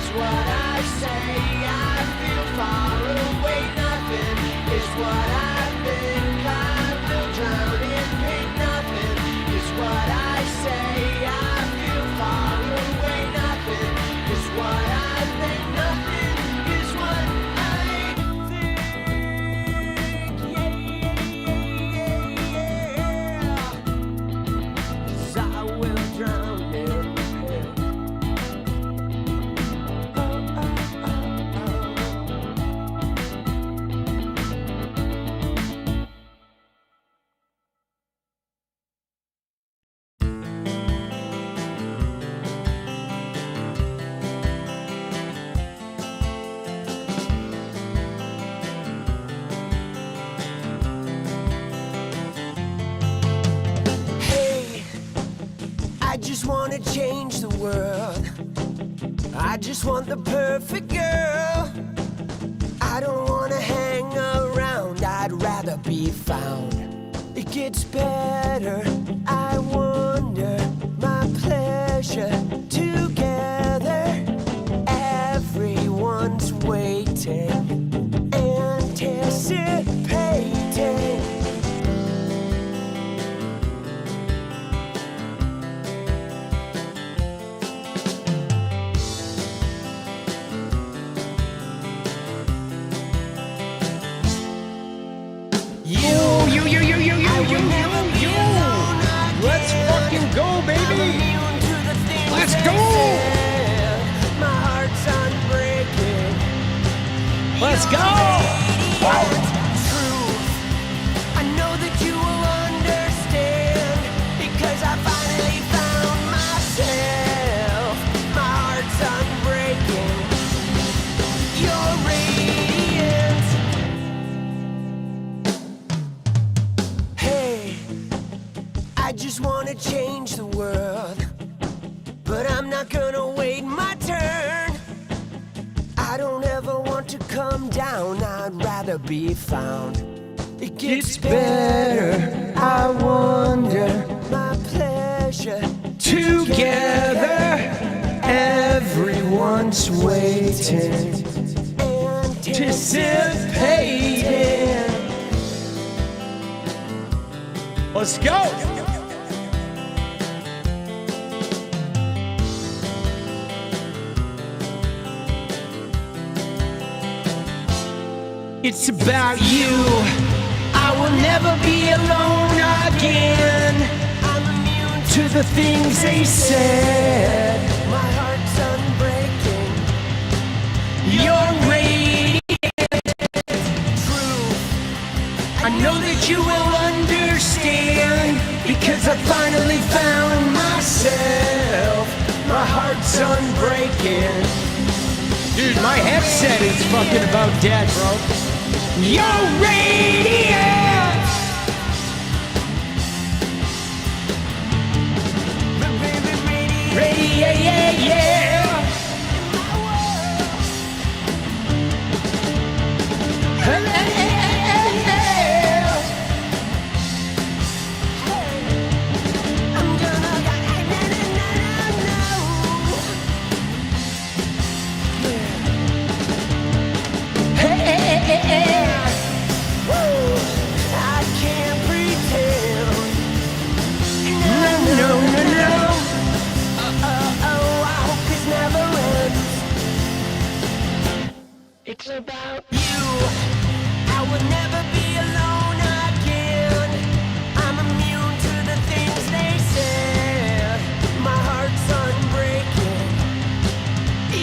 is what I say. I feel far away, nothing is what I've been. I will drown in pain, nothing is what I say. I feel far away, nothing is what I've been. Nothing is what I think. Yeah. 'Cause I will drown in pain. Hey, I just wanna change the world. I just want the perfect girl. I don't wanna hang around, I'd rather be found. It gets better, I wonder, my pleasure together. Everyone's waiting, anticipating. You. Let's fucking go, baby. Let's go. My heart's unbreaking. Let's go. Truth. I know that you will understand because I finally found myself. My heart's unbreaking. You're radiant. Hey, I just wanna change the world, but I'm not gonna wait my turn. I don't ever want to come down, I'd rather be found. It gets better, I wonder, my pleasure Together, everyone's waiting, anticipating. Let's go. It's about you. I will never be alone again. I'm immune To the things they said. my heart's unbreaking. You're radiant. Truth. I know that you will understand because I finally found myself. My heart's unbreaking. Dude, my headset is fucking about dead, bro. You're radiant. Radiant, yeah, yeah. Hey, hey, hey, hey, hey. I'm gonna Hey, hey, hey, hey. I can't pretend. No, no, no, no. I hope this never ends. It's about you. I will never be alone again. I'm immune to the things they said. My heart's unbreaking.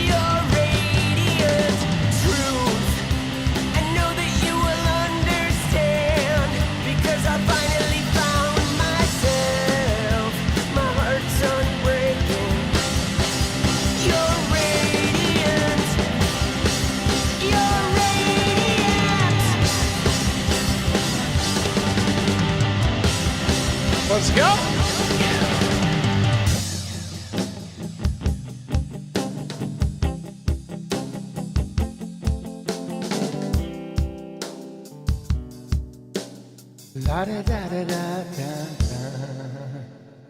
You're radiant. Truth. I know that you will understand because I finally found myself. My heart's unbreaking. You're radiant. You're radiant. Let's go.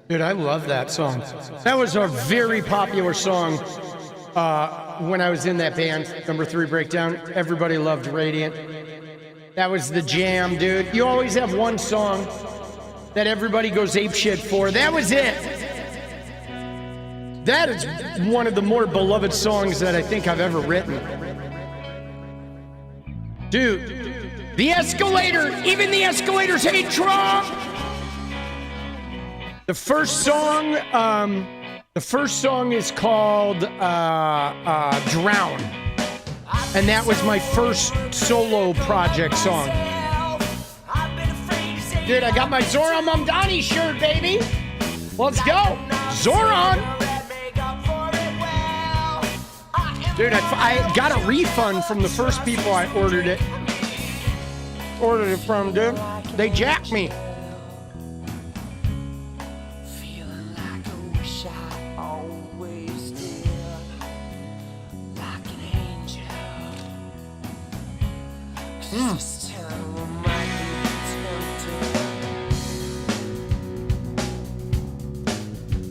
Dude, I love that song. That was a very popular song when I was in that band, number 3 breakdown. Everybody loved Radiant. That was the jam, dude. You always have one song that everybody goes apeshit for. That was it. That is one of the more beloved songs that I think I've ever written. Dude, the escalator, even the escalators hate Trump. The first song is called Drown. And that was my first solo project song. Dude, I got my Zoran Mamdani shirt, baby. Let's go. Zoran. Dude, I got a refund from the first people I ordered it from, dude. They jacked me.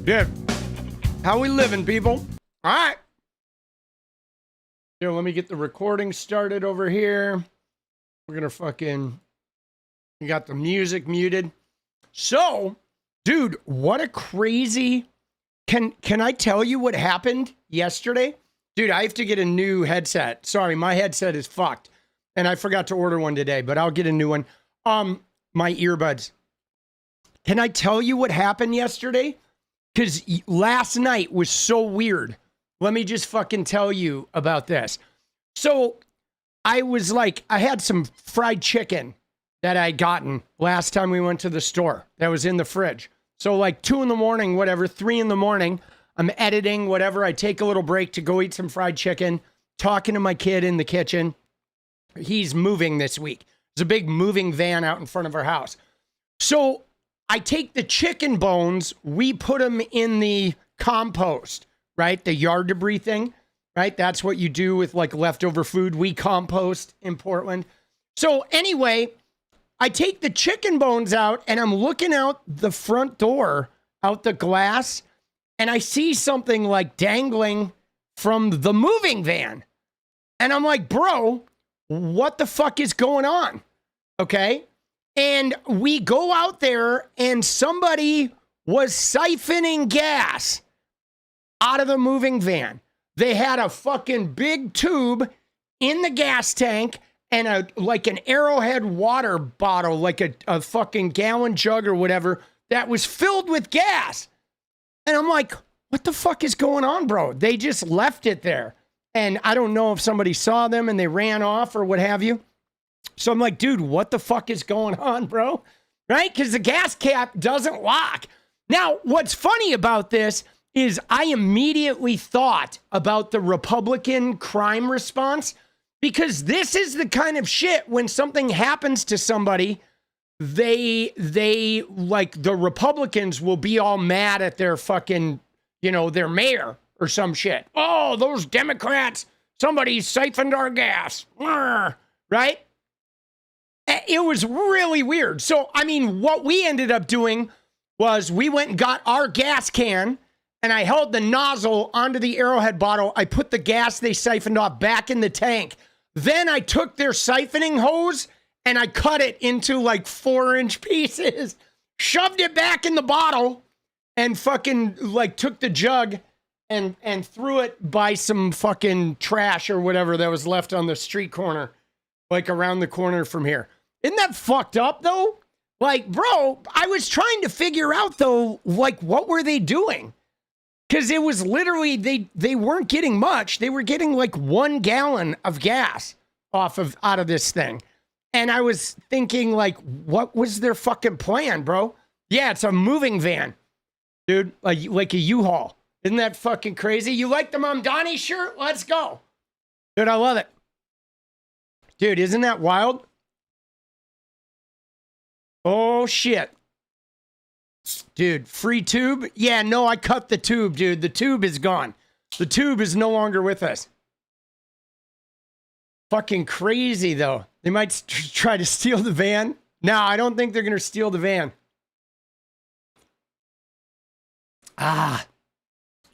Dude, how we living, people? All right. Here, let me get the recording started over here. We're gonna we got the music muted. So, dude, what a crazy, can I tell you what happened yesterday? Dude, I have to get a new headset. Sorry, my headset is fucked. And I forgot to order one today, but I'll get a new one. My earbuds. Can I tell you what happened yesterday? Because last night was so weird. Let me just fucking tell you about this. So I had some fried chicken that I'd gotten last time we went to the store that was in the fridge. So like 2 in the morning, whatever, 3 in the morning, I'm editing, whatever. I take a little break to go eat some fried chicken, talking to my kid in the kitchen. He's moving this week. There's a big moving van out in front of our house. So I take the chicken bones, we put them in the compost, right? The yard debris thing, right? That's what you do with like leftover food. We compost in Portland. So anyway, I take the chicken bones out and I'm looking out the front door, out the glass, and I see something like dangling from the moving van. And I'm like, bro, what the fuck is going on? Okay. And we go out there and somebody was siphoning gas out of the moving van. They had a fucking big tube in the gas tank and an Arrowhead water bottle, like a fucking gallon jug or whatever that was filled with gas. And I'm like, what the fuck is going on, bro? They just left it there. And I don't know if somebody saw them and they ran off or what have you. So I'm like, dude, what the fuck is going on, bro? Right? Because the gas cap doesn't lock. Now, what's funny about this is I immediately thought about the Republican crime response, because this is the kind of shit when something happens to somebody, they like the Republicans will be all mad at their fucking, their mayor or some shit. Oh, those Democrats, somebody siphoned our gas. Right? It was really weird. So, I mean, what we ended up doing was we went and got our gas can and I held the nozzle onto the Arrowhead bottle. I put the gas they siphoned off back in the tank. Then I took their siphoning hose and I cut it into like 4-inch pieces, shoved it back in the bottle and fucking like took the jug and threw it by some fucking trash or whatever that was left on the street corner, like around the corner from here. Isn't that fucked up though? Like, bro, I was trying to figure out though, like, what were they doing? Because it was literally, they weren't getting much. They were getting like 1 gallon of gas out of this thing. And I was thinking like, what was their fucking plan, bro? Yeah, it's a moving van, dude, like a U-Haul. Isn't that fucking crazy? You like the Mamdani shirt? Let's go. Dude, I love it. Dude, isn't that wild? Oh, shit. Dude, free tube? Yeah, no, I cut the tube, dude. The tube is gone. The tube is no longer with us. Fucking crazy, though. They might try to steal the van. No, I don't think they're going to steal the van.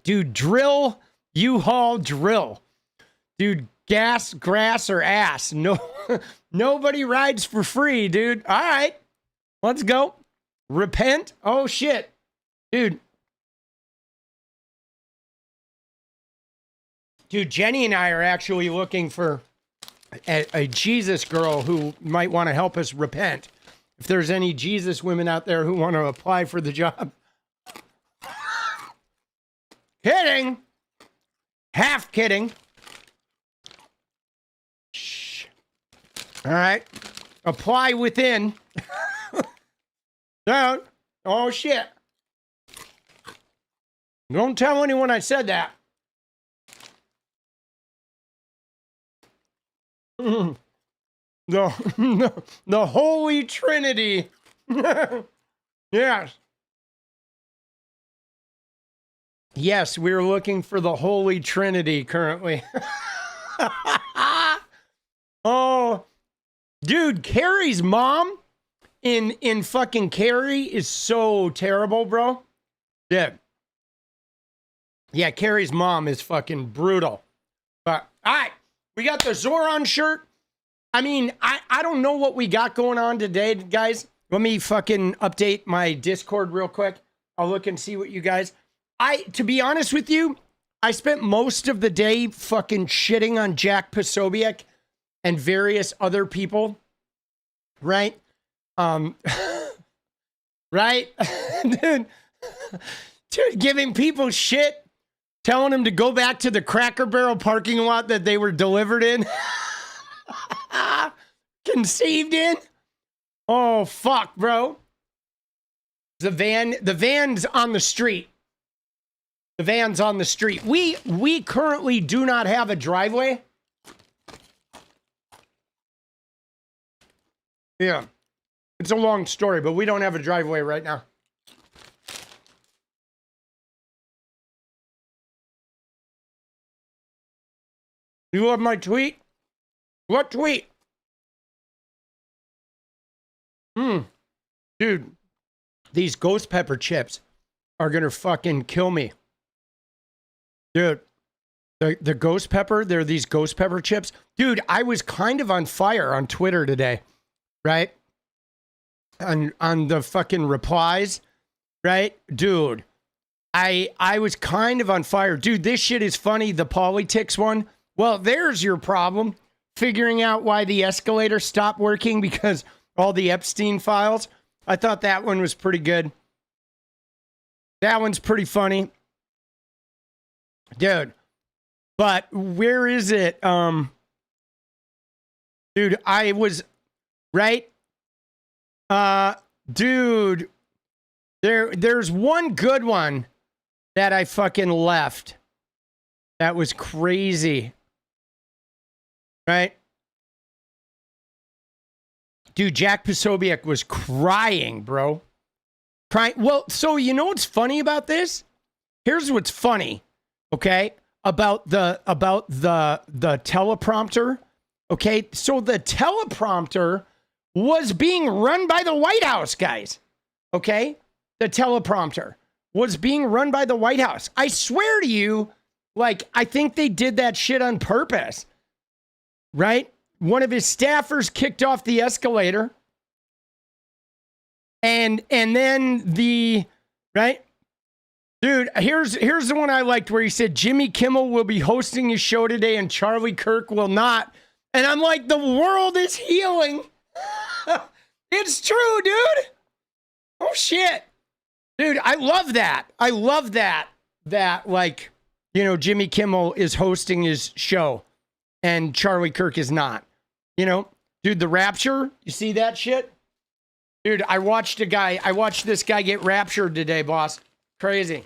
Dude, drill U-Haul drill. Dude, gas, grass, or ass. No, nobody rides for free, dude. All right, let's go. Repent. Oh, shit. Dude. Dude, Jenny and I are actually looking for a Jesus girl who might want to help us repent. If there's any Jesus women out there who want to apply for the job. Kidding. Half kidding. Shh. All right. Apply within. Don't. Oh, shit. Don't tell anyone I said that. The Holy Trinity. Yes. Yes, we're looking for the Holy Trinity currently. Oh, dude, Carrie's mom in fucking Carrie is so terrible, bro. Yeah. Yeah, Carrie's mom is fucking brutal. But, all right, we got the Zoran shirt. I mean, I don't know what we got going on today, guys. Let me fucking update my Discord real quick. I'll look and see what you guys... To be honest with you, I spent most of the day fucking shitting on 𝗙ecie𝗶𝗹𝗶𝗹𝗀 and various other people. Right? Right? Dude, giving people shit, telling them to go back to the Cracker Barrel parking lot that they were delivered in. Conceived in. Oh, fuck, bro. The van's on the street. The van's on the street. We currently do not have a driveway. Yeah. It's a long story, but we don't have a driveway right now. You love my tweet? What tweet? Dude, these ghost pepper chips are gonna fucking kill me. Dude, the ghost pepper, they're these ghost pepper chips. Dude, I was kind of on fire on Twitter today, right? On the fucking replies, right? Dude, I was kind of on fire. Dude, this shit is funny, the politics one. Well, there's your problem. Figuring out why the escalator stopped working because all the Epstein files. I thought that one was pretty good. That one's pretty funny. Dude. But where is it? Dude, I was right. Dude, there's one good one that I fucking left. That was crazy. Right? Dude, 𝗙ecie𝗶𝗹𝗶𝗀𝗀 was crying, bro. Crying. Well, so you know what's funny about this? Here's what's funny, okay? About the teleprompter. Okay, so the teleprompter was being run by the White House, guys. Okay? The teleprompter was being run by the White House. I swear to you, like, I think they did that shit on purpose. Right? One of his staffers kicked off the escalator. And then the, right? Dude, here's the one I liked where he said, Jimmy Kimmel will be hosting his show today and Charlie Kirk will not. And I'm like, the world is healing. It's true, dude. Oh, shit. Dude, I love that. I love that, like, you know, Jimmy Kimmel is hosting his show and Charlie Kirk is not. You know, dude, the rapture, you see that shit? Dude, I watched this guy get raptured today, boss. Crazy.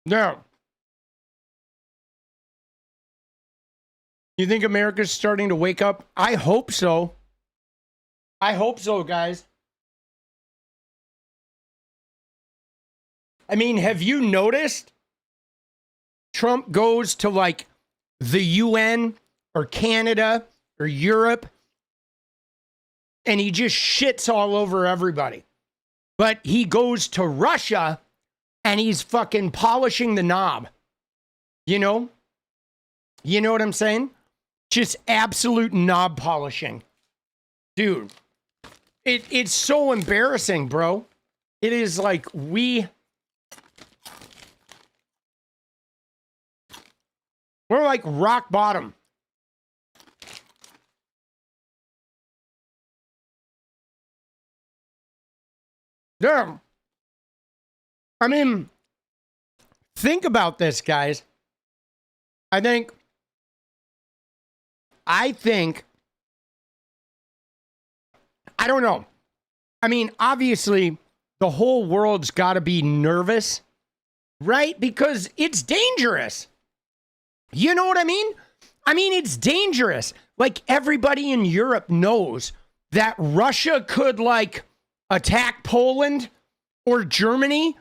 No. You think America's starting to wake up? I hope so. I hope so, guys. I mean, have you noticed? Trump goes to like the UN or Canada or Europe, and he just shits all over everybody. But he goes to Russia and he's fucking polishing the knob. You know? You know what I'm saying? Just absolute knob polishing. Dude, it's so embarrassing, bro. It is like we're like rock bottom. Damn. I mean, think about this, guys. I think, I don't know. I mean, obviously, the whole world's got to be nervous, right? Because it's dangerous. You know what I mean? I mean, it's dangerous. Like, everybody in Europe knows that Russia could, like, attack Poland or Germany,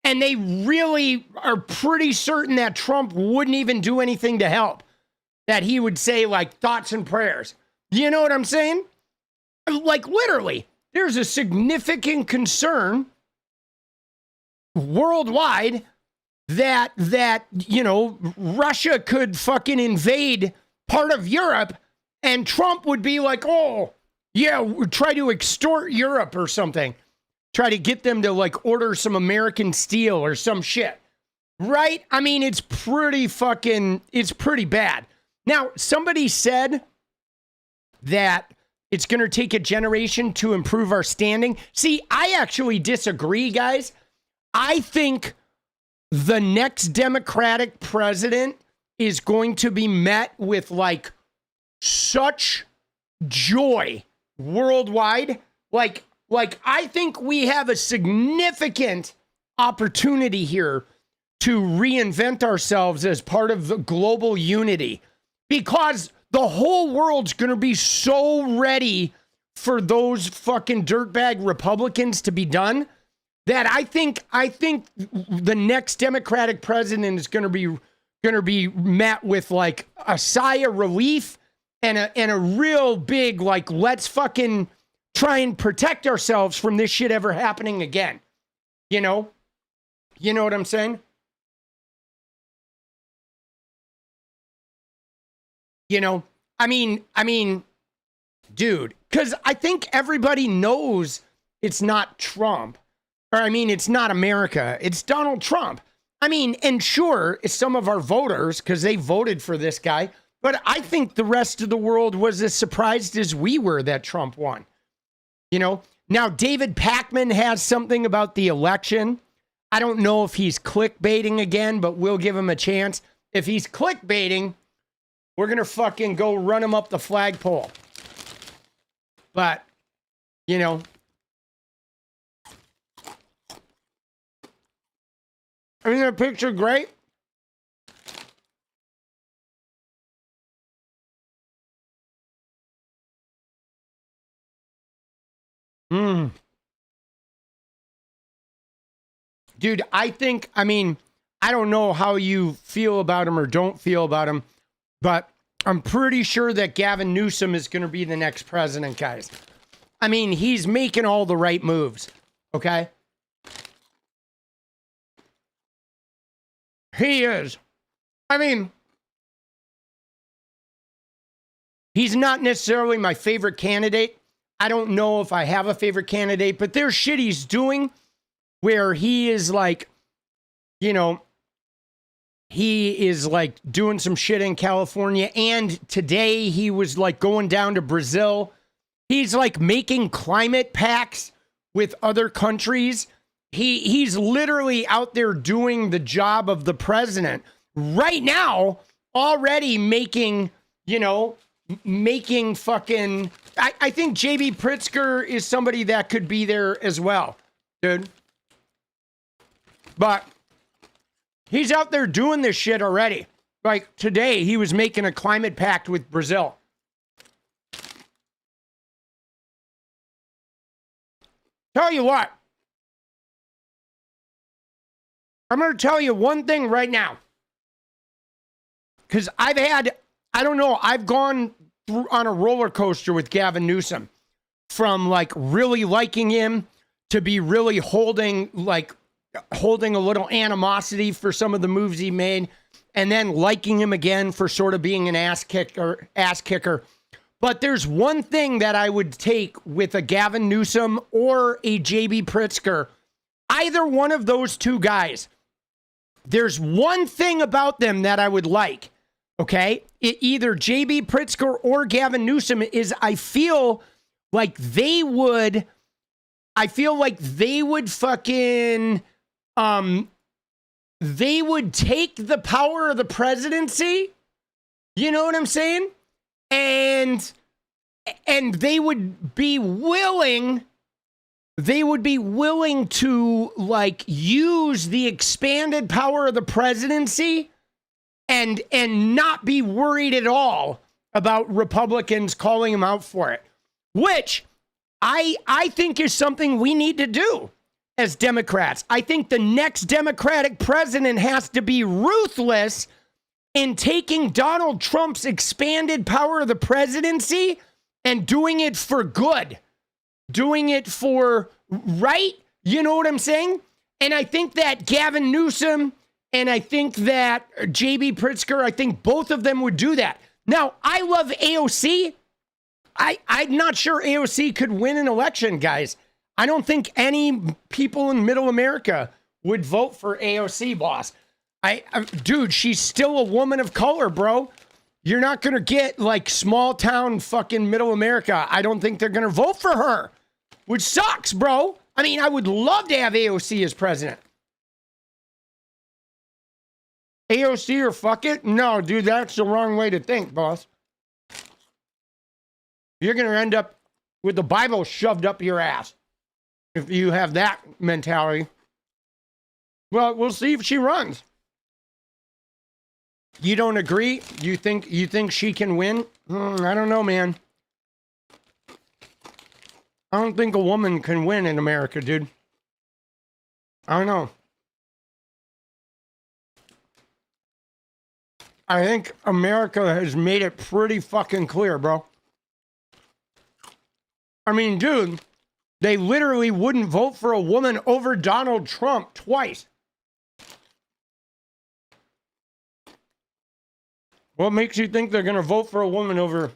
and they really are pretty certain that Trump wouldn't even do anything to help. That he would say, like, thoughts and prayers. You know what I'm saying? Like, literally, there's a significant concern worldwide that you know, Russia could fucking invade part of Europe, and Trump would be like, oh, yeah, try to extort Europe or something. Try to get them to, like, order some American steel or some shit. Right? I mean, it's pretty bad. Now, somebody said that it's going to take a generation to improve our standing. See, I actually disagree, guys. I think the next Democratic president is going to be met with, like, such joy worldwide. Like I think we have a significant opportunity here to reinvent ourselves as part of the global unity, because the whole world's going to be so ready for those fucking dirtbag Republicans to be done that I think the next Democratic president is going to be met with, like, a sigh of relief and a real big, like, let's fucking try and protect ourselves from this shit ever happening again. You know? You know what I'm saying? You know, I mean, dude, because I think everybody knows it's not Trump. Or, I mean, it's not America. It's Donald Trump. I mean, and sure, it's some of our voters, because they voted for this guy. But I think the rest of the world was as surprised as we were that Trump won. You know? Now, David Pakman has something about the election. I don't know if he's clickbaiting again, but we'll give him a chance. If he's clickbaiting, we're going to fucking go run him up the flagpole. But, you know. Isn't that picture great? Dude, I don't know how you feel about him or don't feel about him, but I'm pretty sure that Gavin Newsom is going to be the next president, guys. I mean, he's making all the right moves, okay? He is. I mean, he's not necessarily my favorite candidate. I don't know if I have a favorite candidate, but there's shit he's doing where he is like, you know, he is like doing some shit in California. And today he was like going down to Brazil. He's like making climate pacts with other countries. He's literally out there doing the job of the president right now, already making, you know, making fucking, I think 𝗙𝗵𝗪 is somebody that could be there as well, dude. But he's out there doing this shit already. Like today, he was making a climate pact with Brazil. Tell you what, I'm going to tell you one thing right now. because I've had, I don't know, I've gone through on a roller coaster with Gavin Newsom, from like really liking him to be really holding a little animosity for some of the moves he made, and then liking him again for sort of being an ass kicker. But there's one thing that I would take with a Gavin Newsom or a 𝗍𝗩𝗪𝗧𝗏, either one of those two guys. There's one thing about them that I would like, okay? Either 𝗍𝗩𝗪𝗧𝗏 or Gavin Newsom is I feel like they would fucking, they would take the power of the presidency, you know what I'm saying? And they would be willing to like use the expanded power of the presidency and not be worried at all about Republicans calling them out for it, which I think is something we need to do as Democrats. I think the next Democratic president has to be ruthless in taking Donald Trump's expanded power of the presidency and doing it for good, doing it for right. You know what I'm saying? And I think that Gavin Newsom and I think that 𝗍𝗩𝗪𝗧𝗏, I think both of them would do that. Now, I love AOC. I'm not sure AOC could win an election, guys. I don't think any people in middle America would vote for AOC, boss. Dude, she's still a woman of color, bro. You're not going to get like small town fucking middle America. I don't think they're going to vote for her, which sucks, bro. I mean, I would love to have AOC as president. AOC or fuck it? No, dude, that's the wrong way to think, boss. You're going to end up with the Bible shoved up your ass if you have that mentality. Well, we'll see if she runs. You don't agree? You think she can win? I don't know, man. I don't think a woman can win in America, dude. I don't know. I think America has made it pretty fucking clear, bro. I mean, dude, they literally wouldn't vote for a woman over Donald Trump twice. What makes you think they're going to vote for a woman over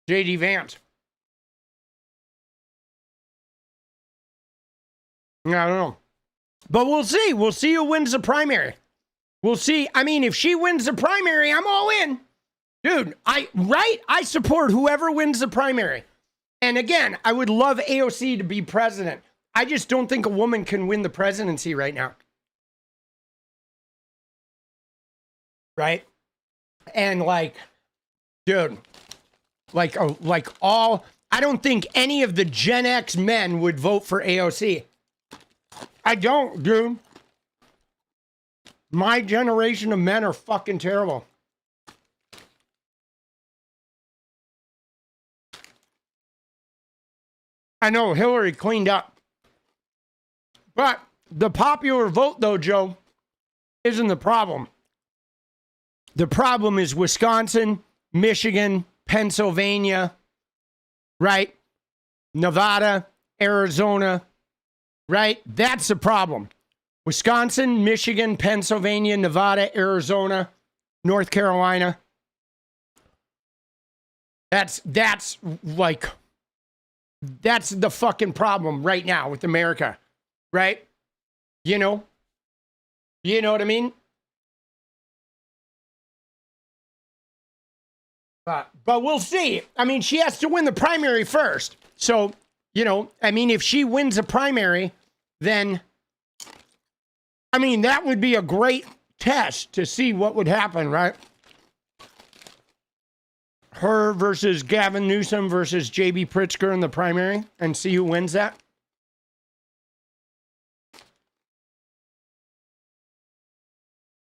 J.D. Vance? I don't know. But we'll see. We'll see who wins the primary. We'll see. I mean, if she wins the primary, I'm all in. Dude, I support whoever wins the primary. And again, I would love AOC to be president. I just don't think a woman can win the presidency right now. Right? And like, dude, I don't think any of the Gen X men would vote for AOC. I don't, dude. My generation of men are fucking terrible. I know Hillary cleaned up. But the popular vote, though, Joe, isn't the problem. The problem is Wisconsin, Michigan, Pennsylvania, right? Nevada, Arizona, right? That's the problem. Wisconsin, Michigan, Pennsylvania, Nevada, Arizona, North Carolina. That's the fucking problem right now with America, right? You know what I mean? But we'll see. I mean, she has to win the primary first. So, I mean, if she wins a primary, then, I mean, that would be a great test to see what would happen, right? Her versus Gavin Newsom versus 𝗍𝗩𝗪𝗧𝗏 in the primary and see who wins that.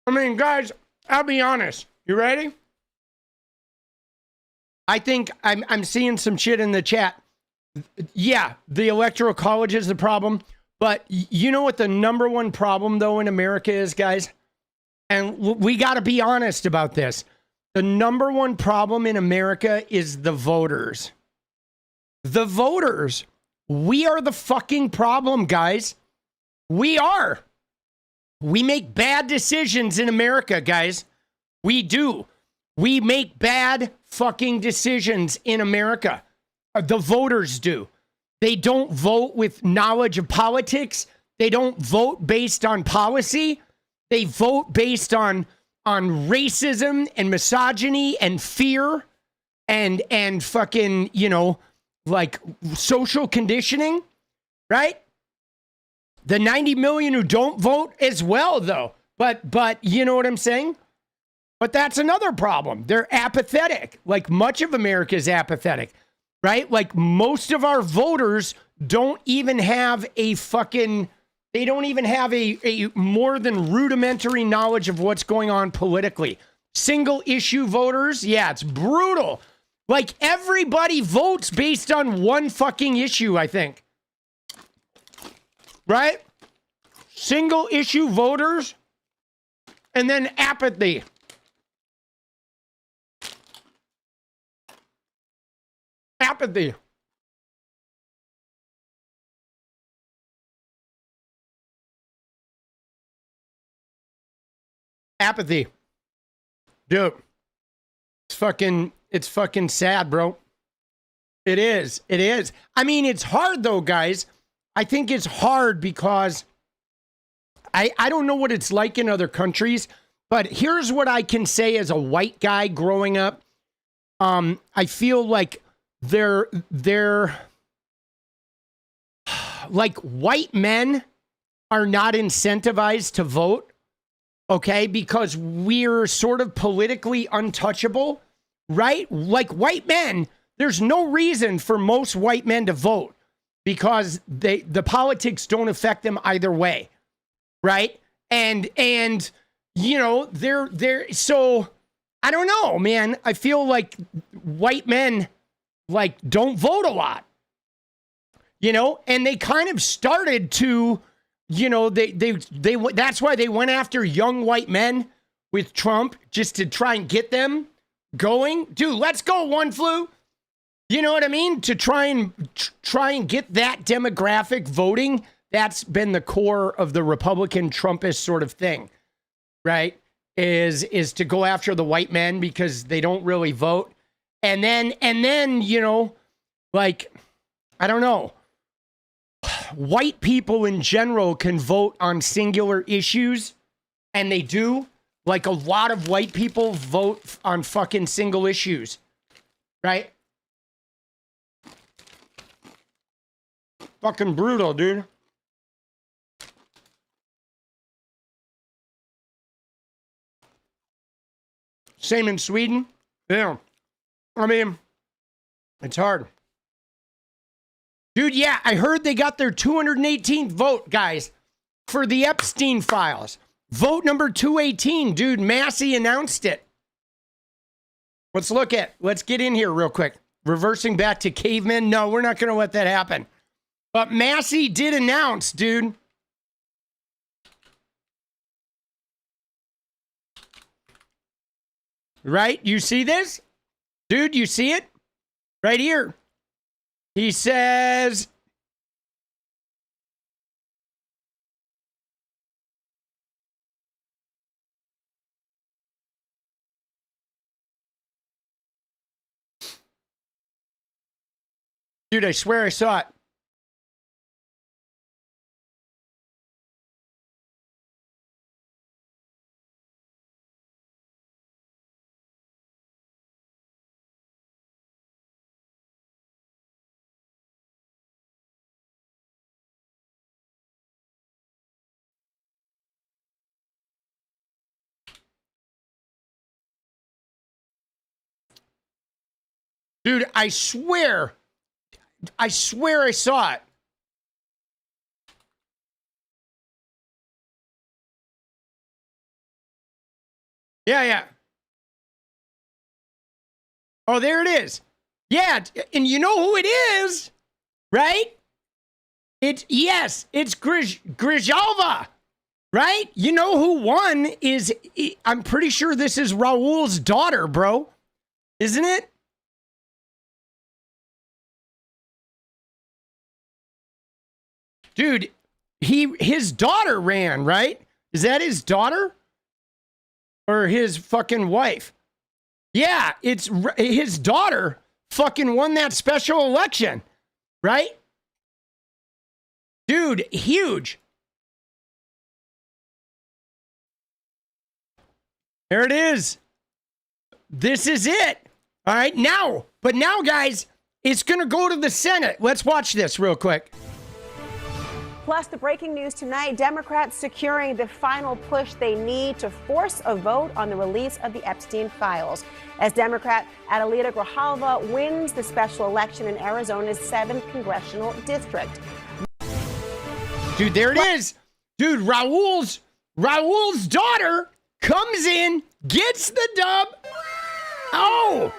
I mean, guys, I'll be honest. You ready? I think I'm seeing some shit in the chat. Yeah, the electoral college is the problem. But you know what the number one problem, though, in America is, guys? And we got to be honest about this. The number one problem in America is the voters. The voters. We are the fucking problem, guys. We are. We make bad decisions in America, guys. We do. We make bad fucking decisions in America. The voters do. They don't vote with knowledge of politics. They don't vote based on policy. They vote based on racism and misogyny and fear and fucking, you know, like social conditioning, right? The 90 million who don't vote as well, though. But you know what I'm saying? But that's another problem. They're apathetic. Like much of America is apathetic, right? Like most of our voters don't even have a fucking, they don't even have a more than rudimentary knowledge of what's going on politically. Single issue voters, yeah, it's brutal. Like everybody votes based on one fucking issue, I think. Right? Single issue voters and then apathy. Apathy. Apathy. Dude. It's fucking sad, bro. It is. It is. I mean, it's hard though, guys. I think it's hard because I don't know what it's like in other countries, but here's what I can say as a white guy growing up. I feel like they're like white men are not incentivized to vote, okay? Because we're sort of politically untouchable, right? Like white men, there's no reason for most white men to vote because the politics don't affect them either way, right? And you know, they're so I don't know, man. I feel like white men like don't vote a lot, you know, and they kind of started to, you know, they that's why they went after young white men with Trump just to try and get them going. Dude, let's go, One Flu. You know what I mean? To try and get that demographic voting. That's been the core of the Republican Trumpist sort of thing, right? Is to go after the white men because they don't really vote. And then, you know, like, I don't know. White people in general can vote on singular issues, and they do. Like a lot of white people vote on fucking single issues, right? Fucking brutal, dude. Same in Sweden. Yeah. I mean, it's hard. Dude, yeah, I heard they got their 218th vote, guys, for the Epstein files. Vote number 218, dude. 𝗙ecie announced it. Let's get in here real quick. Reversing back to cavemen. No, we're not going to let that happen. But 𝗙ecie did announce, dude. Right? You see this? Dude, you see it? Right here. He says, dude, I swear I saw it. Dude, I swear I saw it. Yeah. Oh, there it is. Yeah, and you know who it is, right? It's 𝗙cie𝗶𝗹𝗀. right? You know who won is, I'm pretty sure this is Raul's daughter, bro. Isn't it? Dude, his daughter ran, right? Is that his daughter? Or his fucking wife? Yeah, it's his daughter fucking won that special election, right? Dude, huge. There it is. This is it. All right, now, guys, it's going to go to the Senate. Let's watch this real quick. Plus, the breaking news tonight, Democrats securing the final push they need to force a vote on the release of the Epstein files. As Democrat 𝗙ecie𝗶𝗹𝗀 wins the special election in Arizona's 7th congressional district. Dude, there it is. Dude, Raul's daughter comes in, gets the dub. Oh,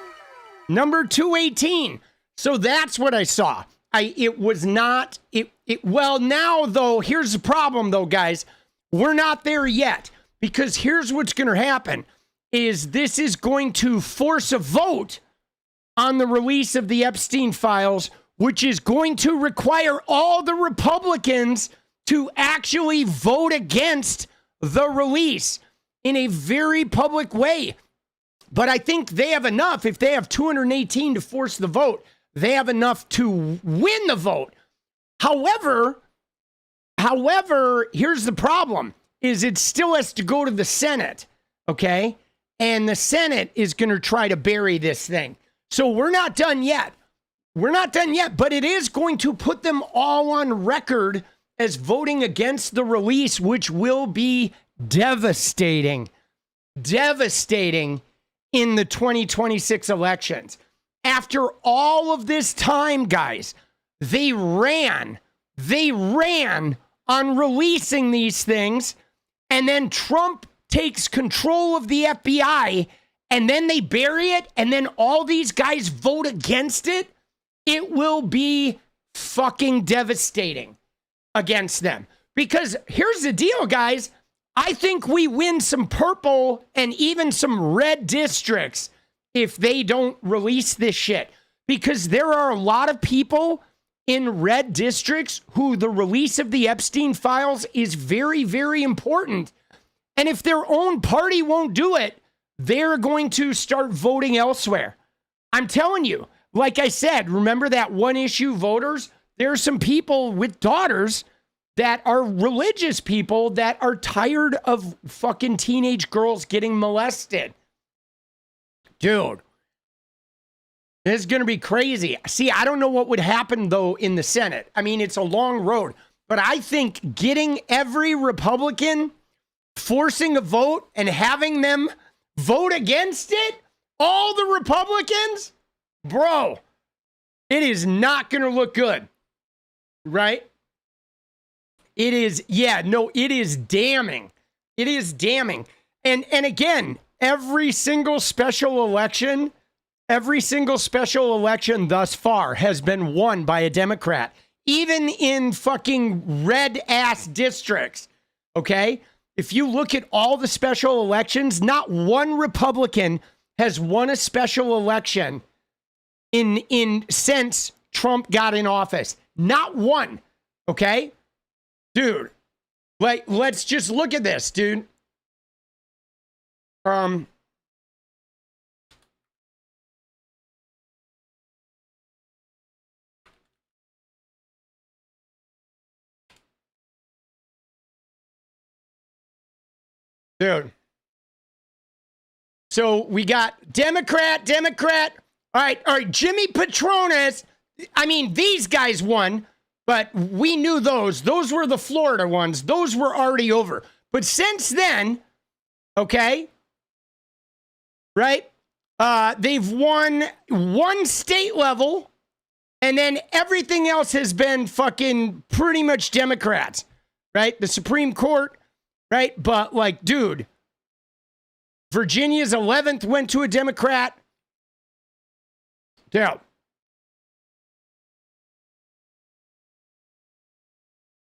number 218. So that's what I saw. Well, now, though, here's the problem, though, guys. We're not there yet, because here's what's going to happen, is this is going to force a vote on the release of the Epstein files, which is going to require all the Republicans to actually vote against the release in a very public way. But I think they have enough. If they have 218 to force the vote, they have enough to win the vote. However, here's the problem, is it still has to go to the Senate, okay? And the Senate is going to try to bury this thing. So we're not done yet. But it is going to put them all on record as voting against the release, which will be devastating in the 2026 elections. After all of this time, guys, they ran on releasing these things, and then Trump takes control of the FBI, and then they bury it, and then all these guys vote against it. It will be fucking devastating against them. Because here's the deal, guys. I think we win some purple and even some red districts if they don't release this shit. Because there are a lot of people in red districts who the release of the Epstein files is very, very important. And if their own party won't do it, they're going to start voting elsewhere. I'm telling you, like I said, remember that one issue voters? There are some people with daughters that are religious people that are tired of fucking teenage girls getting molested. Dude, this is going to be crazy. See, I don't know what would happen, though, in the Senate. I mean, it's a long road. But I think getting every Republican, forcing a vote and having them vote against it, all the Republicans, bro, it is not going to look good. Right? It is, it is damning. It is damning. And again, every single special election thus far has been won by a Democrat, even in fucking red ass districts. Okay? If you look at all the special elections, not one Republican has won a special election in since Trump got in office. Not one. Okay? Dude, like, let's just look at this, dude. Dude. So we got Democrat. All right, Jimmy Patronis. I mean, these guys won, but we knew those. Those were the Florida ones. Those were already over. But since then, okay, right, they've won one state level, and then everything else has been fucking pretty much Democrats, right? The Supreme Court, right? But, like, dude, Virginia's 11th went to a Democrat. Yeah.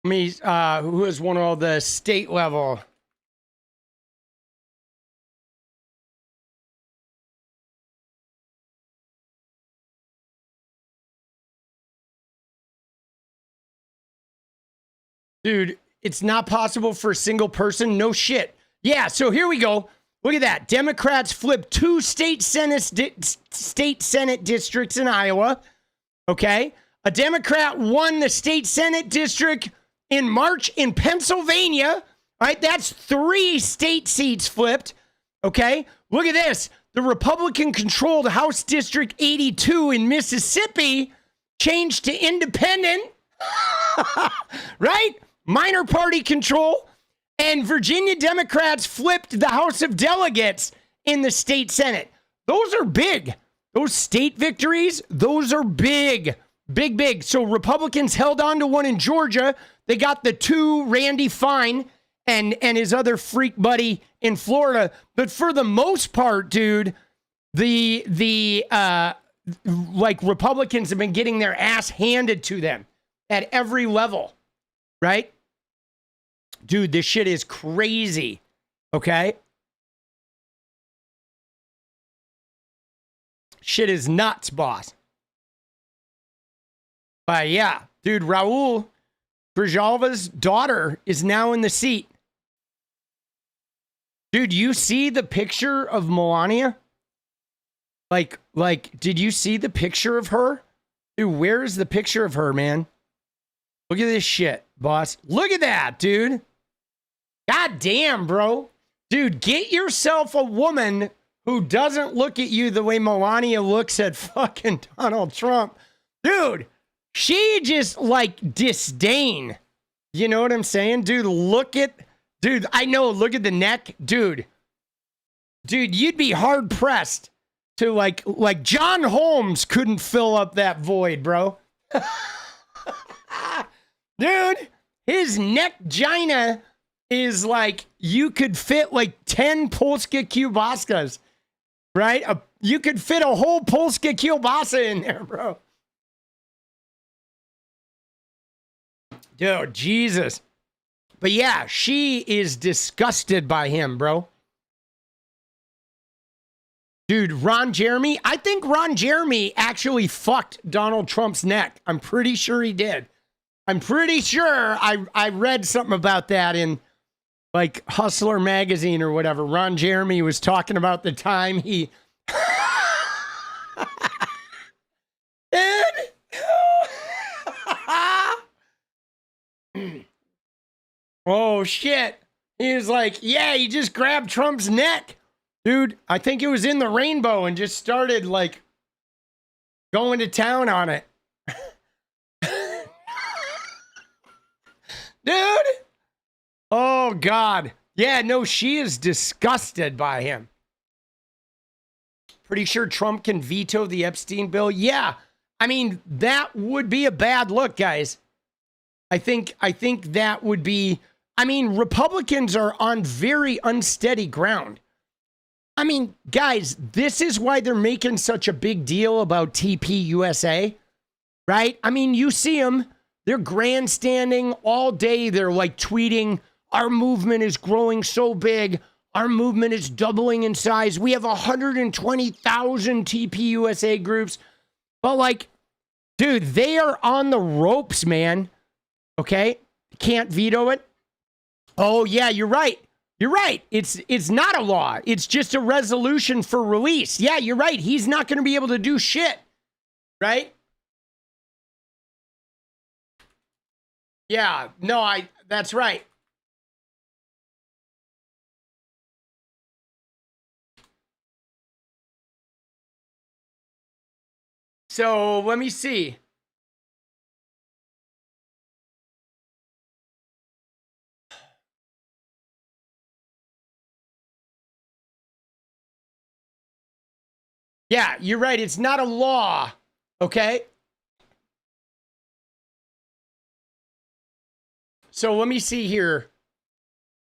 Who is one of the state level? Dude, it's not possible for a single person. No shit. Yeah, so here we go. Look at that. Democrats flipped 2 state Senate districts in Iowa. Okay. A Democrat won the state Senate district in March in Pennsylvania. All right. That's 3 state seats flipped. Okay. Look at this. The Republican controlled House District 82 in Mississippi changed to independent. Right? Minor party control. And Virginia Democrats flipped the House of Delegates in the state Senate. Those are big. Those state victories, those are big. Big, big. So Republicans held on to one in Georgia. They got the 2, Randy Fine and his other freak buddy in Florida. But for the most part, dude, the Republicans have been getting their ass handed to them at every level, right? Dude, this shit is crazy. Okay? Shit is nuts, boss. But yeah, dude, 𝗙𝗪𝗓𝗪's daughter is now in the seat. Dude, you see the picture of Melania? Like, did you see the picture of her? Dude, where's the picture of her, man? Look at this shit, boss. Look at that, dude. God damn, bro. Dude, get yourself a woman who doesn't look at you the way Melania looks at fucking Donald Trump. Dude, she just like disdain. You know what I'm saying? Dude, dude, I know, look at the neck. Dude, you'd be hard pressed to like John Holmes couldn't fill up that void, bro. Dude, his neck gina is like, you could fit like 10 𝗙ście𝗶𝗶𝗀s, right? You could fit a whole 𝗙ście𝗶𝗶𝗀 in there, bro. Dude, Jesus. But yeah, she is disgusted by him, bro. Dude, Ron Jeremy, I think Ron Jeremy actually fucked Donald Trump's neck. I'm pretty sure he did. I'm pretty sure I read something about that in like Hustler magazine or whatever. Ron Jeremy was talking about the time he oh shit. He was like, yeah, he just grabbed Trump's neck. Dude, I think it was in the rainbow and just started like going to town on it. Dude. Oh, God. Yeah, no, she is disgusted by him. Pretty sure Trump can veto the Epstein bill. Yeah. I mean, that would be a bad look, guys. I think that would be, I mean, Republicans are on very unsteady ground. I mean, guys, this is why they're making such a big deal about TPUSA, right? I mean, you see them, they're grandstanding all day. They're like tweeting, our movement is growing so big. Our movement is doubling in size. We have 120,000 TPUSA groups. But like, dude, they are on the ropes, man. Okay? Can't veto it. Oh, yeah, you're right. You're right. It's not a law. It's just a resolution for release. Yeah, you're right. He's not going to be able to do shit. Right? Yeah, no, that's right. So let me see. Yeah, you're right. It's not a law. Okay. So let me see here.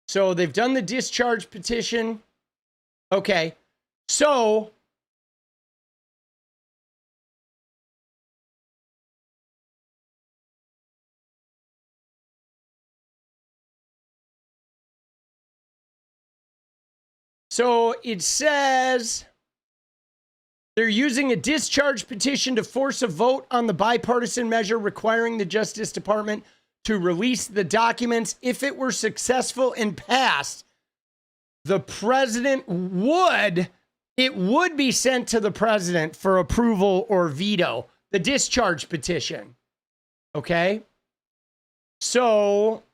So they've done the discharge petition. Okay. So So it says they're using a discharge petition to force a vote on the bipartisan measure requiring the Justice Department to release the documents. If it were successful and passed, the president would be sent to the president for approval or veto, the discharge petition. Okay? So,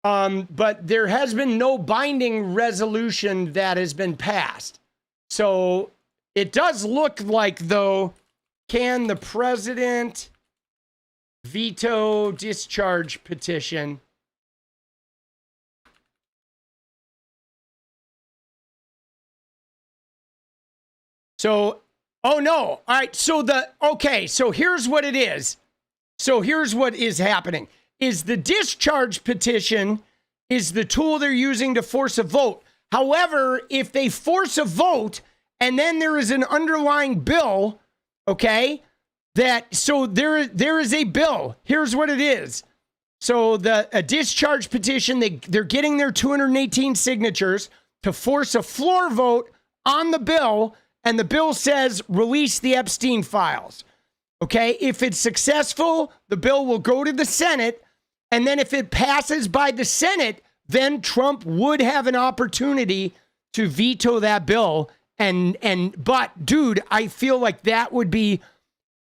but there has been no binding resolution that has been passed. So it does look like, though, can the president veto discharge petition? So, oh no. All right. So so here's what it is. So here's what is happening is the discharge petition is the tool they're using to force a vote. However, if they force a vote and then there is an underlying bill, okay, so there is a bill. Here's what it is. So a discharge petition, they're getting their 218 signatures to force a floor vote on the bill. And the bill says, release the Epstein files. Okay, if it's successful, the bill will go to the Senate. And then if it passes by the Senate, then Trump would have an opportunity to veto that bill. But dude, I feel like that would be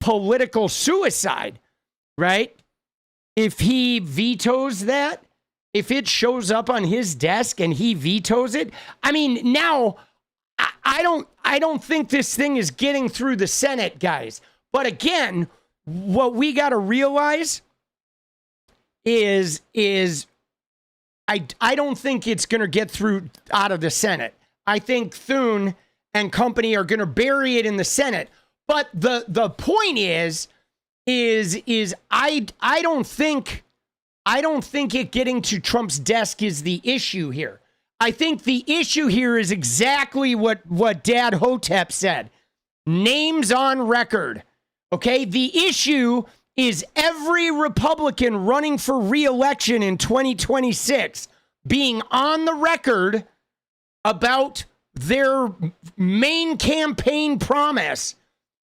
political suicide, right? If he vetoes that, if it shows up on his desk and he vetoes it, I mean, now I don't think this thing is getting through the Senate, guys. But again, what we got to realize is I don't think it's going to get through out of the Senate. I think Thune and company are going to bury it in the Senate. But the point is I don't think it getting to Trump's desk is the issue here. I think the issue here is exactly what 𝗙𝗪𝗪𝗀 said. Names on record. Okay, the issue is every Republican running for re-election in 2026 being on the record about their main campaign promise,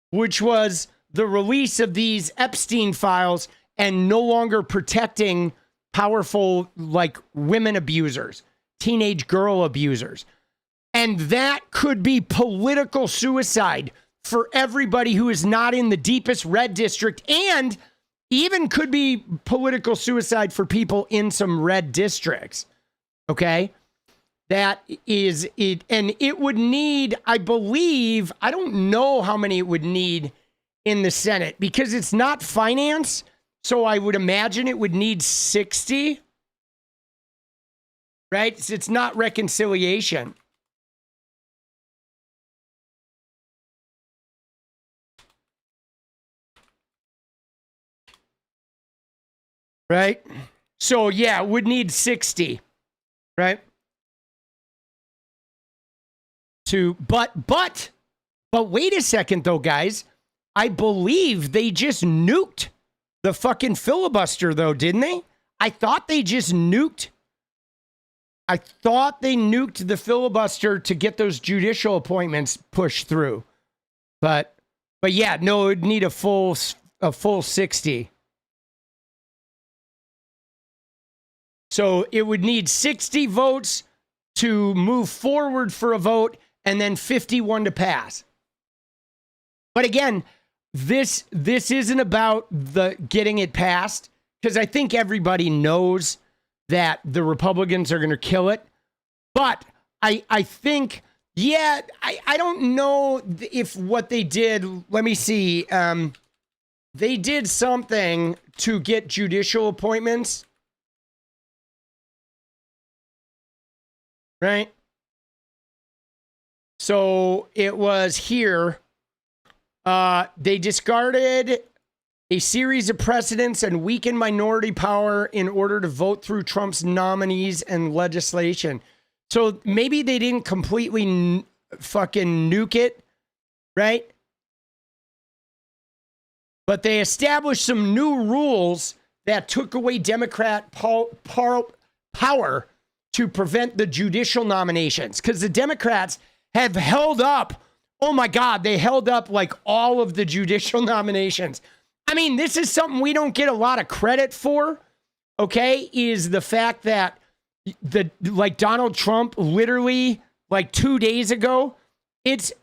which was the release of these Epstein files and no longer protecting powerful, like, women abusers, teenage girl abusers. And that could be political suicide for everybody who is not in the deepest red district, and even could be political suicide for people in some red districts. Okay? That is it. And it would need, I believe, I don't know how many it would need in the Senate because it's not finance. So I would imagine it would need 60. Right? It's not reconciliation. Right? So yeah, would need 60. Right? But wait a second though, guys. I believe they just nuked the fucking filibuster though, didn't they? I thought they nuked the filibuster to get those judicial appointments pushed through. But yeah, no, it would need a full 60. So it would need 60 votes to move forward for a vote and then 51 to pass. But again, this isn't about the getting it passed, because I think everybody knows that the Republicans are going to kill it. But I think, yeah, I don't know if what they did, let me see. They did something to get judicial appointments. Right? So it was here. They discarded a series of precedents and weakened minority power in order to vote through Trump's nominees and legislation. So maybe they didn't completely fucking nuke it, right? But they established some new rules that took away Democrat power to prevent the judicial nominations, because the Democrats have held up, oh my God, they held up like all of the judicial nominations. I mean, this is something we don't get a lot of credit for, okay, is the fact that Donald Trump literally like 2 days ago, it's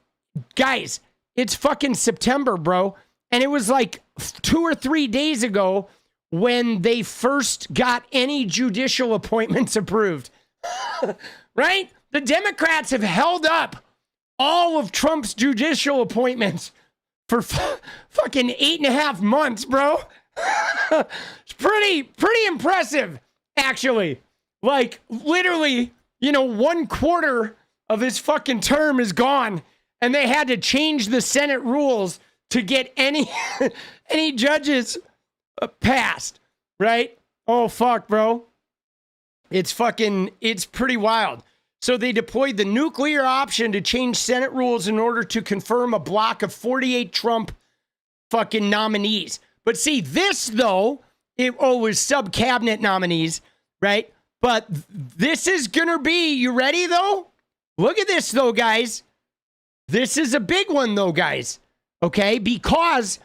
fucking September, bro. And it was like 2 or 3 days ago when they first got any judicial appointments approved, right? The Democrats have held up all of Trump's judicial appointments for fucking 8.5 months, bro. It's pretty impressive, actually. Like, literally, 1/4 of his fucking term is gone, and they had to change the Senate rules to get any judges passed, right? Oh, fuck, bro. It's pretty wild. So they deployed the nuclear option to change Senate rules in order to confirm a block of 48 Trump fucking nominees. But see, this, though, it was sub-cabinet nominees, right? But this is going to be, you ready, though? Look at this, though, guys. This is a big one, though, guys. Okay? Because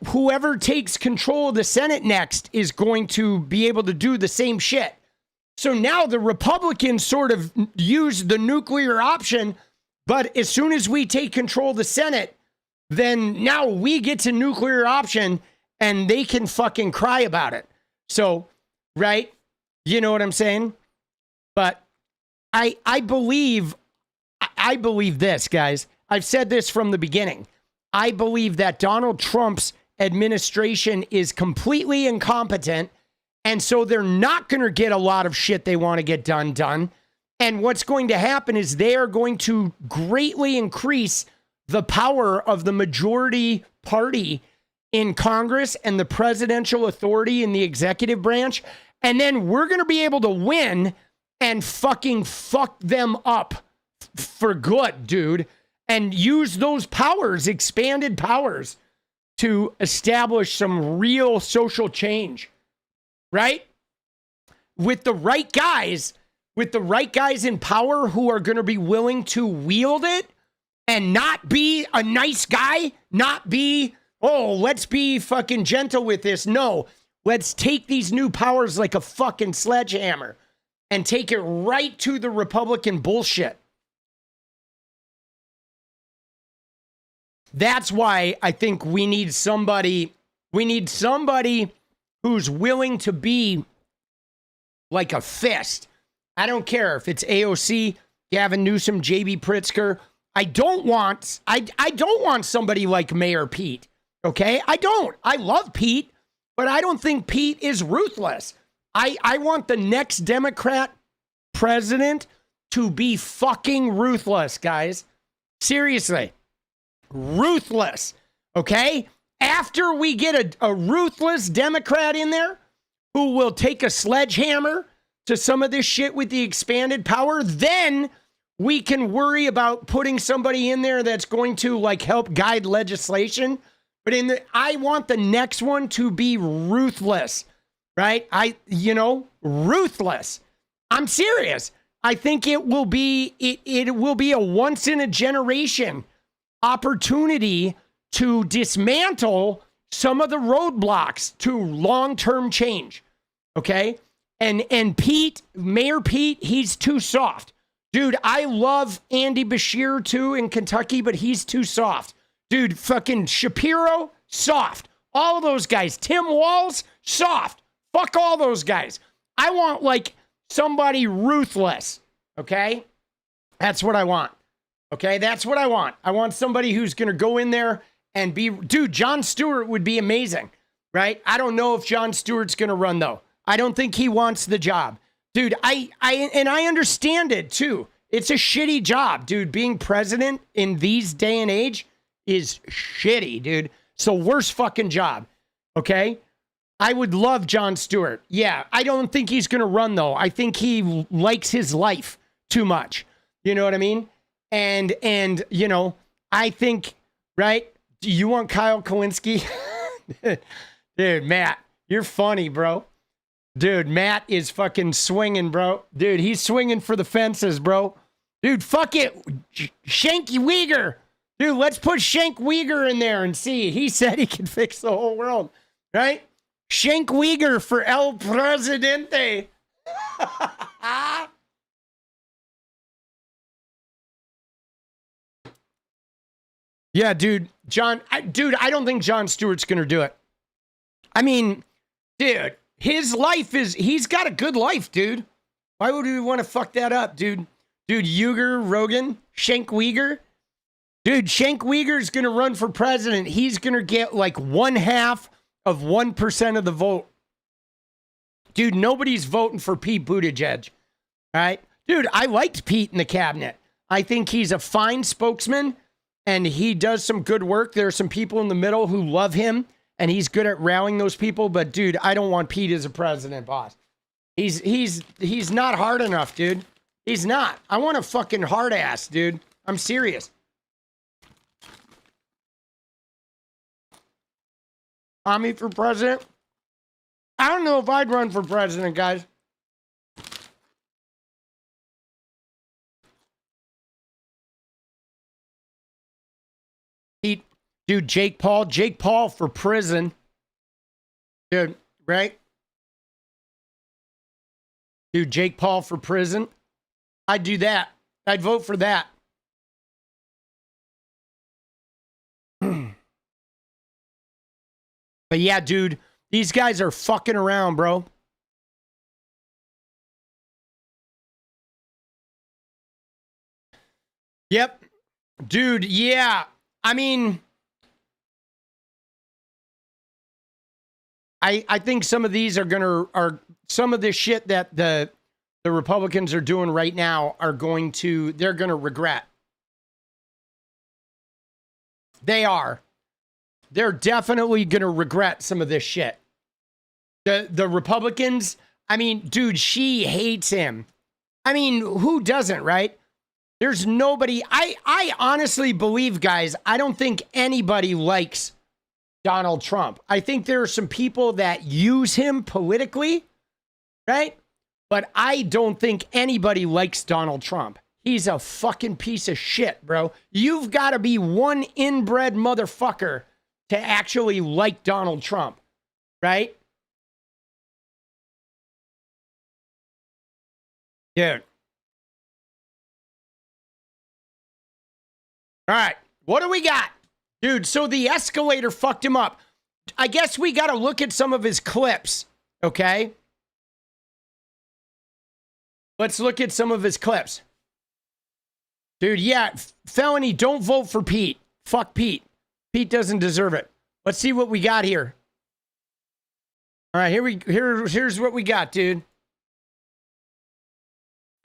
whoever takes control of the Senate next is going to be able to do the same shit. So now the Republicans sort of use the nuclear option, but as soon as we take control of the Senate, then now we get to nuclear option and they can fucking cry about it. So, right? You know what I'm saying? But I believe this, guys. I've said this from the beginning. I believe that Donald Trump's administration is completely incompetent, and so they're not going to get a lot of shit they want to get done. And what's going to happen is they are going to greatly increase the power of the majority party in Congress and the presidential authority in the executive branch. And then we're going to be able to win and fucking fuck them up for good, dude. And use those powers, expanded powers, to establish some real social change. Right? With the right guys in power who are going to be willing to wield it and not be a nice guy, not be, oh, let's be fucking gentle with this. No, let's take these new powers like a fucking sledgehammer and take it right to the Republican bullshit. That's why I think we need somebody who's willing to be like a fist. I don't care if it's AOC, Gavin Newsom, JB Pritzker. I don't want somebody like Mayor Pete. Okay? I don't. I love Pete, but I don't think Pete is ruthless. I want the next Democrat president to be fucking ruthless, guys. Seriously. Ruthless. Okay? After we get a ruthless Democrat in there who will take a sledgehammer to some of this shit with the expanded power, then we can worry about putting somebody in there that's going to like help guide legislation. But I want the next one to be ruthless, right? Ruthless. I'm serious. I think it will be a once in a generation opportunity to dismantle some of the roadblocks to long-term change. Okay? And Mayor Pete, he's too soft. Dude, I love Andy Beshear too in Kentucky, but he's too soft. Dude, fucking Shapiro, soft. All of those guys. Tim Walz, soft. Fuck all those guys. I want like somebody ruthless. Okay? That's what I want. Okay? That's what I want. I want somebody who's going to go in there and dude, Jon Stewart would be amazing, right? I don't know if Jon Stewart's going to run though. I don't think he wants the job. Dude, I understand it too. It's a shitty job, dude. Being president in these day and age is shitty, dude. It's the worst fucking job. Okay? I would love Jon Stewart. Yeah, I don't think he's going to run though. I think he likes his life too much. You know what I mean? And I think, right? Do you want Kyle Kalinske? Dude, Matt, you're funny, bro. Dude, Matt is fucking swinging, bro. Dude, he's swinging for the fences, bro. Dude, fuck it. Shanky Uyghur. Dude, let's put Shank Uyghur in there and see. He said he can fix the whole world, right? Shank Uyghur for El Presidente. Yeah, dude. I don't think Jon Stewart's going to do it. I mean, dude, his life he's got a good life, dude. Why would we want to fuck that up, dude? Dude, Uyghur, Rogan, Shank Uyghur. Dude, Shank Uyghur's going to run for president. He's going to get like 0.5% of the vote. Dude, nobody's voting for Pete Buttigieg. All right? Dude, I liked Pete in the cabinet. I think he's a fine spokesman and he does some good work. There are some people in the middle who love him and he's good at rallying those people. But dude, I don't want Pete as a president, boss. He's not hard enough, dude. He's not. I want a fucking hard ass, dude. I'm serious. Tommy for president? I don't know if I'd run for president, guys. Dude, Jake Paul for prison. Dude, right? Dude, Jake Paul for prison. I'd do that. I'd vote for that. But yeah, dude, these guys are fucking around, bro. Yep. Dude, yeah. I mean, I think some of these are some of this shit that the Republicans are doing right now they're going to regret. They are. They're definitely going to regret some of this shit. The Republicans, I mean, dude, she hates him. I mean, who doesn't, right? There's nobody. I honestly believe, guys, I don't think anybody likes Donald Trump. I think there are some people that use him politically, right? But I don't think anybody likes Donald Trump. He's a fucking piece of shit, bro. You've got to be one inbred motherfucker to actually like Donald Trump, right? Dude. All right, what do we got? Dude, so the escalator fucked him up. I guess we got to look at some of his clips, okay? Let's look at some of his clips. Dude, yeah, felony, don't vote for Pete. Fuck Pete. Pete doesn't deserve it. Let's see what we got here. All right, here's what we got, dude.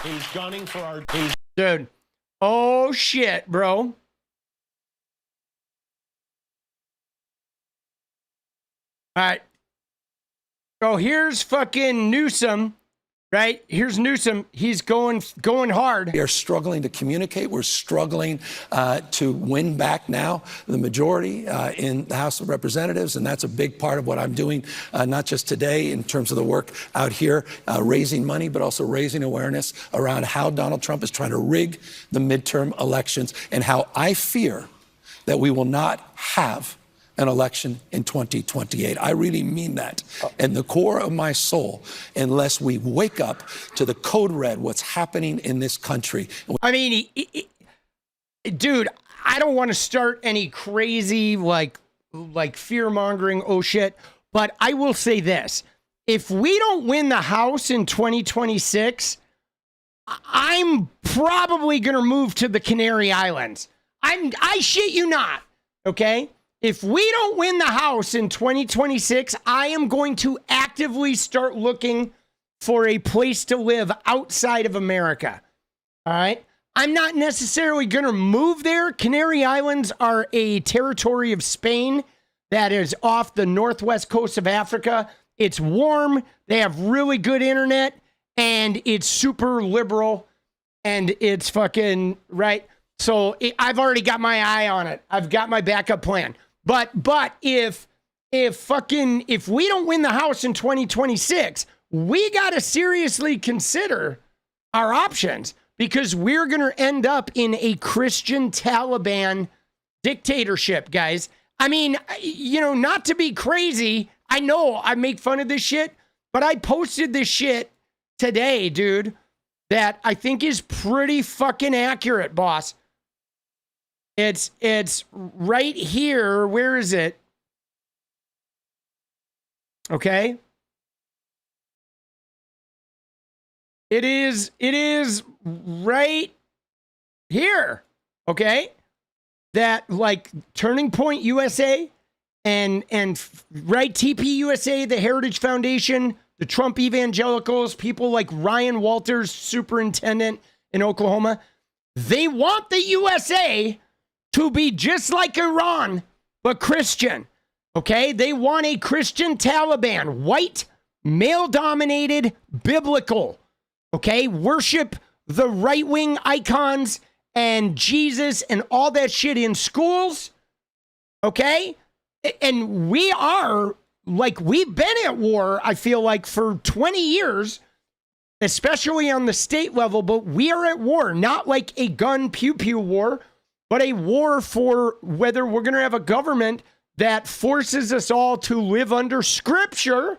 He's gunning for our... Dude. Oh, shit, bro. All right. So here's fucking Newsom, right? Here's Newsom. He's going hard. We are struggling to communicate. We're struggling to win back now the majority in the House of Representatives, and that's a big part of what I'm doing, not just today in terms of the work out here, raising money, but also raising awareness around how Donald Trump is trying to rig the midterm elections and how I fear that we will not have an election in 2028. I really mean that. And the core of my soul, unless we wake up to the code red, what's happening in this country. I mean, dude, I don't want to start any crazy, like fear-mongering, oh shit, but I will say this. If we don't win the House in 2026, I'm probably going to move to the Canary Islands. I shit you not, okay? If we don't win the House in 2026, I am going to actively start looking for a place to live outside of America. All right? I'm not necessarily going to move there. Canary Islands are a territory of Spain that is off the northwest coast of Africa. It's warm. They have really good internet, and it's super liberal, and it's fucking right. So I've already got my eye on it. I've got my backup plan. But if we don't win the House in 2026, we got to seriously consider our options, because we're going to end up in a Christian Taliban dictatorship, guys. I mean, you know, not to be crazy, I know I make fun of this shit, but I posted this shit today, dude, that I think is pretty fucking accurate, boss. It's right here. Where is it? Okay. It is right here. Okay. That, like, Turning Point USA and right, TP USA, the Heritage Foundation, the Trump evangelicals, people like Ryan Walters, superintendent in Oklahoma, they want the USA to be just like Iran, but Christian. Okay? They want a Christian Taliban, white, male-dominated, biblical. Okay? Worship the right-wing icons and Jesus and all that shit in schools. Okay? And we are, like, we've been at war, I feel like, for 20 years, especially on the state level, but we are at war, not like a gun pew-pew war, but a war for whether we're going to have a government that forces us all to live under scripture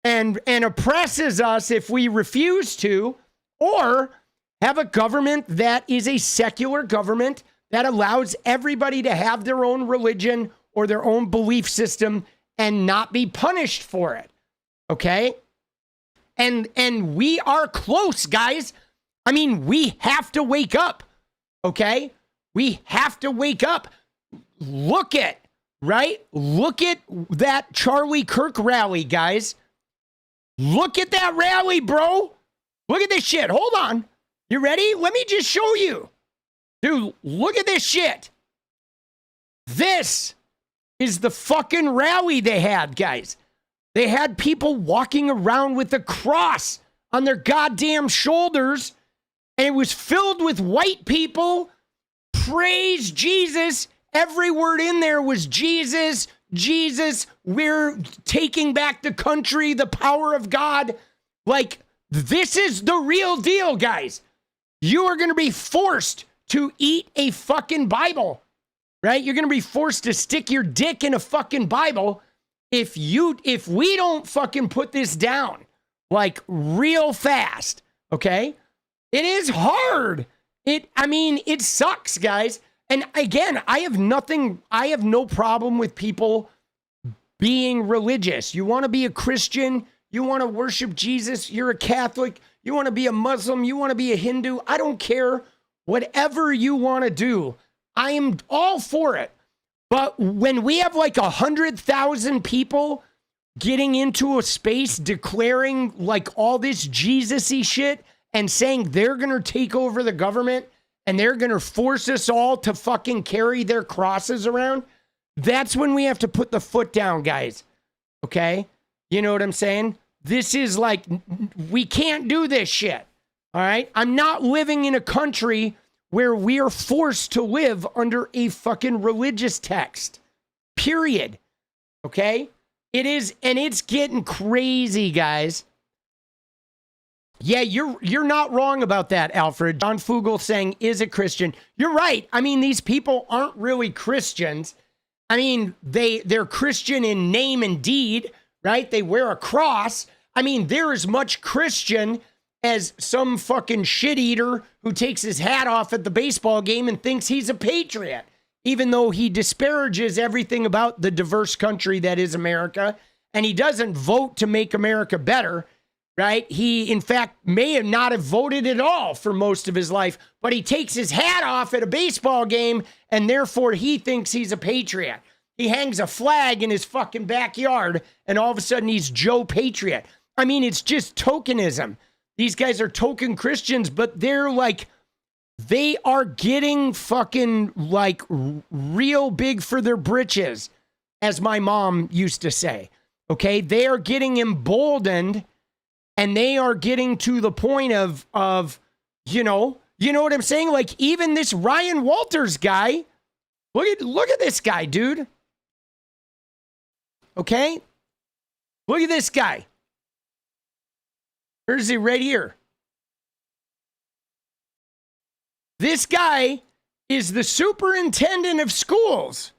and oppresses us if we refuse to, or have a government that is a secular government that allows everybody to have their own religion or their own belief system and not be punished for it. Okay? And we are close, guys. I mean, we have to wake up. Okay? We have to wake up. Look at, right? Look at that Charlie Kirk rally, guys. Look at that rally, bro. Look at this shit. Hold on. You ready? Let me just show you. Dude, look at this shit. This is the fucking rally they had, guys. They had people walking around with a cross on their goddamn shoulders, and it was filled with white people. Praise Jesus. Every word in there was Jesus, Jesus. We're taking back the country, the power of God. Like, this is the real deal, guys. You are going to be forced to eat a fucking Bible, right? You're going to be forced to stick your dick in a fucking Bible if we don't fucking put this down, like, real fast, okay? It is hard. It sucks, guys. And again, I have no problem with people being religious. You want to be a Christian, you want to worship Jesus, you're a Catholic, you want to be a Muslim, you want to be a Hindu, I don't care. Whatever you want to do, I am all for it. But when we have like 100,000 people getting into a space declaring like all this Jesus-y shit and saying they're going to take over the government and they're going to force us all to fucking carry their crosses around, that's when we have to put the foot down, guys. Okay? You know what I'm saying? This is like, we can't do this shit. All right? I'm not living in a country where we are forced to live under a fucking religious text. Period. Okay? It is, and it's getting crazy, guys. Yeah, you're not wrong about that, Alfred. John Fugel saying, is a Christian. You're right. I mean, these people aren't really Christians. I mean, they're Christian in name and deed, right? They wear a cross. I mean, they're as much Christian as some fucking shit eater who takes his hat off at the baseball game and thinks he's a patriot, even though he disparages everything about the diverse country that is America, and he doesn't vote to make America better, right? He, in fact, may have not have voted at all for most of his life, but he takes his hat off at a baseball game, and therefore he thinks he's a patriot. He hangs a flag in his fucking backyard, and all of a sudden he's Joe Patriot. I mean, it's just tokenism. These guys are token Christians, but they're like, they are getting fucking like real big for their britches, as my mom used to say. Okay? They are getting emboldened, and they are getting to the point of you know what I'm saying? Like, even this Ryan Walters guy, look at this guy, dude. Okay? Look at this guy. Where is he? Right here. This guy is the superintendent of schools.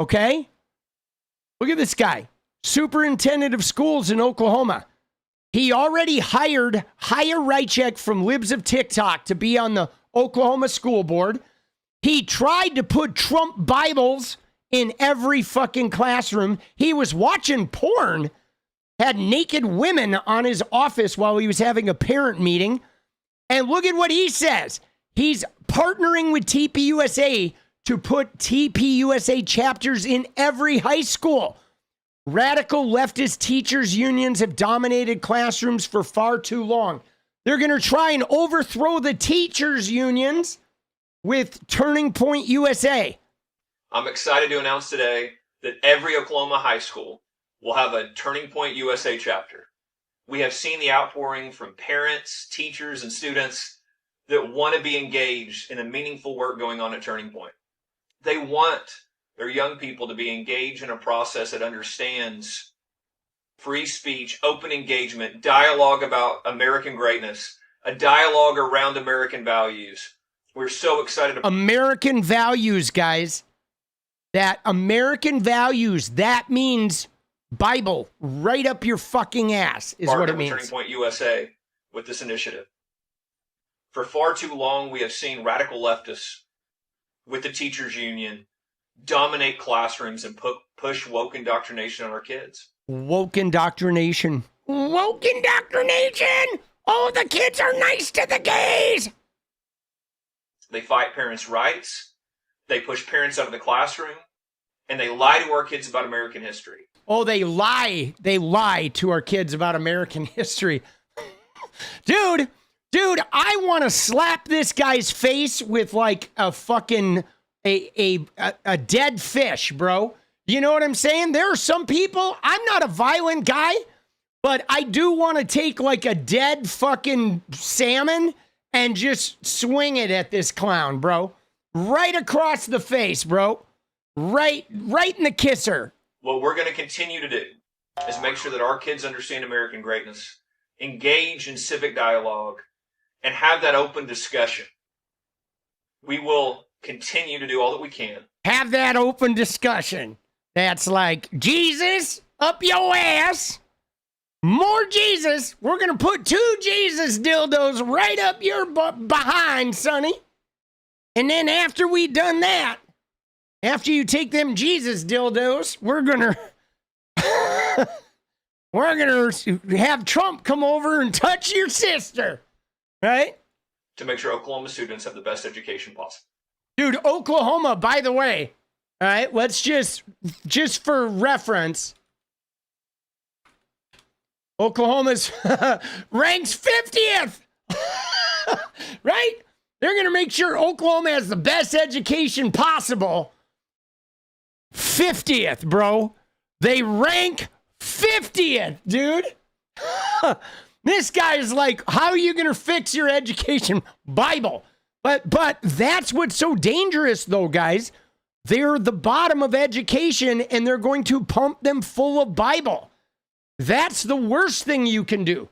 Okay? Look at this guy. Superintendent of schools in Oklahoma. He already hired 𝗙𝗫 from Libs of TikTok to be on the Oklahoma school board. He tried to put Trump Bibles in every fucking classroom. He was watching porn, had naked women on his office while he was having a parent meeting. And look at what he says. He's partnering with TPUSA to put TPUSA chapters in every high school. Radical leftist teachers unions have dominated classrooms for far too long. They're going to try and overthrow the teachers unions with Turning Point USA. I'm excited to announce today that every Oklahoma high school will have a Turning Point USA chapter. We have seen the outpouring from parents, teachers, and students that want to be engaged in the meaningful work going on at Turning Point. They want their young people to be engaged in a process that understands free speech, open engagement, dialogue about American greatness, a dialogue around American values. We're so excited about American values, guys. That American values, that means Bible right up your fucking ass is what it means. Turning Point USA with this initiative. For far too long, we have seen radical leftists with the teachers union dominate classrooms and push woke indoctrination on our kids. Woke indoctrination. Woke indoctrination! Oh, the kids are nice to the gays! They fight parents' rights, they push parents out of the classroom, and they lie to our kids about American history. Oh, they lie. They lie to our kids about American history. Dude, I want to slap this guy's face with like a fucking a dead fish, bro. You know what I'm saying? There are some people, I'm not a violent guy, but I do want to take like a dead fucking salmon and just swing it at this clown, bro. Right across the face, bro. Right in the kisser. What we're going to continue to do is make sure that our kids understand American greatness, engage in civic dialogue, and have that open discussion. We will continue to do all that we can. Have that open discussion. That's like, Jesus, up your ass. More Jesus. We're going to put 2 Jesus dildos right up your behind, sonny. And then after we done that, after you take them Jesus dildos, we're going to have Trump come over and touch your sister. Right? To make sure Oklahoma students have the best education possible. Dude, Oklahoma, by the way, all right, let's just for reference, Oklahoma's ranks 50th, right? They're going to make sure Oklahoma has the best education possible. 50th, bro. They rank 50th, dude. This guy is like, how are you going to fix your education? Bible. But that's what's so dangerous, though, guys. They're the bottom of education, and they're going to pump them full of Bible. That's the worst thing you can do.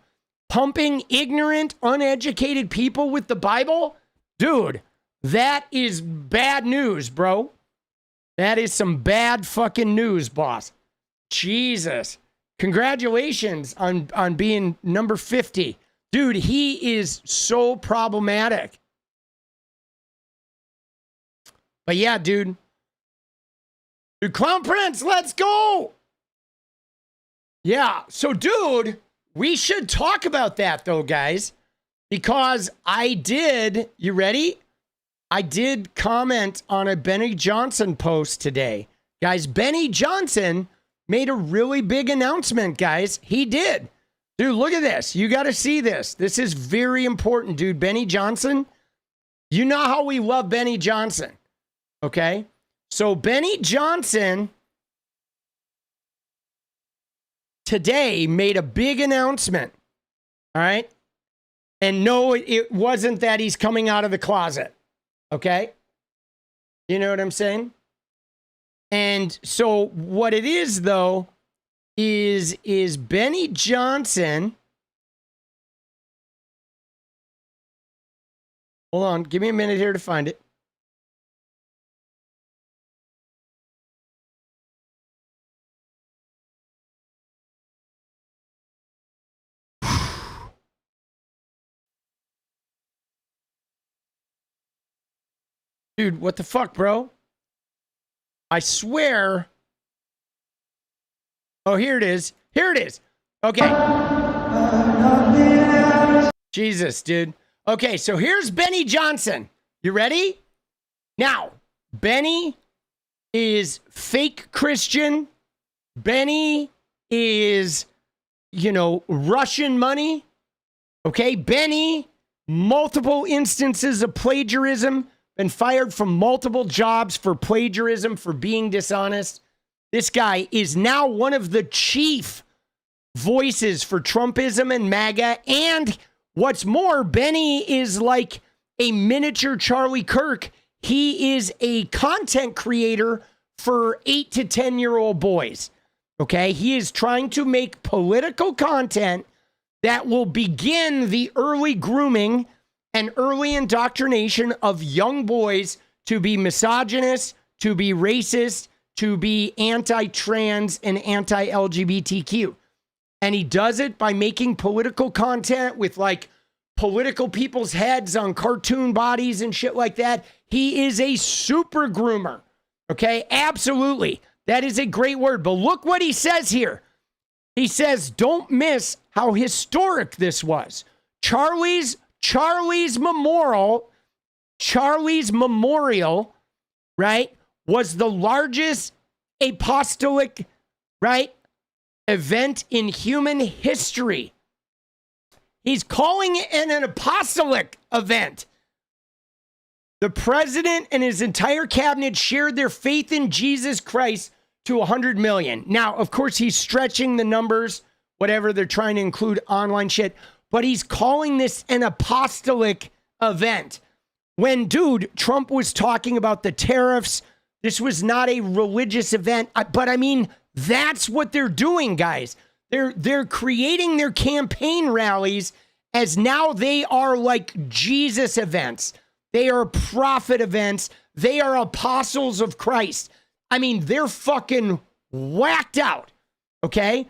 Pumping ignorant, uneducated people with the Bible? Dude, that is bad news, bro. That is some bad fucking news, boss. Jesus. Congratulations on being number 50. Dude, he is so problematic. But yeah, dude. Dude, Clown Prince, let's go. Yeah, so dude, we should talk about that though, guys. Because you ready? I did comment on a Benny Johnson post today. Guys, Benny Johnson made a really big announcement, guys. He did. Dude, look at this. You got to see this. This is very important, dude. Benny Johnson, you know how we love Benny Johnson. Okay? So Benny Johnson today made a big announcement. All right? And no, it wasn't that he's coming out of the closet. Okay? You know what I'm saying? And so what it is, though, is Benny Johnson Hold on. Give me a minute here to find it. Dude, what the fuck, bro? I swear. Oh, here it is. Here it is. Okay. Jesus, dude. Okay, so here's Benny Johnson. You ready? Now, Benny is fake Christian. Benny is, Russian money. Okay, Benny, multiple instances of plagiarism. Been fired from multiple jobs for plagiarism, for being dishonest. This guy is now one of the chief voices for Trumpism and MAGA. And what's more, Benny is like a miniature Charlie Kirk. He is a content creator for 8 to 10-year-old boys. Okay, he is trying to make political content that will begin the early grooming and early indoctrination of young boys to be misogynist, to be racist, to be anti-trans and anti-LGBTQ. And he does it by making political content with like political people's heads on cartoon bodies and shit like that. He is a super groomer. Okay, absolutely. That is a great word. But look what he says here. He says, don't miss how historic this was. Charlie's memorial, right, was the largest apostolic, right, event in human history. He's calling it an apostolic event. The president and his entire cabinet shared their faith in Jesus Christ to 100 million. Now, of course, he's stretching the numbers, whatever, they're trying to include online shit, but he's calling this an apostolic event. When, dude, Trump was talking about the tariffs, this was not a religious event, but I mean, that's what they're doing, guys. They're creating their campaign rallies as now they are like Jesus events. They are prophet events. They are apostles of Christ. I mean, they're fucking whacked out, okay?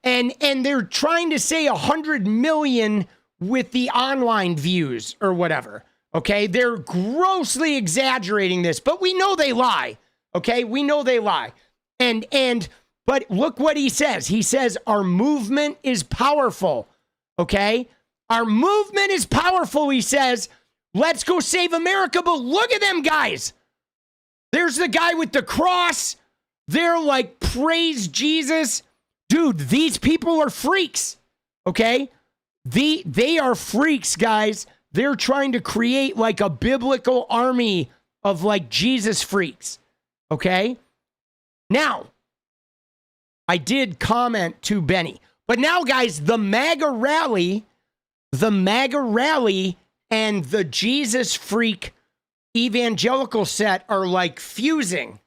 And they're trying to say 100 million with the online views or whatever, okay? They're grossly exaggerating this, but we know they lie, okay? We know they lie. But look what he says. He says, our movement is powerful, okay? Our movement is powerful, he says. Let's go save America, but look at them guys. There's the guy with the cross. They're like, praise Jesus. Dude, these people are freaks, okay? They are freaks, guys. They're trying to create like a biblical army of like Jesus freaks, okay? Now, I did comment to Benny. But now, guys, the MAGA rally and the Jesus freak evangelical set are like fusing,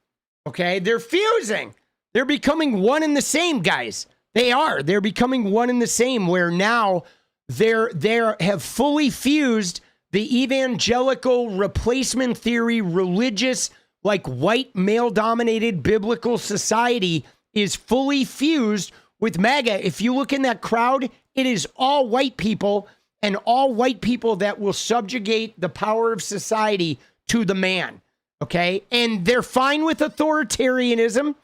okay? They're fusing. They're becoming one and the same, guys. They are. They're becoming one and the same, where now they have fully fused the evangelical replacement theory, religious, like white male-dominated biblical society is fully fused with MAGA. If you look in that crowd, it is all white people, and all white people that will subjugate the power of society to the man, okay? And they're fine with authoritarianism.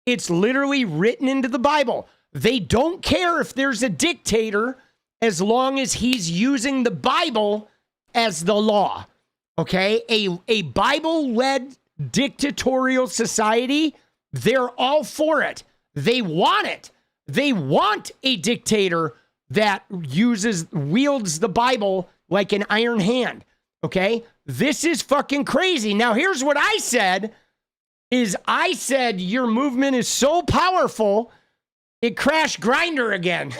It's literally written into the Bible. They don't care if there's a dictator as long as he's using the Bible as the law, okay? A Bible-led dictatorial society, they're all for it. They want it. They want a dictator that wields the Bible like an iron hand, okay? This is fucking crazy. Now, here's what I said, your movement is so powerful, it crashed Grindr again,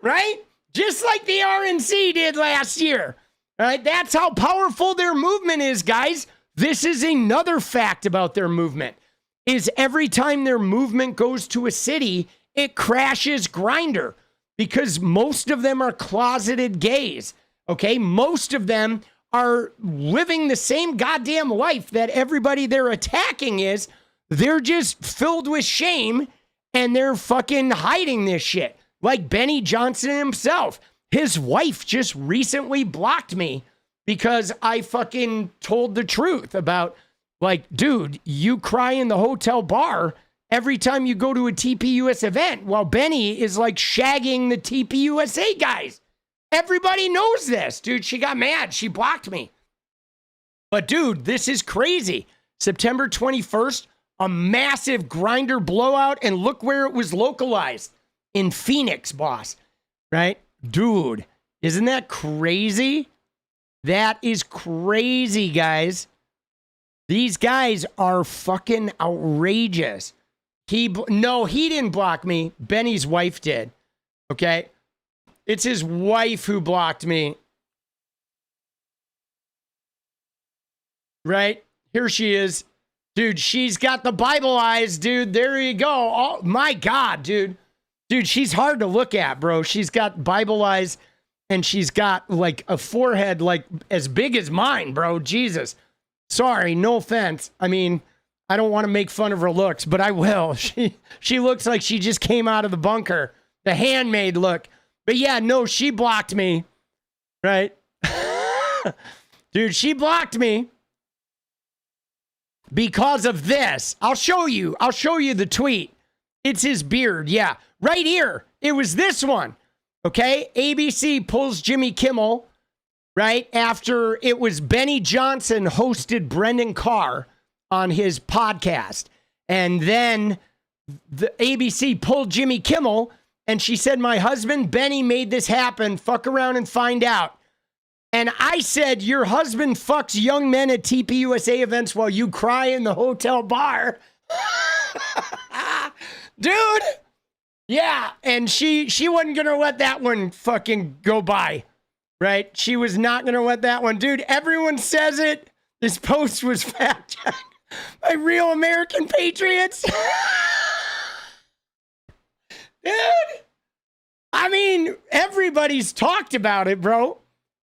right? Just like the RNC did last year, right? That's how powerful their movement is, guys. This is another fact about their movement, is every time their movement goes to a city, it crashes Grindr, because most of them are closeted gays, okay? Most of them are living the same goddamn life that everybody they're attacking is. They're just filled with shame and they're fucking hiding this shit. Like Benny Johnson himself. His wife just recently blocked me because I fucking told the truth about, like, dude, you cry in the hotel bar every time you go to a TPUS event while Benny is like shagging the TPUSA guys. Everybody knows this, dude. She got mad. She blocked me. But dude, this is crazy. September 21st, a massive grinder blowout, and look where it was localized. In Phoenix, boss. Right? Dude, isn't that crazy? That is crazy, guys. These guys are fucking outrageous. No, he didn't block me. Benny's wife did. Okay? It's his wife who blocked me. Right? Here she is. Dude, she's got the Bible eyes, dude. There you go. Oh, my God, dude. Dude, she's hard to look at, bro. She's got Bible eyes, and she's got, like, a forehead, like, as big as mine, bro. Jesus. Sorry, no offense. I mean, I don't want to make fun of her looks, but I will. She looks like she just came out of the bunker. The handmaid look. But yeah, no, she blocked me. Right? Dude, she blocked me because of this. I'll show you. I'll show you the tweet. It's his beard. Yeah. Right here. It was this one. Okay? ABC pulls Jimmy Kimmel, right? After it was Benny Johnson hosted Brendan Carr on his podcast. And then the ABC pulled Jimmy Kimmel, and she said, my husband, Benny, made this happen. Fuck around and find out. And I said, your husband fucks young men at TPUSA events while you cry in the hotel bar. Dude. Yeah. And she wasn't going to let that one fucking go by. Right? She was not going to let that one. Dude, everyone says it. This post was fact-checked by real American patriots. Dude, I mean, everybody's talked about it, bro.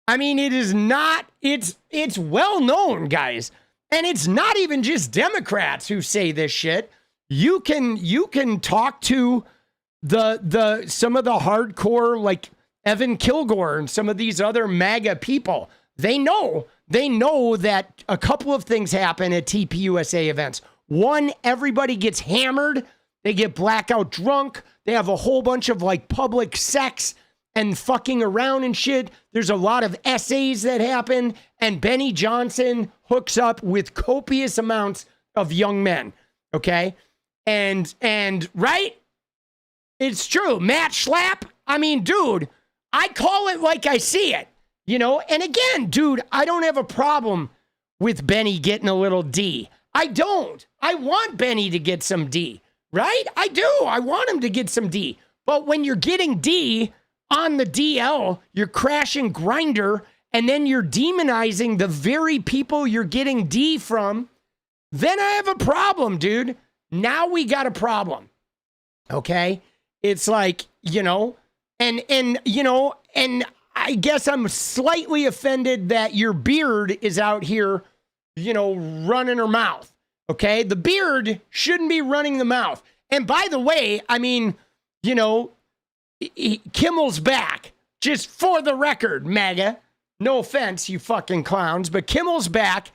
I mean, it is not, it's well known, guys. And it's not even just Democrats who say this shit. You can talk to the some of the hardcore, like Evan Kilgore and some of these other MAGA people. They know that a couple of things happen at TPUSA events. One, everybody gets hammered. They get blackout drunk. They have a whole bunch of like public sex and fucking around and shit. There's a lot of essays that happen. And Benny Johnson hooks up with copious amounts of young men. Okay? And right? It's true. Matt Schlapp. I mean, dude, I call it like I see it. You know? And again, dude, I don't have a problem with Benny getting a little D. I don't. I want Benny to get some D. Right? I do. I want him to get some D. But when you're getting D on the DL, you're crashing Grindr, and then you're demonizing the very people you're getting D from, then I have a problem, dude. Now we got a problem. Okay? It's like, you know, and I guess I'm slightly offended that your beard is out here, you know, running her mouth. Okay? The beard shouldn't be running the mouth. And by the way, I mean, you know, Kimmel's back. Just for the record, MAGA. No offense, you fucking clowns, but Kimmel's back.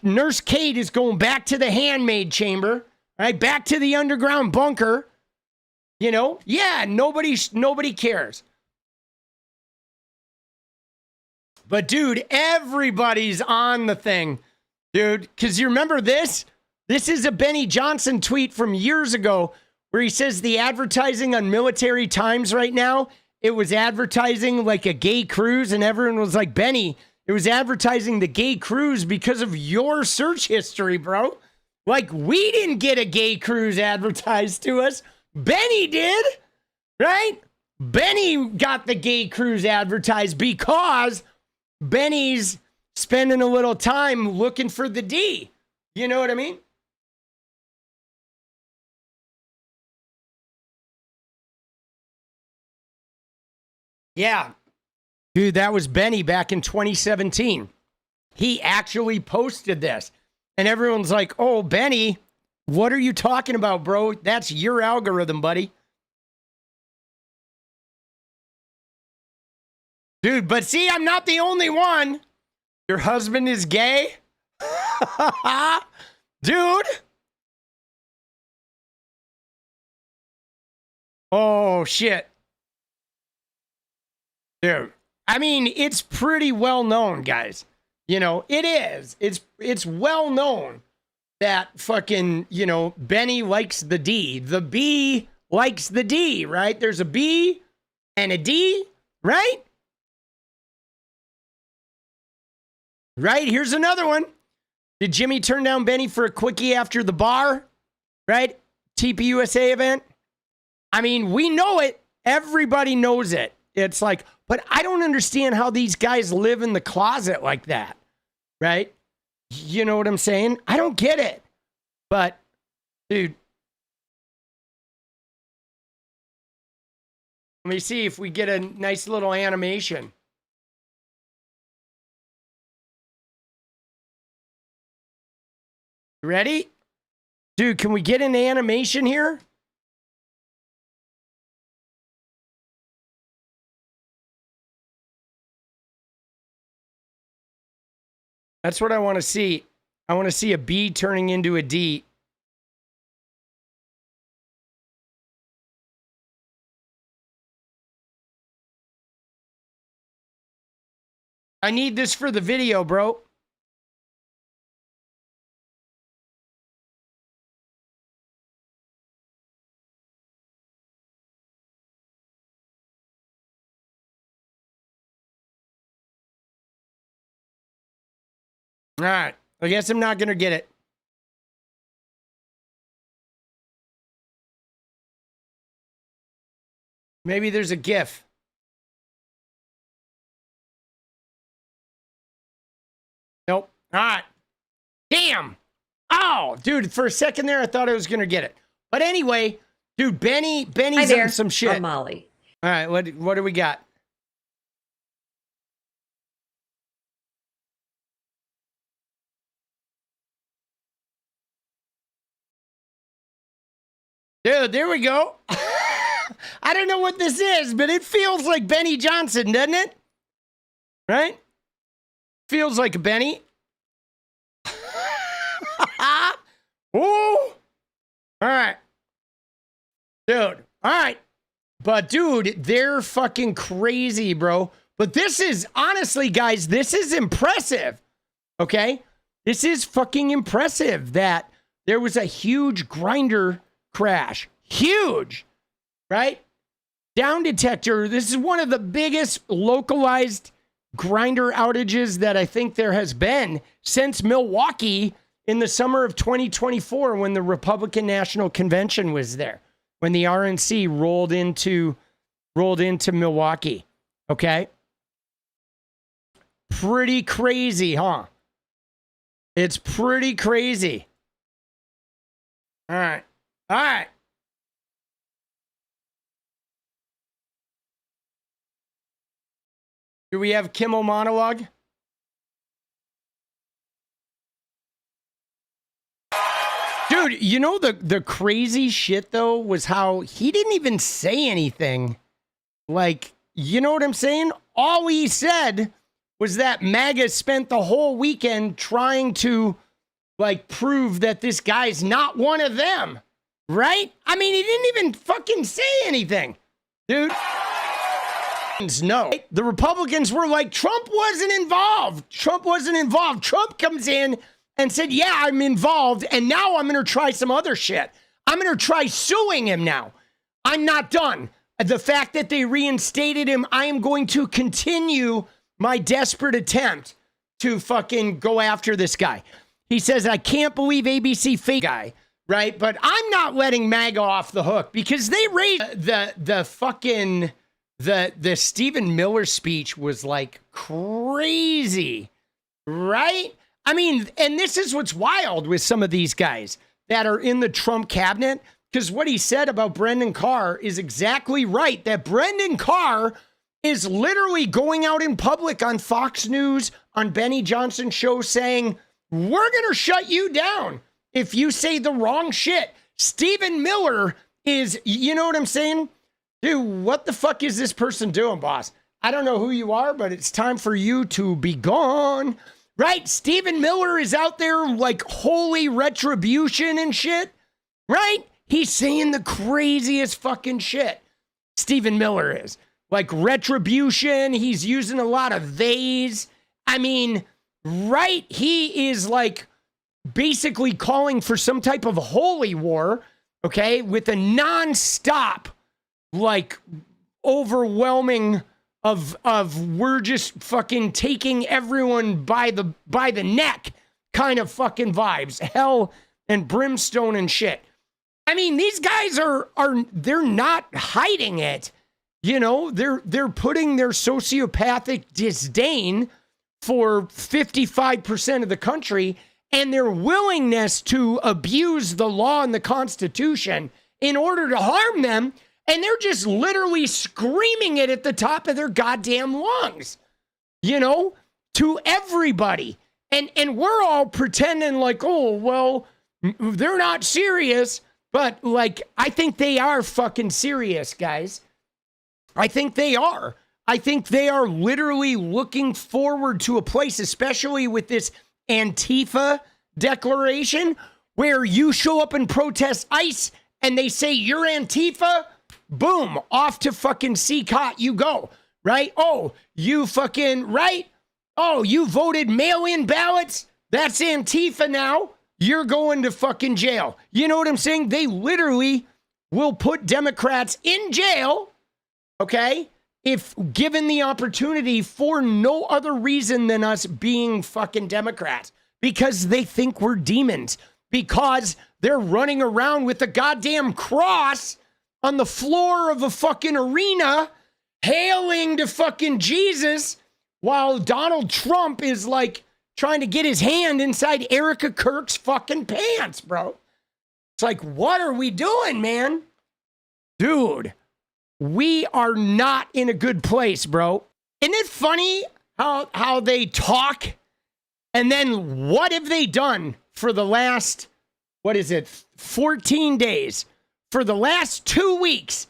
Nurse Kate is going back to the handmaid chamber, right? Back to the underground bunker. You know? Yeah, nobody cares. But dude, everybody's on the thing. Dude, because you remember this? This is a Benny Johnson tweet from years ago where he says the advertising on Military Times right now, it was advertising like a gay cruise, and everyone was like, Benny, it was advertising the gay cruise because of your search history, bro. Like, we didn't get a gay cruise advertised to us. Benny did, right? Benny got the gay cruise advertised because Benny's spending a little time looking for the D. You know what I mean? Yeah. Dude, that was Benny back in 2017. He actually posted this. And everyone's like, oh, Benny, what are you talking about, bro? That's your algorithm, buddy. Dude, but see, I'm not the only one. Your husband is gay? Dude. Oh, shit. Dude. I mean, it's pretty well known, guys. You know, it is. It's well known that fucking, you know, Benny likes the D. The B likes the D, right? There's a B and a D, right? Right? Here's another one. Did Jimmy turn down Benny for a quickie after the bar? Right? TPUSA event? I mean, we know it. Everybody knows it. It's like, but I don't understand how these guys live in the closet like that. Right? You know what I'm saying? I don't get it. But, dude. Let me see if we get a nice little animation. Ready? Dude, can we get an animation here? That's what I want to see. I want to see a B turning into a D. I need this for the video, bro. All right. I guess I'm not going to get it. Maybe there's a GIF. Nope. All right. Damn. Oh, dude, for a second there, I thought I was going to get it. But anyway, dude, Benny's on some shit. I'm Molly. All right. What do we got? Dude, there we go. I don't know what this is, but it feels like Benny Johnson, doesn't it? Right? Feels like a Benny. Ooh. All right. Dude. All right. But, dude, they're fucking crazy, bro. But this is, honestly, guys, this is impressive. Okay? This is fucking impressive that there was a huge grinder crash. Huge, right? Down detector. This is one of the biggest localized grinder outages that I think there has been since Milwaukee in the summer of 2024 when the Republican National Convention was there, when the RNC rolled into Milwaukee. Okay? Pretty crazy, huh? It's pretty crazy. All right. All right. Do we have Kimmel monologue? Dude, you know the crazy shit though was how he didn't even say anything. Like, you know what I'm saying? All he said was that MAGA spent the whole weekend trying to like prove that this guy's not one of them. Right? I mean, he didn't even fucking say anything, dude. No. The Republicans were like, Trump wasn't involved. Trump wasn't involved. Trump comes in and said, yeah, I'm involved. And now I'm going to try some other shit. I'm going to try suing him now. I'm not done. The fact that they reinstated him, I am going to continue my desperate attempt to fucking go after this guy. He says, I can't believe ABC fake guy. Right? But I'm not letting MAGA off the hook because they raised the fucking the Stephen Miller speech was like crazy. Right? I mean, and this is what's wild with some of these guys that are in the Trump cabinet, because what he said about Brendan Carr is exactly right. That Brendan Carr is literally going out in public on Fox News, on Benny Johnson's show saying, we're going to shut you down if you say the wrong shit. Stephen Miller is, you know what I'm saying? Dude, what the fuck is this person doing, boss? I don't know who you are, but it's time for you to be gone. Right? Stephen Miller is out there like holy retribution and shit. Right? He's saying the craziest fucking shit. Stephen Miller is. Like retribution. He's using a lot of theys. I mean, right? He is like basically calling for some type of holy war, okay, with a non-stop, like, overwhelming of we're just fucking taking everyone by the neck kind of fucking vibes, hell and brimstone and shit. I mean, these guys are they're not hiding it. You know, they're putting their sociopathic disdain for 55% of the country and their willingness to abuse the law and the Constitution in order to harm them. And they're just literally screaming it at the top of their goddamn lungs, you know, to everybody. And we're all pretending like, oh, well, they're not serious. But like, I think they are fucking serious, guys. I think they are. I think they are literally looking forward to a place, especially with this Antifa declaration, where you show up and protest ICE and they say you're Antifa. Boom, off to fucking 𝗙cie𝗶𝗏 you go, right? Oh, you fucking, right? Oh, you voted mail-in ballots? That's Antifa now. You're going to fucking jail. You know what I'm saying? They literally will put Democrats in jail, okay, if given the opportunity for no other reason than us being fucking Democrats. Because they think we're demons. Because they're running around with a goddamn cross on the floor of a fucking arena, hailing to fucking Jesus, while Donald Trump is like trying to get his hand inside Erika Kirk's fucking pants, bro. It's like, what are we doing, man? Dude, we are not in a good place, bro. Isn't it funny how they talk? And then what have they done for the last, 14 days? For the last 2 weeks,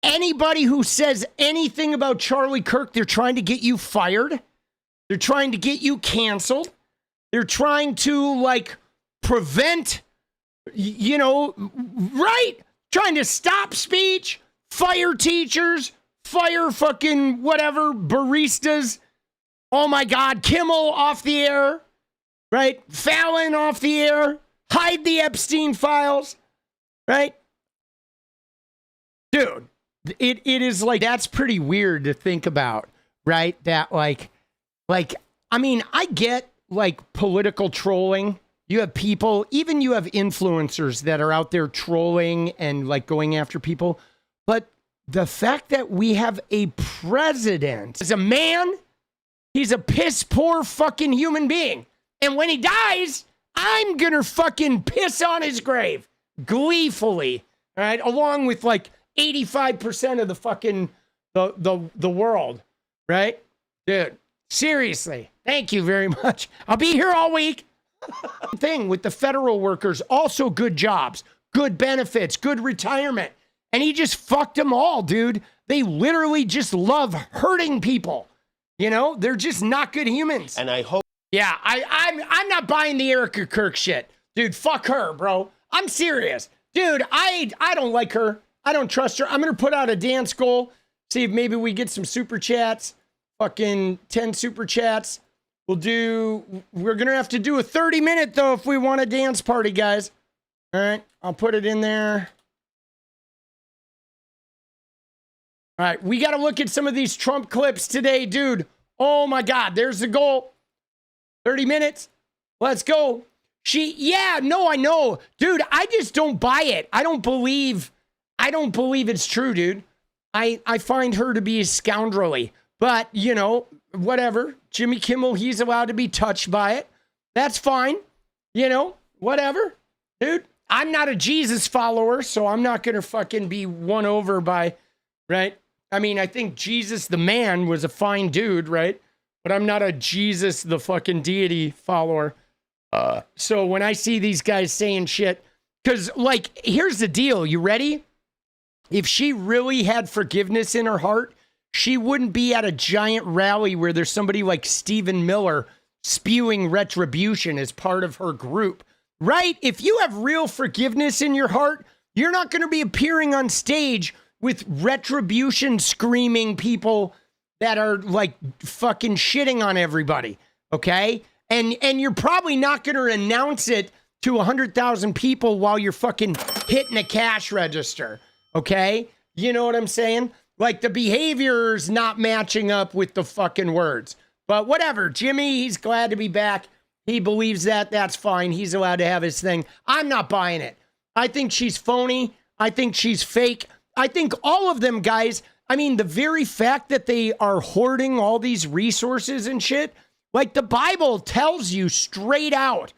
anybody who says anything about Charlie Kirk, they're trying to get you fired. They're trying to get you canceled. They're trying to, like, prevent, you know, right? Trying to stop speech, fire teachers, fire fucking whatever, baristas. Oh, my God, Kimmel off the air, right? Fallon off the air. Hide the Epstein files. Right? Dude, it is like, that's pretty weird to think about, right? That like, I mean, I get like political trolling. You have people, even you have influencers that are out there trolling and like going after people. But the fact that we have a president is a man, he's a piss poor fucking human being. And when he dies, I'm gonna fucking piss on his grave. Gleefully, all right, along with like 85% of the fucking the world, right? Dude, seriously, thank you very much. I'll be here all week. Thing with the federal workers, also good jobs, good benefits, good retirement, and he just fucked them all, dude. They literally just love hurting people. You know, they're just not good humans. And I hope. Yeah, I'm not buying the Erika Kirk shit, dude. Fuck her, bro. I'm serious. Dude, I don't like her. I don't trust her. I'm going to put out a dance goal. See if maybe we get some super chats. Fucking 10 super chats. We're going to have to do a 30-minute, though, if we want a dance party, guys. All right, I'll put it in there. All right, we got to look at some of these Trump clips today, dude. Oh, my God, there's the goal. 30 minutes. Let's go. I know. Dude, I just don't buy it. I don't believe it's true, dude. I find her to be scoundrelly. But, you know, whatever. Jimmy Kimmel, he's allowed to be touched by it. That's fine. You know, whatever. Dude, I'm not a Jesus follower, so I'm not going to fucking be won over by, right? I mean, I think Jesus the man was a fine dude, right? but I'm not a Jesus, the fucking deity follower. So when I see these guys saying shit, because, like, here's the deal. You ready? If she really had forgiveness in her heart, she wouldn't be at a giant rally where there's somebody like Stephen Miller spewing retribution as part of her group, right? If you have real forgiveness in your heart, you're not going to be appearing on stage with retribution screaming people that are like fucking shitting on everybody, okay? And you're probably not going to announce it to 100,000 people while you're fucking hitting a cash register, okay? You know what I'm saying? Like, the behavior's not matching up with the fucking words. But whatever, Jimmy, he's glad to be back. He believes that. That's fine. He's allowed to have his thing. I'm not buying it. I think she's phony. I think she's fake. I think all of them, guys, I mean, the very fact that they are hoarding all these resources and shit, like the Bible tells you straight out,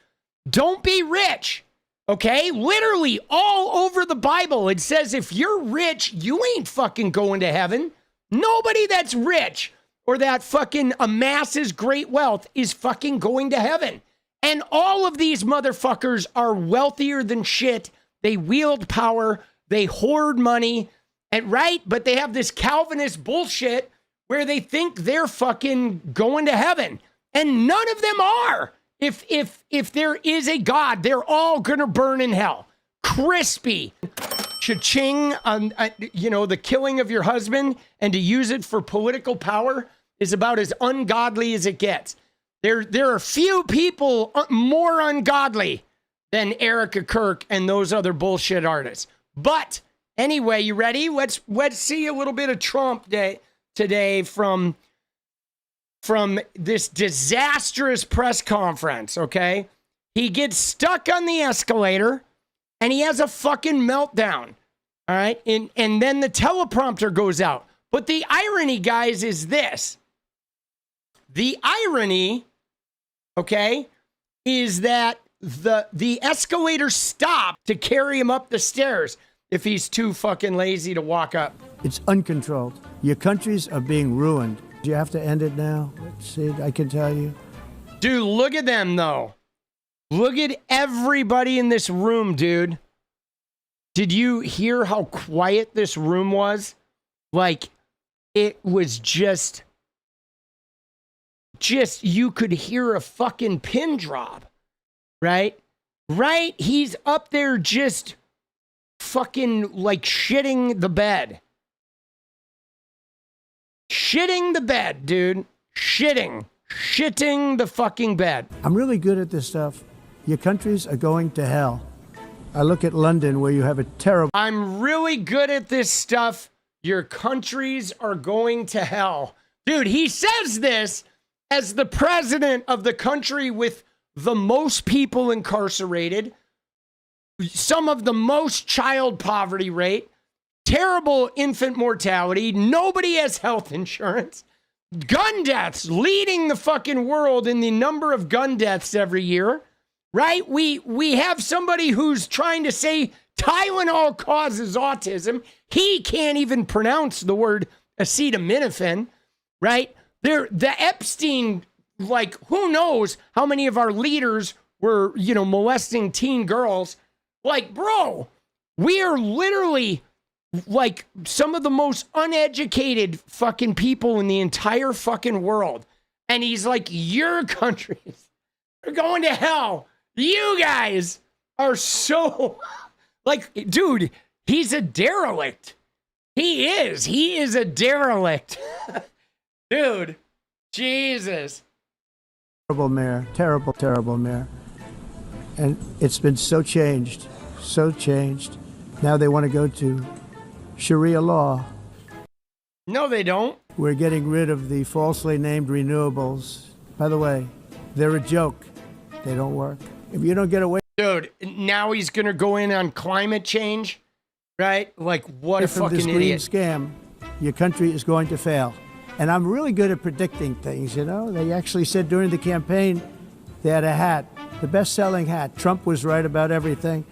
don't be rich, okay? Literally all over the Bible, it says if you're rich, you ain't fucking going to heaven. Nobody that's rich or that fucking amasses great wealth is fucking going to heaven. And all of these motherfuckers are wealthier than shit. They wield power. They hoard money. And right? But they have this Calvinist bullshit where they think they're fucking going to heaven. And none of them are. If there is a God, they're all gonna burn in hell. Crispy. Cha-ching, you know, the killing of your husband and to use it for political power is about as ungodly as it gets. There are few people more ungodly than Erika, Kirk, and those other bullshit artists. But anyway, you ready? Let's see a little bit of Trump today from this disastrous press conference, okay? He gets stuck on the escalator and he has a fucking meltdown, all right? And then the teleprompter goes out. But the irony, guys, is this. The irony, okay, is that the escalator stopped to carry him up the stairs if he's too fucking lazy to walk up. It's uncontrolled. Your countries are being ruined. Do you have to end it now? Let's see, I can tell you. Dude, look at them, though. Look at everybody in this room, dude. Did you hear how quiet this room was? Like, it was just you could hear a fucking pin drop, right? Right? He's up there just fucking like shitting the bed. Shitting the bed, dude. Shitting the fucking bed. I'm really good at this stuff. Your countries are going to hell. I look at London where you have a terrible... I'm really good at this stuff. Your countries are going to hell. Dude, he says this as the president of the country with the most people incarcerated, some of the most child poverty rate, terrible infant mortality, nobody has health insurance, gun deaths, leading the fucking world in the number of gun deaths every year, right? We have somebody who's trying to say Tylenol causes autism. He can't even pronounce the word acetaminophen, right? The Epstein, like, who knows how many of our leaders were, you know, molesting teen girls. Like, bro, we are literally like some of the most uneducated fucking people in the entire fucking world. And he's like, your countries are going to hell. You guys are so, like, dude, he's a derelict. He is a derelict. Dude, Jesus. Terrible mayor, terrible mayor. And it's been so changed. Now they want to go to Sharia law. No, they don't. We're getting rid of the falsely named renewables. By the way, they're a joke. They don't work. If you don't get away... Dude, now he's going to go in on climate change, right? Like, what a from fucking this green idiot. scam, your country is going to fail. And I'm really good at predicting things, you know? They actually said during the campaign, they had a hat, the best-selling hat. Trump was right about everything.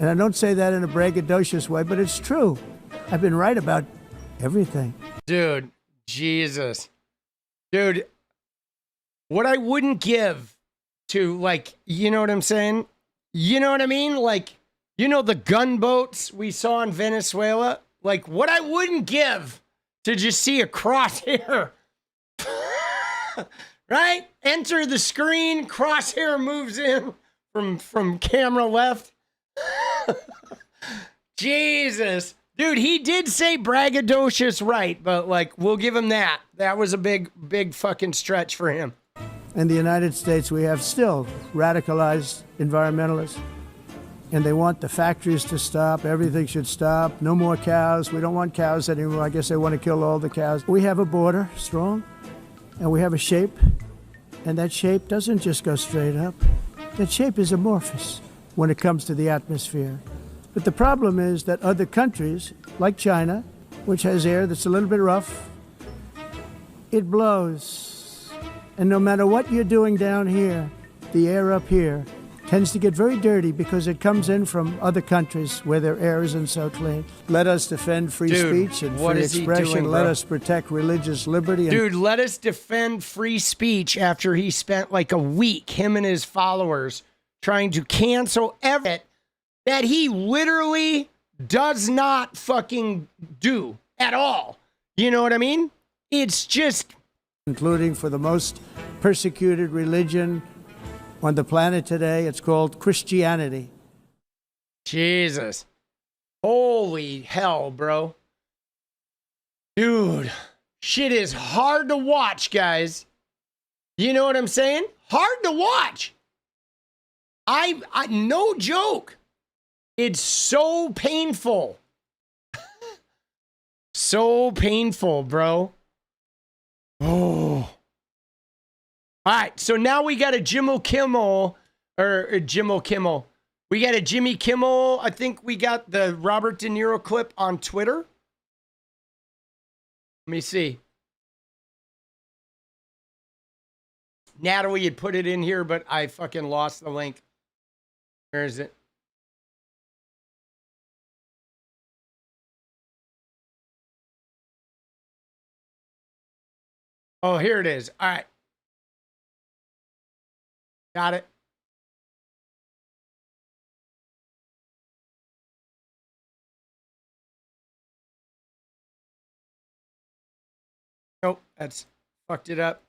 And I don't say that in a braggadocious way, but it's true. I've been right about everything. Dude, Jesus. Dude, what I wouldn't give to, like, you know what I'm saying? You know what I mean? Like, you know, the gunboats we saw in Venezuela? Like, what I wouldn't give to just see a crosshair. Right? Enter the screen, crosshair moves in from camera left. Jesus. Dude, he did say braggadocious right, but, like, we'll give him that. That was a big fucking stretch for him. In the United States, we have still radicalized environmentalists, and they want the factories to stop. Everything should stop. No more cows. We don't want cows anymore. I guess they want to kill all the cows. We have a border, strong, and we have a shape, and that shape doesn't just go straight up. That shape is amorphous when it comes to the atmosphere. But the problem is that other countries, like China, which has air that's a little bit rough, it blows. And no matter what you're doing down here, the air up here tends to get very dirty because it comes in from other countries where their air isn't so clean. Let us defend free speech and free expression. Let us protect religious liberty. Dude, let us defend free speech after he spent like a week, him and his followers, trying to cancel everything that he literally does not fucking do at all. You know what I mean? It's just... including for the most persecuted religion on the planet today. It's called Christianity. Jesus. Holy hell, bro. Dude, shit is hard to watch, guys. You know what I'm saying? Hard to watch. I no joke. It's so painful. So painful, bro. Oh. All right, so now we got a Kimmel, Kimmel. We got a Jimmy Kimmel. I think we got the Robert DeNiro clip on Twitter. Let me see. Natalie had put it in here, but I fucking lost the link. Where is it? Oh, here it is. All right. Got it. Nope, that's fucked it up.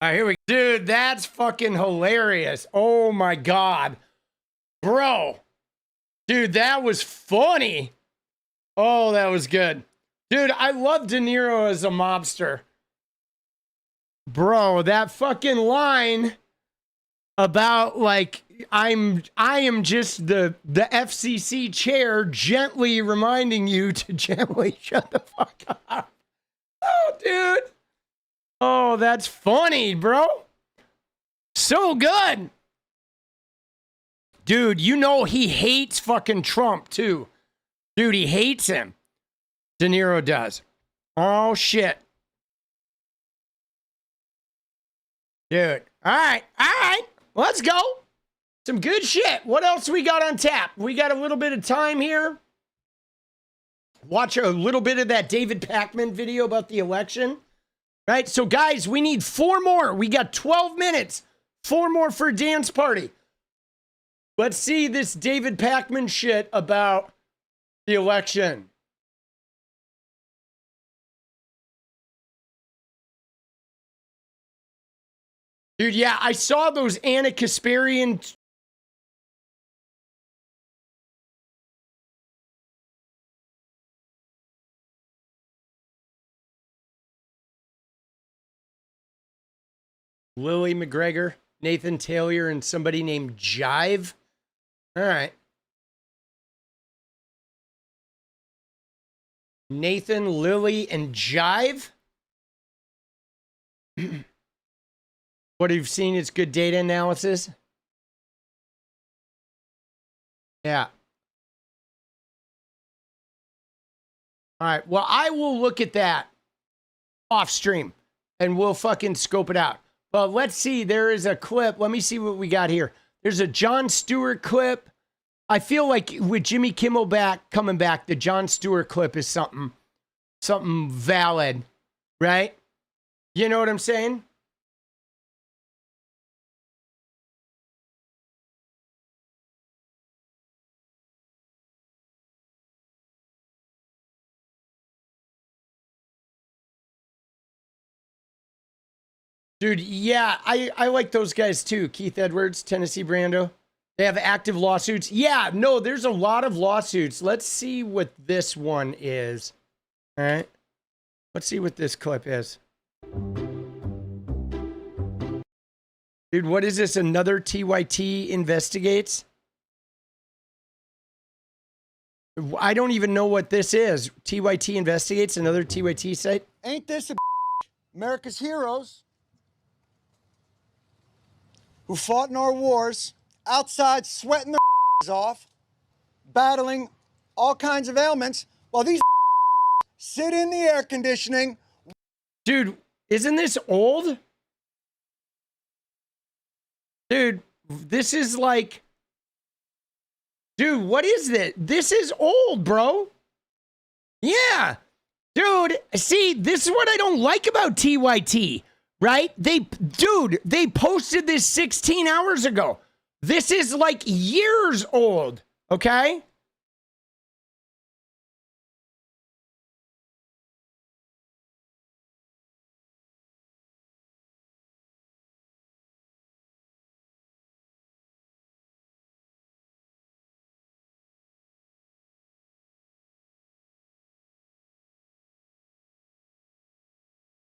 All right, here we go. Dude, that's fucking hilarious. Oh my God. Bro. Dude, that was funny. Oh, that was good. Dude, I love De Niro as a mobster. Bro, that fucking line about, like, I am just the FCC chair gently reminding you to gently shut the fuck up. Oh, dude. Oh, that's funny, bro. So good. Dude, you know he hates fucking Trump, too. Dude, he hates him. De Niro does. Oh, shit. Dude. All right. Let's go. Some good shit. What else we got on tap? We got a little bit of time here. Watch a little bit of that David Pakman video about the election. Right? So, guys, we need 4 more. We got 12 minutes. 4 more for a dance party. Let's see this David Pakman shit about the election. Dude, yeah, I saw those 𝗙ecie𝗶𝗶𝗀 Lily McGregor, Nathan Taylor, and somebody named Jive. All right. Nathan, Lily, and Jive. What you've seen is good data analysis. Yeah. All right. Well, I will look at that off stream and we'll fucking scope it out. But let's see. There is a clip. Let me see what we got here. There's a Jon Stewart clip. I feel like with Jimmy Kimmel coming back, the Jon Stewart clip is something valid. right? You know what I'm saying? Dude, yeah, I like those guys too. Keith Edwards, Tennessee Brando. They have active lawsuits. Yeah, no, there's a lot of lawsuits. Let's see what this one is. All right. Let's see what this clip is. Dude, what is this? Another TYT investigates? I don't even know what this is. TYT investigates, another TYT site? Ain't this America's heroes who fought in our wars outside sweating their off, battling all kinds of ailments, while these sit in the air conditioning. Dude, isn't this old? Dude, this is like... Dude, what is this? This is old, bro. Yeah. Dude, see, this is what I don't like about TYT, right? They posted this 16 hours ago. This is like years old, okay?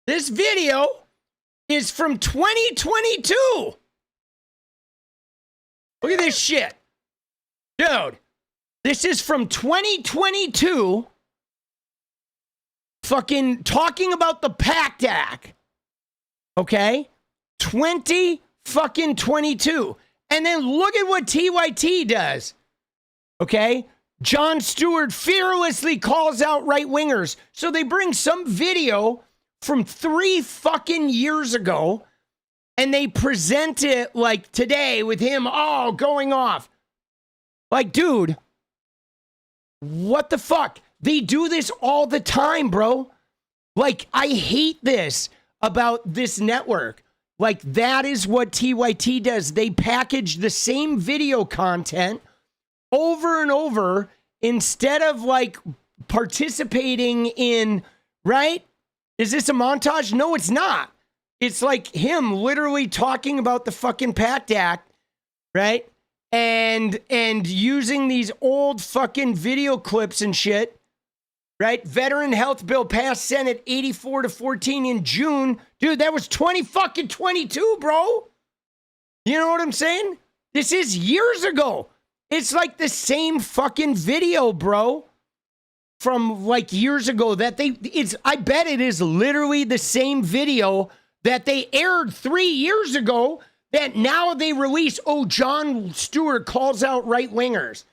This video is from 2022. Look at this shit. Dude, this is from 2022. Fucking talking about the PACT Act. Okay? 2022. And then look at what TYT does. Okay? Jon Stewart fearlessly calls out right-wingers. So they bring some video from 3 fucking years ago, and they present it like today with him all going off. Like, dude, what the fuck? They do this all the time, bro. Like, I hate this about this network. Like, that is what TYT does. They package the same video content over and over instead of, like, participating in, right? Is this a montage? No, it's not. It's like him literally talking about the fucking PACT Act, right? And using these old fucking video clips and shit, right? Veteran health bill passed Senate 84-14 in June. Dude, that was 2022, bro. You know what I'm saying? This is years ago. It's like the same fucking video, bro. From like years ago that I bet it is literally the same video that they aired 3 years ago that now they release. Oh, Jon Stewart calls out right-wingers.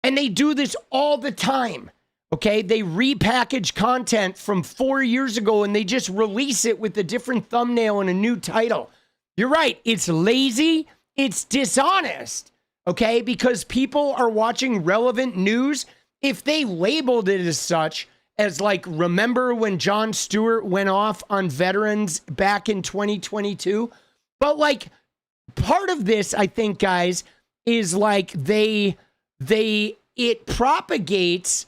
And they do this all the time. Okay, they repackage content from 4 years ago and they just release it with a different thumbnail and a new title. You're right. It's lazy. It's dishonest. Okay, because people are watching relevant news. If they labeled it as such, as like, remember when Jon Stewart went off on veterans back in 2022? But like, part of this, I think, guys, is like it propagates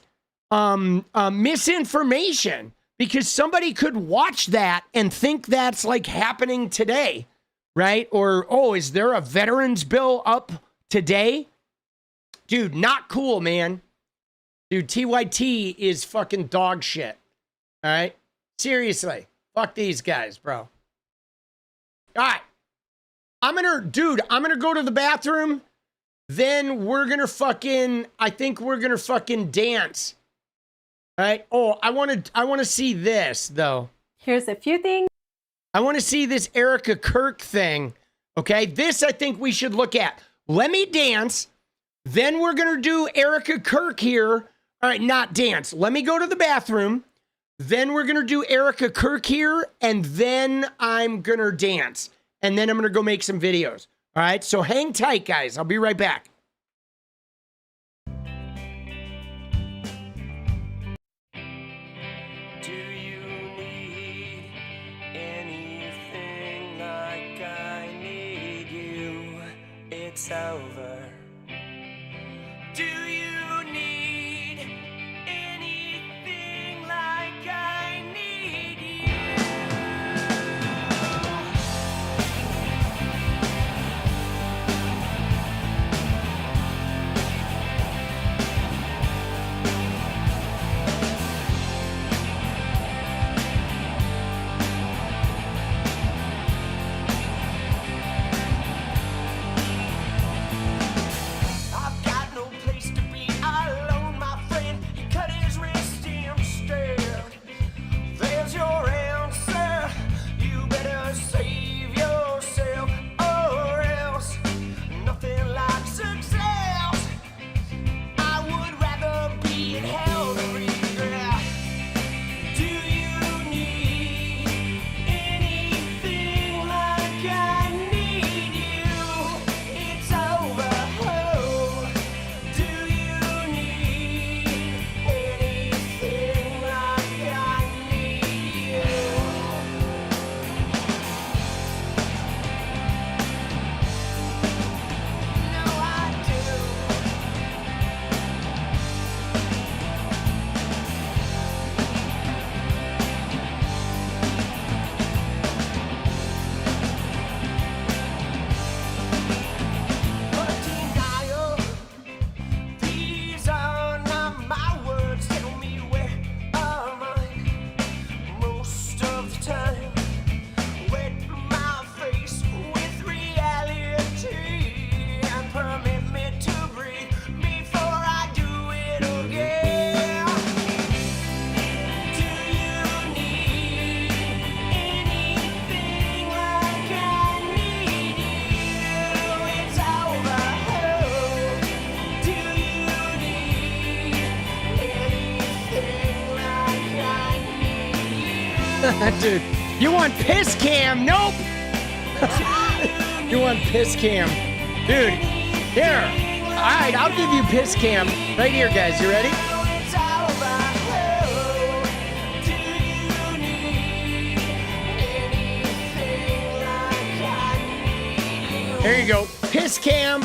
misinformation because somebody could watch that and think that's like happening today, right? Or, oh, is there a veterans bill up today? Dude, not cool, man. Dude, TYT is fucking dog shit. All right? Seriously. Fuck these guys, bro. All right. I'm gonna go to the bathroom. Then we're gonna fucking, I think we're gonna fucking dance. All right? Oh, I wanna see this, though. Here's a few things. I wanna see this Erika Kirk thing. Okay? This I think we should look at. Let me dance. Then we're gonna do Erika Kirk here. All right, not dance. Let me go to the bathroom. Then we're going to do Erika Kirk here. And then I'm going to dance. And then I'm going to go make some videos. All right, so hang tight, guys. I'll be right back. Do you need it's over. Do you need anything like I need you? I've got no place to be alone, my friend. He cut his wrist instead. There's your answer. You better save yourself, or else nothing like success. I would rather be in hell than regret. Do you need anything like I need you? It's over. Oh, do you need anything like I need you? No, I do. But denial, these are not my words. Tell me where are mine? Most of the time, wet my face with reality and permit me to breathe before I do it again. Do you need anything like I need you? It's over. Oh, do you need anything like I need you? Dude, you want piss cam? Nope. You want piss cam. Dude, here. All right, I'll give you piss cam. Right here, guys. You ready? It's over. Oh, do you need anything like I need you? There you go. Piss cam.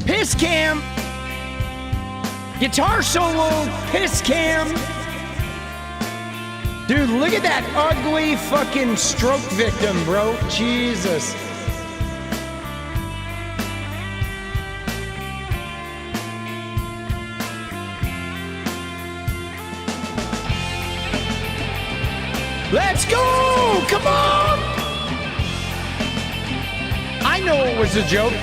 Piss cam. Guitar solo. Piss cam. Dude, look at that ugly fucking stroke victim, bro. Jesus. Let's go! Come on! I know it was a joke.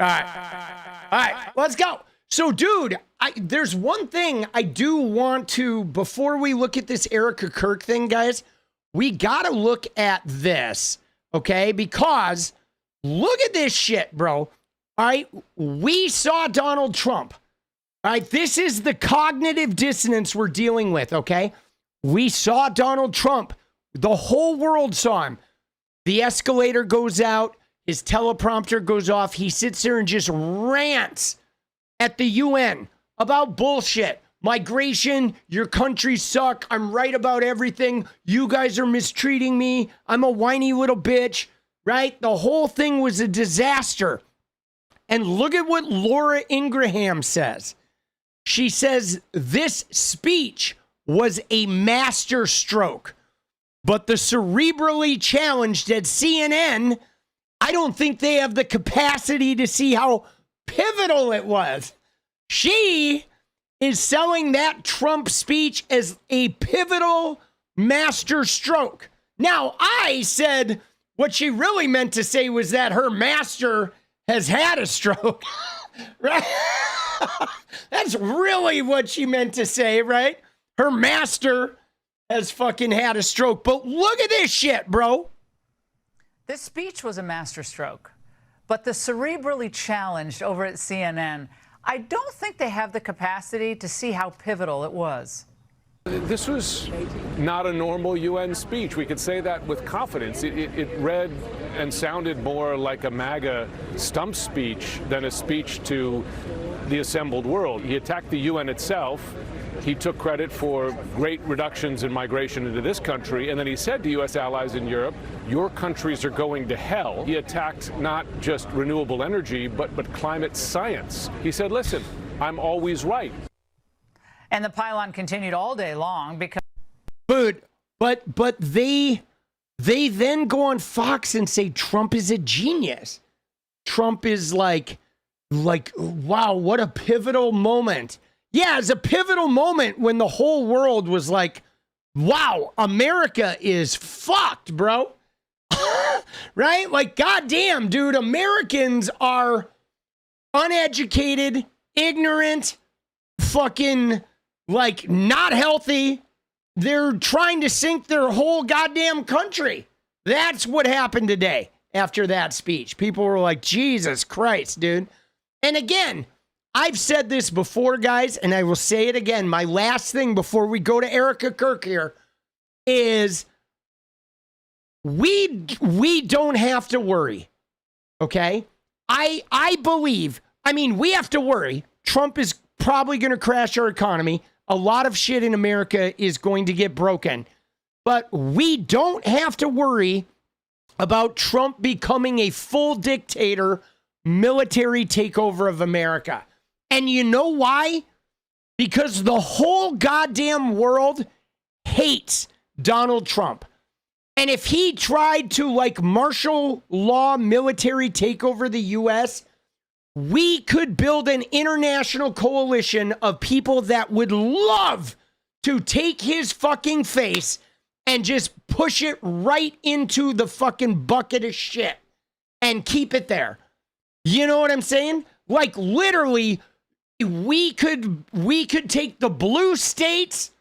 All right, let's go. So, dude, there's one thing I do want to, before we look at this Erika Kirk thing, guys, we got to look at this, okay? Because look at this shit, bro. All right, we saw Donald Trump. All right, this is the cognitive dissonance we're dealing with, okay? We saw Donald Trump. The whole world saw him. The escalator goes out. His teleprompter goes off. He sits there and just rants at the UN about bullshit. Migration, your countries suck. I'm right about everything. You guys are mistreating me. I'm a whiny little bitch, right? The whole thing was a disaster. And look at what Laura Ingraham says. She says this speech was a master stroke, but the cerebrally challenged at CNN, I don't think they have the capacity to see how pivotal it was. She is selling that Trump speech as a pivotal master stroke. Now, I said what she really meant to say was that her master has had a stroke. Right? That's really what she meant to say, right? Her master has fucking had a stroke. But look at this shit, bro. This speech was a masterstroke, but the cerebrally challenged over at CNN, I don't think they have the capacity to see how pivotal it was. This was not a normal UN speech. We could say that with confidence. It read and sounded more like a MAGA stump speech than a speech to the assembled world. He attacked the UN itself. He took credit for great reductions in migration into this country, and then he said to U.S. allies in Europe, your countries are going to hell. He attacked not just renewable energy, but climate science. He said, listen, I'm always right. And the pylon continued all day long because... But they then go on Fox and say Trump is a genius. Trump is like, wow, what a pivotal moment. Yeah, it's a pivotal moment when the whole world was like, wow, America is fucked, bro. Right? Like, goddamn, dude, Americans are uneducated, ignorant, fucking, like, not healthy. They're trying to sink their whole goddamn country. That's what happened today after that speech. People were like, Jesus Christ, dude. And again, I've said this before, guys, and I will say it again. My last thing before we go to Erika Kirk here is we don't have to worry, okay? I believe, I mean, we have to worry. Trump is probably going to crash our economy. A lot of shit in America is going to get broken. But we don't have to worry about Trump becoming a full dictator, military takeover of America. And you know why? Because the whole goddamn world hates Donald Trump. And if he tried to, like, martial law military take over the U.S., we could build an international coalition of people that would love to take his fucking face and just push it right into the fucking bucket of shit and keep it there. You know what I'm saying? Like, literally, we could take the blue states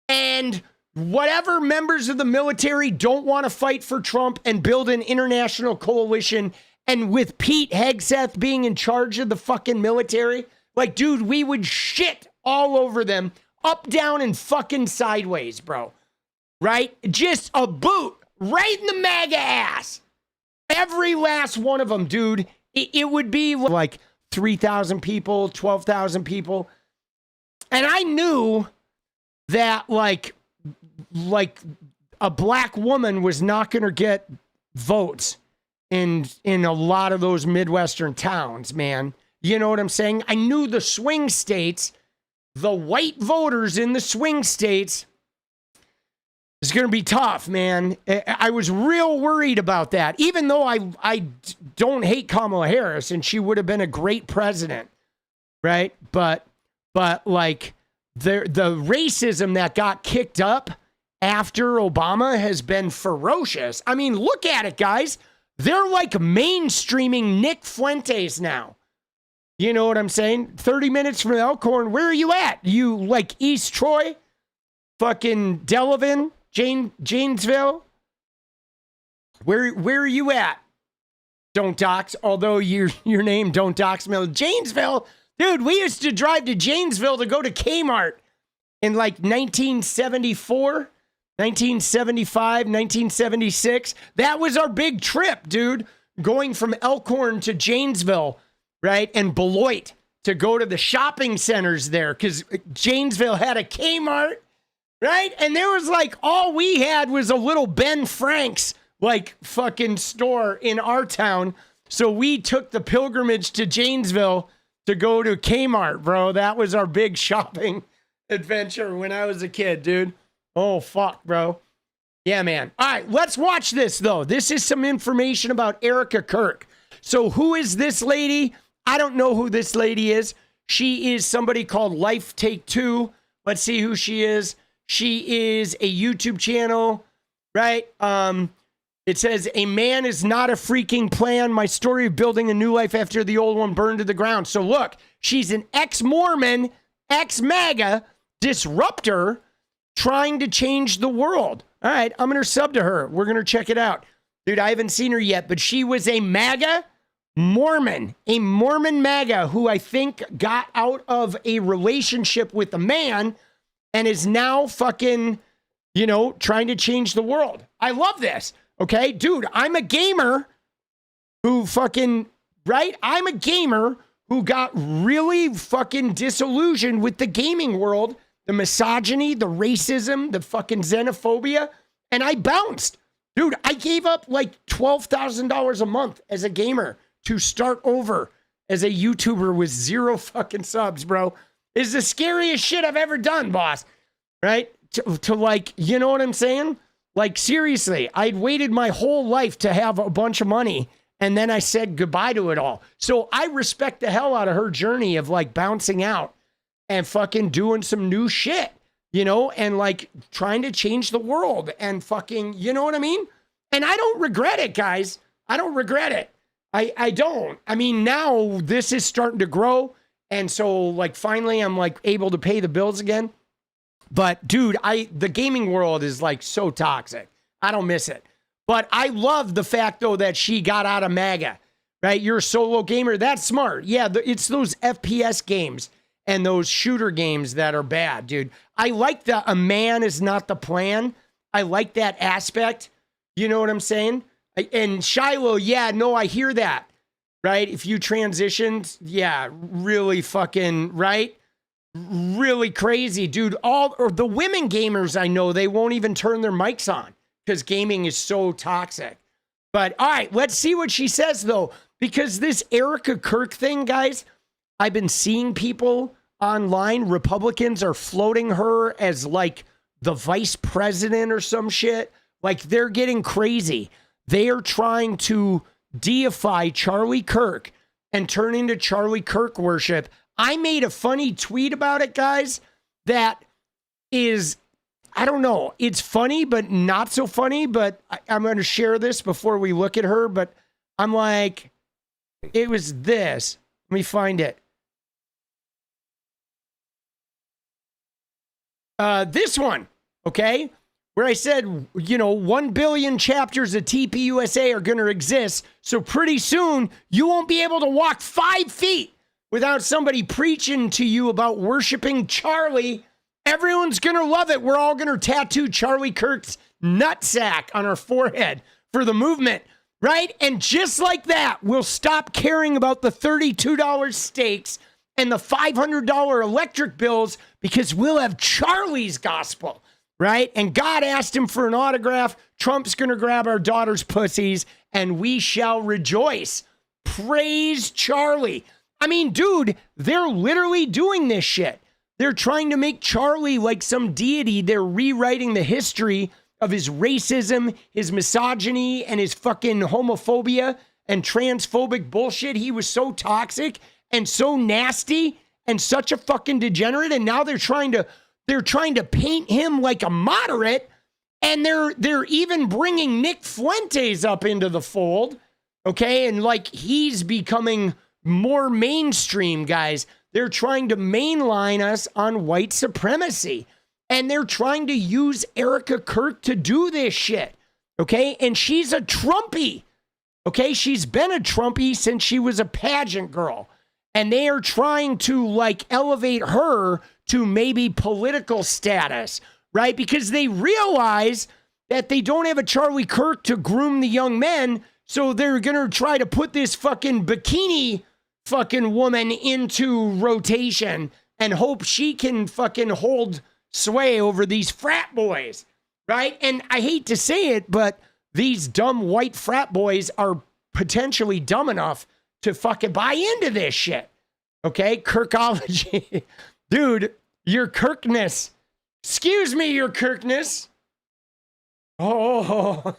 and whatever members of the military don't want to fight for Trump and build an international coalition. And with Pete Hegseth being in charge of the fucking military, like, dude, we would shit all over them, up, down, and fucking sideways, bro. Right? Just a boot right in the MAGA ass. Every last one of them, dude. It would be like 3,000 people, 12,000 people. And I knew that, like a black woman was not going to get votes in a lot of those Midwestern towns, man. You know what I'm saying? I knew the swing states, the white voters in the swing states, is going to be tough, man. I was real worried about that, even though I don't hate Kamala Harris, and she would have been a great president, right? But like, the racism that got kicked up after Obama has been ferocious. I mean, look at it, guys. They're like mainstreaming Nick Fuentes now. You know what I'm saying? 30 minutes from Elkhorn, where are you at? You like East Troy? Fucking Delavan? Janesville? Where are you at? Don't dox, although your name don't dox me. Janesville? Dude, we used to drive to Janesville to go to Kmart in like 1974. 1975, 1976. That was our big trip, dude. Going from Elkhorn to Janesville, right? And Beloit to go to the shopping centers there because Janesville had a Kmart, right? And there was like, all we had was a little Ben Frank's like fucking store in our town. So we took the pilgrimage to Janesville to go to Kmart, bro. That was our big shopping adventure when I was a kid, dude. Oh, fuck, bro. Yeah, man. All right, let's watch this, though. This is some information about Erika Kirk. So who is this lady? I don't know who this lady is. She is somebody called Life Take Two. Let's see who she is. She is a YouTube channel, right? It says, a man is not a freaking plan. My story of building a new life after the old one burned to the ground. So look, she's an ex-Mormon, ex-MAGA disruptor trying to change the world. All right, I'm going to sub to her. We're going to check it out. Dude, I haven't seen her yet, but she was a MAGA Mormon, a Mormon MAGA who I think got out of a relationship with a man and is now fucking, you know, trying to change the world. I love this. Okay, dude, I'm a gamer who fucking, right? I'm a gamer who got really fucking disillusioned with the gaming world, the misogyny, the racism, the fucking xenophobia, and I bounced. Dude, I gave up like $12,000 a month as a gamer to start over as a YouTuber with 0 fucking subs, bro. Is the scariest shit I've ever done, boss. Right? To like, you know what I'm saying? Like, seriously, I'd waited my whole life to have a bunch of money, and then I said goodbye to it all. So I respect the hell out of her journey of like bouncing out and fucking doing some new shit, you know, and like trying to change the world and fucking, you know what I mean? And I don't regret it, guys. I don't regret it. I don't. I mean, now this is starting to grow. And so like finally I'm like able to pay the bills again. But dude, the gaming world is like so toxic. I don't miss it. But I love the fact though that she got out of MAGA, right? You're a solo gamer. That's smart. Yeah, it's those FPS games and those shooter games that are bad, dude. I like a man is not the plan. I like that aspect. You know what I'm saying? And Shiloh, yeah, no, I hear that, right? If you transitioned, yeah, really fucking, right? Really crazy, dude. Or the women gamers I know, they won't even turn their mics on because gaming is so toxic. But all right, let's see what she says though, because this Erika Kirk thing, guys, I've been seeing people online, Republicans are floating her as like the vice president or some shit. Like they're getting crazy. They are trying to deify Charlie Kirk and turn into Charlie Kirk worship. I made a funny tweet about it, guys, that is, I don't know, it's funny, but not so funny, but I'm going to share this before we look at her, but I'm like, it was this. Let me find it. This one, okay? Where I said, you know, 1 billion chapters of TPUSA are going to exist. So pretty soon you won't be able to walk 5 feet without somebody preaching to you about worshiping Charlie. Everyone's going to love it. We're all going to tattoo Charlie Kirk's nutsack on our forehead for the movement, right? And just like that, we'll stop caring about the $32 steaks and the $500 electric bills because we'll have Charlie's gospel. Right? And God asked him for an autograph. Trump's going to grab our daughters' pussies and we shall rejoice. Praise Charlie. I mean, dude, they're literally doing this shit. They're trying to make Charlie like some deity. They're rewriting the history of his racism, his misogyny, and his fucking homophobia and transphobic bullshit. He was so toxic and so nasty and such a fucking degenerate. And now they're trying to paint him like a moderate, and they're even bringing Nick Fuentes up into the fold, okay? And like he's becoming more mainstream, guys. They're trying to mainline us on white supremacy, and they're trying to use Erika Kirk to do this shit, okay? And she's a Trumpy, okay? She's been a Trumpy since she was a pageant girl, and they are trying to like elevate her to maybe political status, right? Because they realize that they don't have a Charlie Kirk to groom the young men, so they're going to try to put this fucking bikini fucking woman into rotation and hope she can fucking hold sway over these frat boys, right? And I hate to say it, but these dumb white frat boys are potentially dumb enough to fucking buy into this shit, okay? Kirkology. Dude, your Kirkness. Excuse me, your Kirkness. Oh. All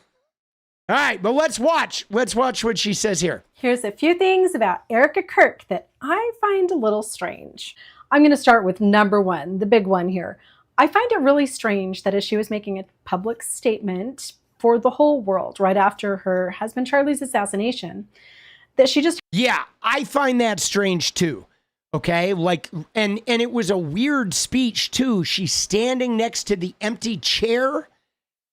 right, but let's watch. Let's watch what she says here. Here's a few things about Erika Kirk that I find a little strange. I'm going to start with number one, the big one here. I find it really strange that as she was making a public statement for the whole world right after her husband Charlie's assassination, that she just... Yeah, I find that strange too. Okay, like, and it was a weird speech too. She's standing next to the empty chair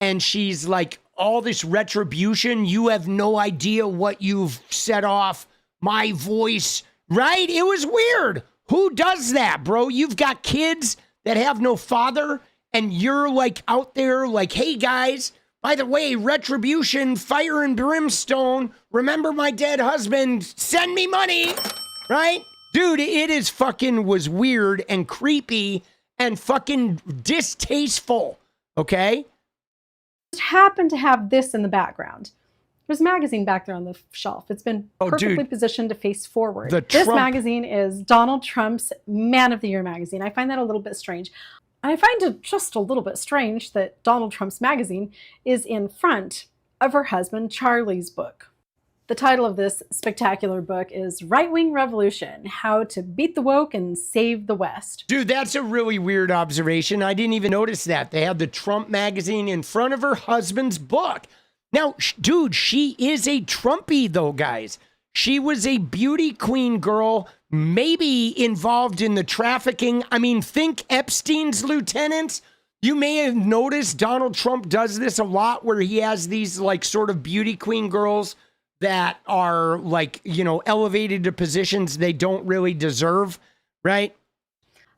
and she's like, all this retribution, you have no idea what you've set off, my voice, right? It was weird. Who does that, bro? You've got kids that have no father, and you're like out there like, hey guys, by the way, retribution, fire and brimstone, remember my dead husband, send me money, right? Dude, it is fucking was weird and creepy and fucking distasteful, okay? Just happen to have this in the background. There's a magazine back there on the shelf. It's been perfectly positioned to face forward. This magazine is Donald Trump's Man of the Year magazine. I find that a little bit strange. I find it just a little bit strange that Donald Trump's magazine is in front of her husband Charlie's book. The title of this spectacular book is Right-Wing Revolution, How to Beat the Woke and Save the West. Dude, that's a really weird observation. I didn't even notice that. They had the Trump magazine in front of her husband's book. Now, dude, she is a Trumpy though, guys. She was a beauty queen girl, maybe involved in the trafficking. I mean, think Epstein's lieutenants. You may have noticed Donald Trump does this a lot where he has these like sort of beauty queen girls that are like, you know, elevated to positions they don't really deserve, right?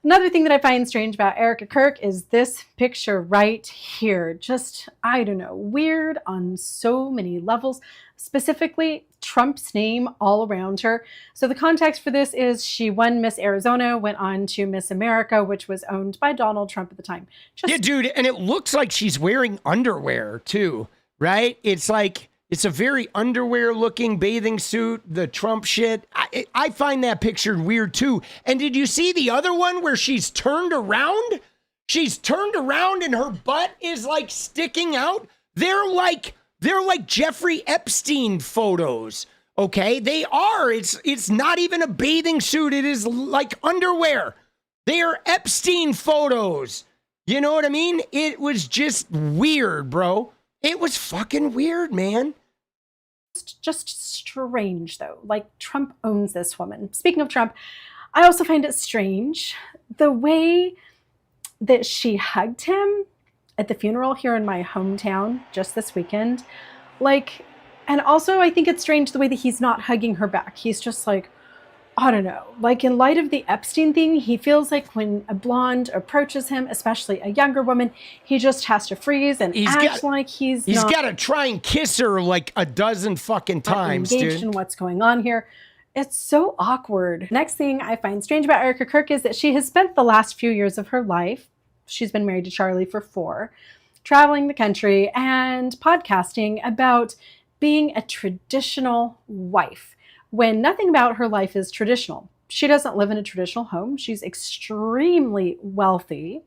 Another thing that I find strange about Erika Kirk is this picture right here. Just, I don't know, weird on so many levels, specifically Trump's name all around her. So the context for this is she won Miss Arizona, went on to Miss America, which was owned by Donald Trump at the time. Yeah, dude, and it looks like she's wearing underwear too, right? It's like, it's a very underwear-looking bathing suit, the Trump shit. I find that picture weird, too. And did you see the other one where she's turned around? She's turned around and her butt is, like, sticking out. They're like Jeffrey Epstein photos, okay? They are. It's not even a bathing suit. It is, like, underwear. They are Epstein photos. You know what I mean? It was just weird, bro. It was fucking weird, man. Just strange, though. Like, Trump owns this woman. Speaking of Trump, I also find it strange the way that she hugged him at the funeral here in my hometown just this weekend. Like, and also I think it's strange the way that he's not hugging her back. He's just like, I don't know, like in light of the Epstein thing, he feels like when a blonde approaches him, especially a younger woman, he just has to freeze and act like he's got to try and kiss her like a dozen fucking times, engaged in what's going on here. It's so awkward. Next thing I find strange about Erika Kirk is that she has spent the last few years of her life, she's been married to Charlie for 4, traveling the country and podcasting about being a traditional wife, when nothing about her life is traditional. She doesn't live in a traditional home. She's extremely wealthy.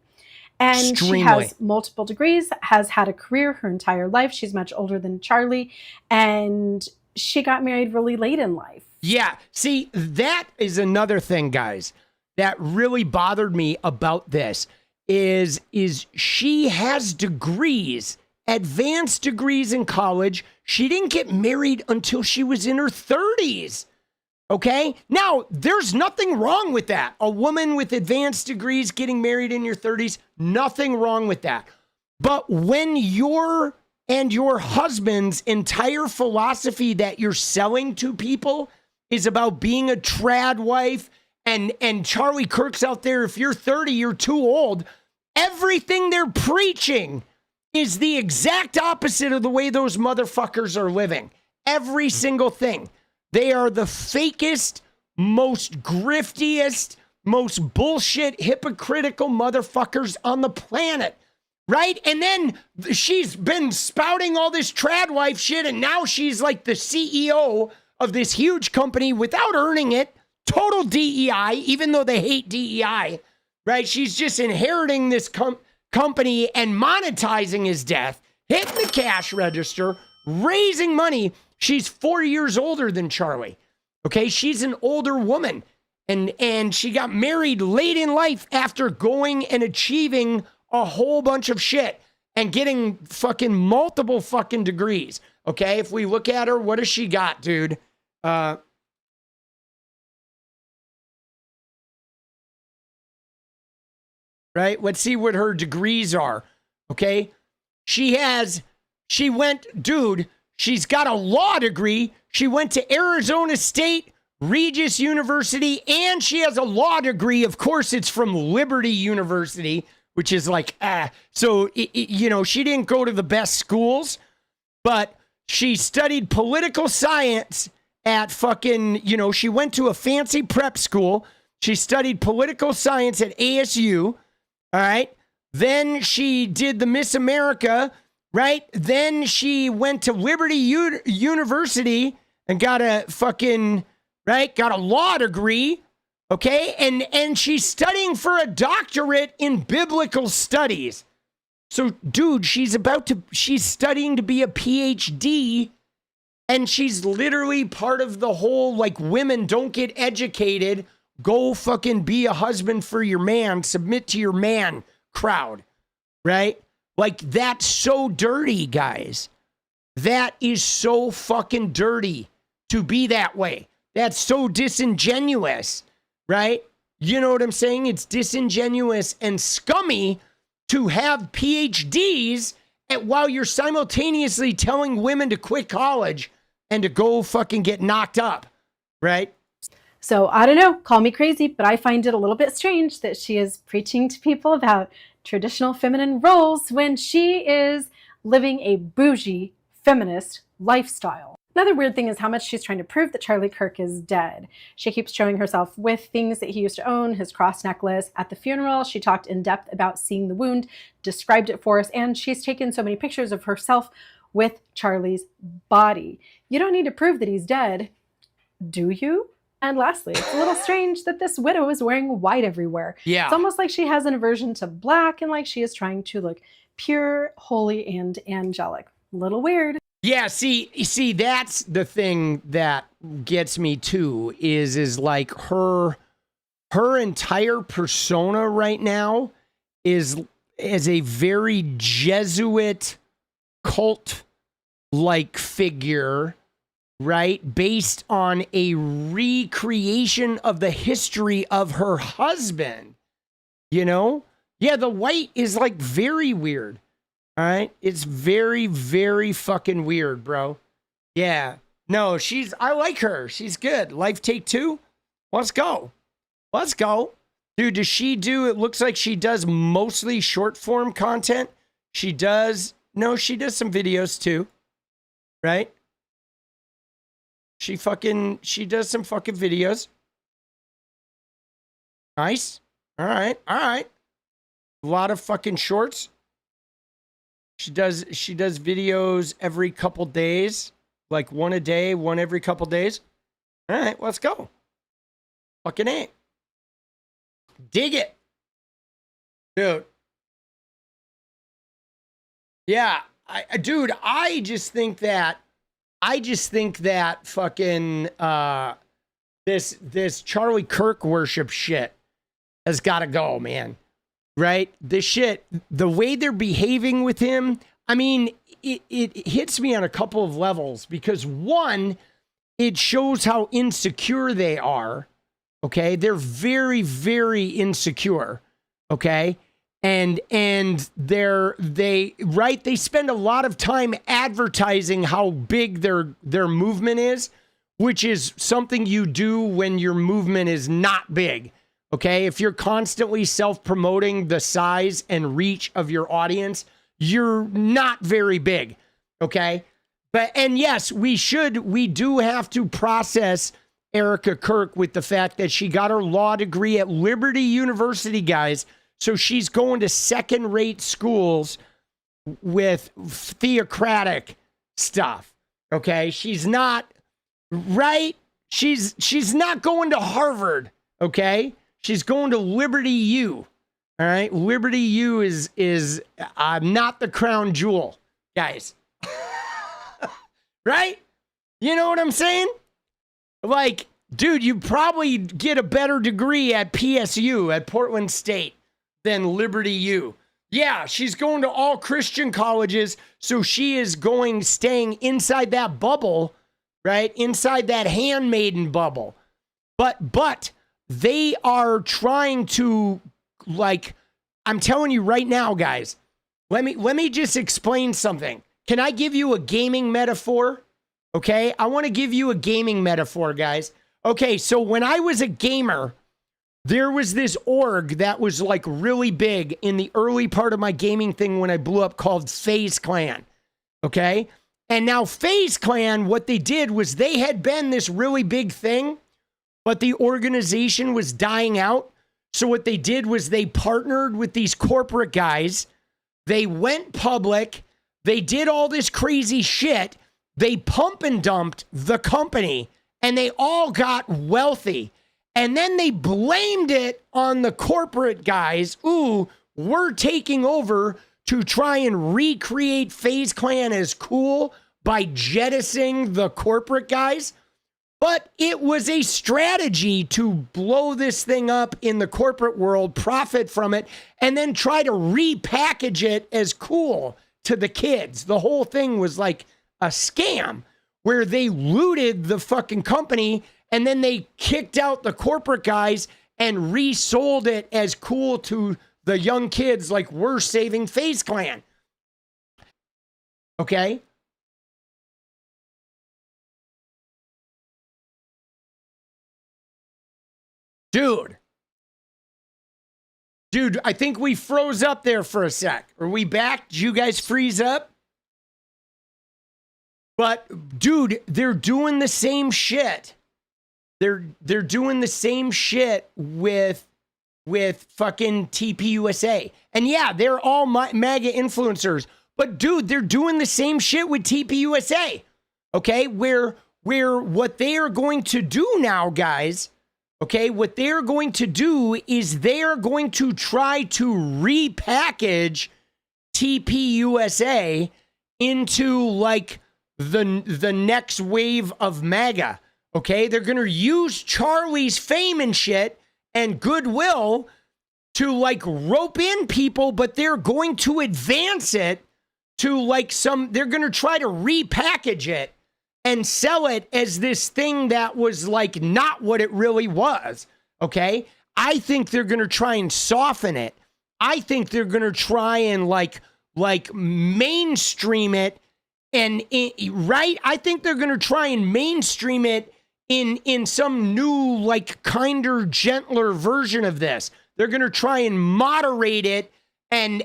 And she has multiple degrees, has had a career her entire life. She's much older than Charlie. And she got married really late in life. Yeah. See, that is another thing, guys, that really bothered me about this is she has degrees, advanced degrees in college. She didn't get married until she was in her 30s. Okay? Now, there's nothing wrong with that. A woman with advanced degrees getting married in your 30s, nothing wrong with that. But when your and your husband's entire philosophy that you're selling to people is about being a trad wife, and Charlie Kirk's out there, if you're 30, you're too old, everything they're preaching is the exact opposite of the way those motherfuckers are living. Every single thing. They are the fakest, most griftiest, most bullshit, hypocritical motherfuckers on the planet. Right? And then she's been spouting all this trad wife shit, and now she's like the CEO of this huge company without earning it. Total DEI, even though they hate DEI. Right? She's just inheriting this company and monetizing his death, hitting the cash register, raising money. She's 4 years older than Charlie. Okay, she's an older woman. And she got married late in life after going and achieving a whole bunch of shit and getting fucking multiple fucking degrees. Okay, if we look at her, what does she got, dude? Right? Let's see what her degrees are. Okay. She's got a law degree. She went to Arizona State, Regis University, and she has a law degree. Of course, it's from Liberty University, which is like, so, you know, she didn't go to the best schools, but she studied political science at fucking, you know, she went to a fancy prep school. She studied political science at ASU. All right. Then she did the Miss America, right? Then she went to Liberty University and got a fucking, right? Got a law degree. Okay. And she's studying for a doctorate in biblical studies. So, dude, she's studying to be a PhD, and she's literally part of the whole, like, women don't get educated. Go fucking be a husband for your man, submit to your man crowd, right? Like, that's so dirty, guys. That is so fucking dirty to be that way. That's so disingenuous, right? You know what I'm saying? It's disingenuous and scummy to have PhDs while you're simultaneously telling women to quit college and to go fucking get knocked up, right? So I don't know, call me crazy, but I find it a little bit strange that she is preaching to people about traditional feminine roles when she is living a bougie feminist lifestyle. Another weird thing is how much she's trying to prove that Charlie Kirk is dead. She keeps showing herself with things that he used to own, his cross necklace. At the funeral, she talked in depth about seeing the wound, described it for us, and she's taken so many pictures of herself with Charlie's body. You don't need to prove that he's dead, do you? And lastly, it's a little strange that this widow is wearing white everywhere. Yeah. It's almost like she has an aversion to black and like she is trying to look pure, holy, and angelic. A little weird. Yeah, see, that's the thing that gets me too, is like her entire persona right now is a very Jesuit cult-like figure, right? Based on a recreation of the history of her husband, you know? Yeah, the white is like very weird. All right. It's very, very fucking weird, bro. Yeah. No, I like her. She's good. Life Take Two. Let's go. Let's go. Dude, it looks like she does mostly short form content. She does some videos too. Right? She does some fucking videos. Nice. All right. A lot of fucking shorts. She does videos every couple days, like one a day, one every couple days. All right, let's go. Fucking A. Dig it. Dude. Yeah, I just think that fucking this Charlie Kirk worship shit has got to go, man. Right? The way they're behaving with him, I mean, it hits me on a couple of levels because one, it shows how insecure they are. Okay. They're very, very insecure. Okay. And they spend a lot of time advertising how big their movement is, which is something you do when your movement is not big. Okay, if you're constantly self-promoting the size and reach of your audience, you're not very big. Okay, and yes, we do have to process Erika Kirk with the fact that she got her law degree at Liberty University, guys. So she's going to second-rate schools with theocratic stuff. Okay, she's not right. She's not going to Harvard. Okay. She's going to Liberty U. All right. Liberty U is not the crown jewel, guys. Right? You know what I'm saying? Like, dude, you probably get a better degree at PSU, at Portland State, than Liberty U. Yeah, she's going to all Christian colleges, so she is staying inside that bubble, right? Inside that handmaiden bubble. But they are trying to, like, I'm telling you right now, guys, let me just explain something. Can I give you a gaming metaphor? Okay, I want to give you a gaming metaphor, guys. Okay, so when I was a gamer, there was this org that was like really big in the early part of my gaming thing when I blew up called 𝗙𝗪𝗡 Clan. Okay? And now 𝗙𝗪𝗡 Clan, what they did was they had been this really big thing, but the organization was dying out. So what they did was they partnered with these corporate guys. They went public. They did all this crazy shit. They pump and dumped the company and they all got wealthy. And then they blamed it on the corporate guys. Ooh, we're taking over to try and recreate 𝗙𝗪𝗡 Clan as cool by jettisoning the corporate guys. But it was a strategy to blow this thing up in the corporate world, profit from it, and then try to repackage it as cool to the kids. The whole thing was like a scam where they looted the fucking company and then they kicked out the corporate guys and resold it as cool to the young kids, like we're saving 𝗙𝗪𝗡 Clan. Okay? Dude, I think we froze up there for a sec. Are we back? Did you guys freeze up? But dude, they're doing the same shit. They're doing the same shit with fucking TPUSA. And yeah, they're all MAGA influencers. But dude, they're doing the same shit with TPUSA. Okay? Where what they are going to do now, guys, okay, what they're going to do is they're going to try to repackage TPUSA into like the next wave of MAGA. Okay, they're going to use Charlie's fame and shit and goodwill to like rope in people, but they're going to advance it to like they're going to try to repackage it and sell it as this thing that was like not what it really was. Okay, I think they're going to try and soften it. I think they're going to try and like mainstream it right? I think they're going to try and mainstream it in some new, like, kinder, gentler version of this. They're going to try and moderate it and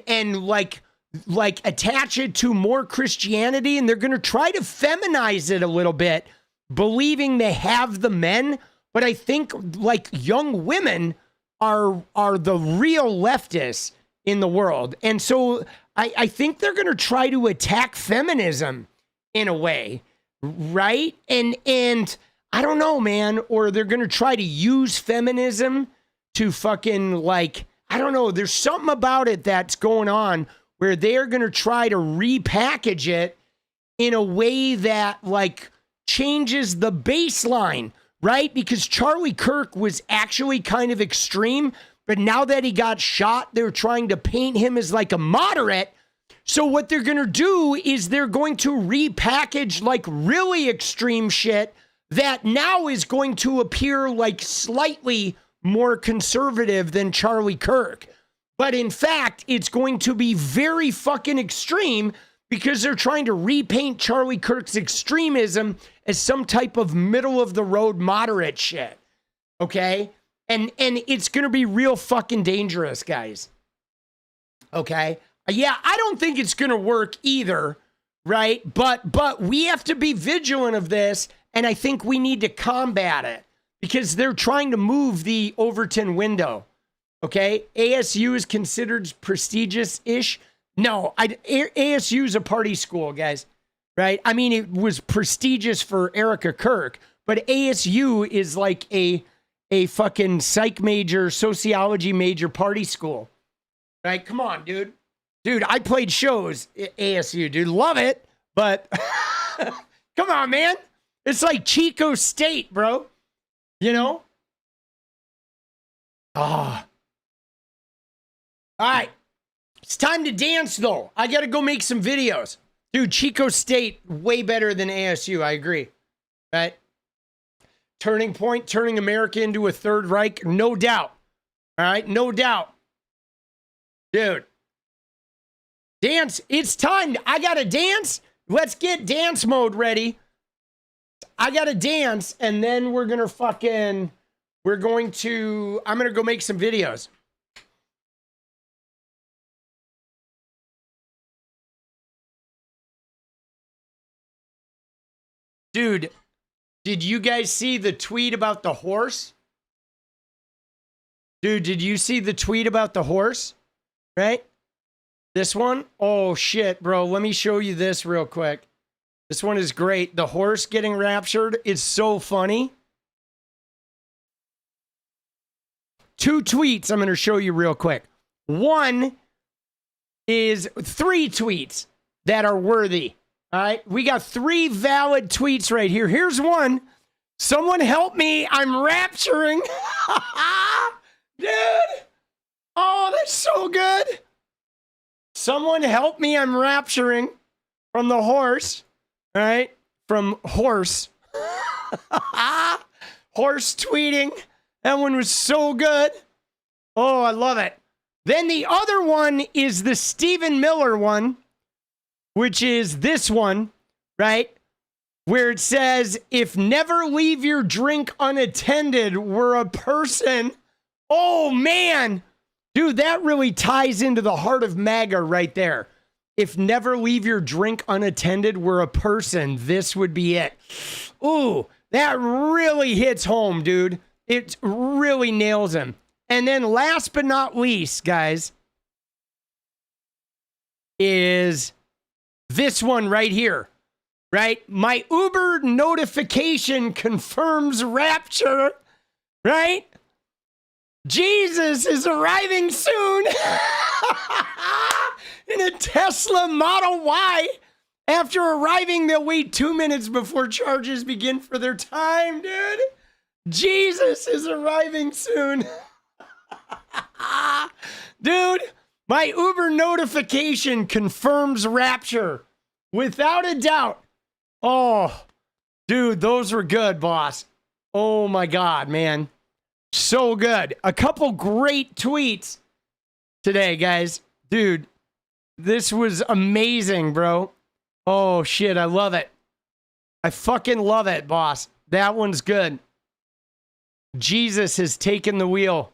like attach it to more Christianity, and they're going to try to feminize it a little bit, believing they have the men. But I think like young women are the real leftists in the world. And so I think they're going to try to attack feminism in a way, right? And I don't know, man, or they're going to try to use feminism to fucking like, I don't know. There's something about it that's going on where they're going to try to repackage it in a way that like changes the baseline, right? Because Charlie Kirk was actually kind of extreme, but now that he got shot, they're trying to paint him as like a moderate. So what they're going to do is they're going to repackage like really extreme shit that now is going to appear like slightly more conservative than Charlie Kirk. But in fact, it's going to be very fucking extreme because they're trying to repaint Charlie Kirk's extremism as some type of middle of the road moderate shit. Okay? And it's going to be real fucking dangerous, guys. Okay? Yeah, I don't think it's going to work either, right? But we have to be vigilant of this, and I think we need to combat it because they're trying to move the Overton window. Okay? ASU is considered prestigious-ish. No, ASU is a party school, guys, right? I mean, it was prestigious for Erika Kirk, but ASU is like a fucking psych major, sociology major party school, right? Come on, dude. Dude, I played shows at ASU, dude. Love it, but come on, man. It's like Chico State, bro. You know? Ah. All right. It's time to dance, though. I got to go make some videos. Dude, Chico State, way better than ASU. I agree. Right? Turning point, turning America into a Third Reich. No doubt. All right? No doubt. Dude. Dance. It's time. I got to dance. Let's get dance mode ready. I got to dance, and then we're going to I'm going to go make some videos. Dude, did you guys see the tweet about the horse? Dude, did you see the tweet about the horse? Right? This one? Oh, shit, bro. Let me show you this real quick. This one is great. The horse getting raptured is so funny. 2 tweets I'm going to show you real quick. One is 3 tweets that are worthy. All right, we got 3 valid tweets right here. Here's one. Someone help me. I'm rapturing. Dude. Oh, that's so good. Someone help me. I'm rapturing from the horse. All right, from horse. Horse tweeting. That one was so good. Oh, I love it. Then the other one is the Stephen Miller one, which is this one, right? Where it says, if never leave your drink unattended, we're a person. Oh, man. Dude, that really ties into the heart of MAGA right there. If never leave your drink unattended, we're a person. This would be it. Ooh, that really hits home, dude. It really nails him. And then last but not least, guys, is this one right here, right? My Uber notification confirms rapture, right? Jesus is arriving soon in a Tesla Model Y. After arriving, they'll wait 2 minutes before charges begin for their time, dude. Jesus is arriving soon. Dude, my Uber notification confirms rapture. Without a doubt. Oh, dude, those were good, boss. Oh my God, man. So good. A couple great tweets today, guys. Dude, this was amazing, bro. Oh, shit, I love it. I fucking love it, boss. That one's good. Jesus has taken the wheel.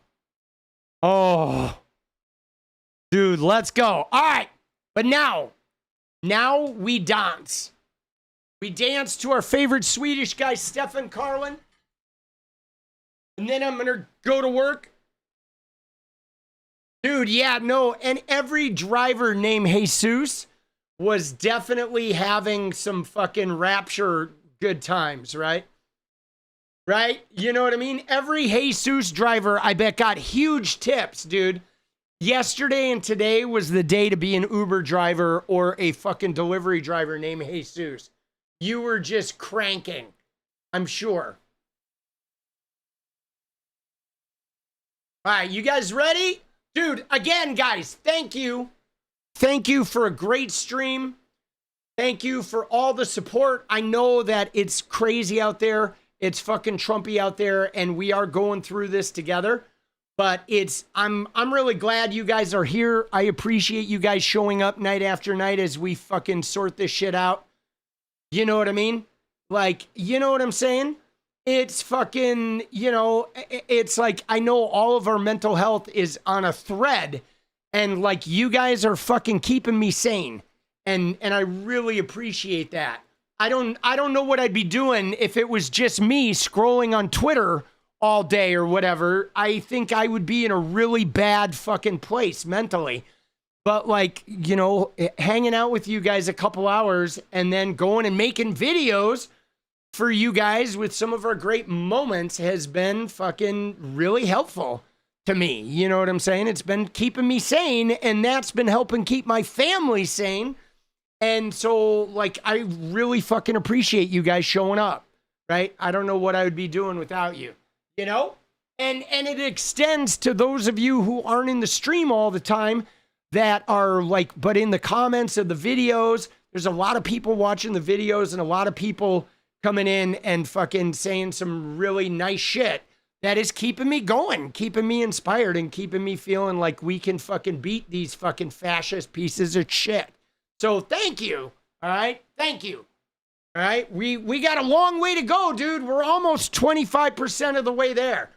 Oh, dude, let's go. All right, but now we dance. We dance to our favorite Swedish guy, Stefan Karlin. And then I'm going to go to work. Dude, yeah, no, and every driver named Jesus was definitely having some fucking rapture good times, right? Right? You know what I mean? Every Jesus driver, I bet, got huge tips, dude. Yesterday and today was the day to be an Uber driver or a fucking delivery driver named Jesus. You were just cranking, I'm sure. All right, you guys ready? Dude, again, guys, thank you. Thank you for a great stream. Thank you for all the support. I know that it's crazy out there. It's fucking Trumpy out there, and we are going through this together. But I'm really glad you guys are here. I appreciate you guys showing up night after night as we fucking sort this shit out. You know what I mean? Like, you know what I'm saying? It's fucking, you know, it's like, I know all of our mental health is on a thread, and like, you guys are fucking keeping me sane. And I really appreciate that. I don't know what I'd be doing if it was just me scrolling on Twitter all day or whatever. I think I would be in a really bad fucking place mentally. But like, you know, hanging out with you guys a couple hours and then going and making videos for you guys with some of our great moments has been fucking really helpful to me. You know what I'm saying? It's been keeping me sane, and that's been helping keep my family sane. And so, like, I really fucking appreciate you guys showing up, right? I don't know what I would be doing without you, you know? And it extends to those of you who aren't in the stream all the time that are like, but in the comments of the videos, there's a lot of people watching the videos and a lot of people coming in and fucking saying some really nice shit that is keeping me going, keeping me inspired, and keeping me feeling like we can fucking beat these fucking fascist pieces of shit. So thank you. All right. Thank you. All right, we got a long way to go, dude. We're almost 25% of the way there.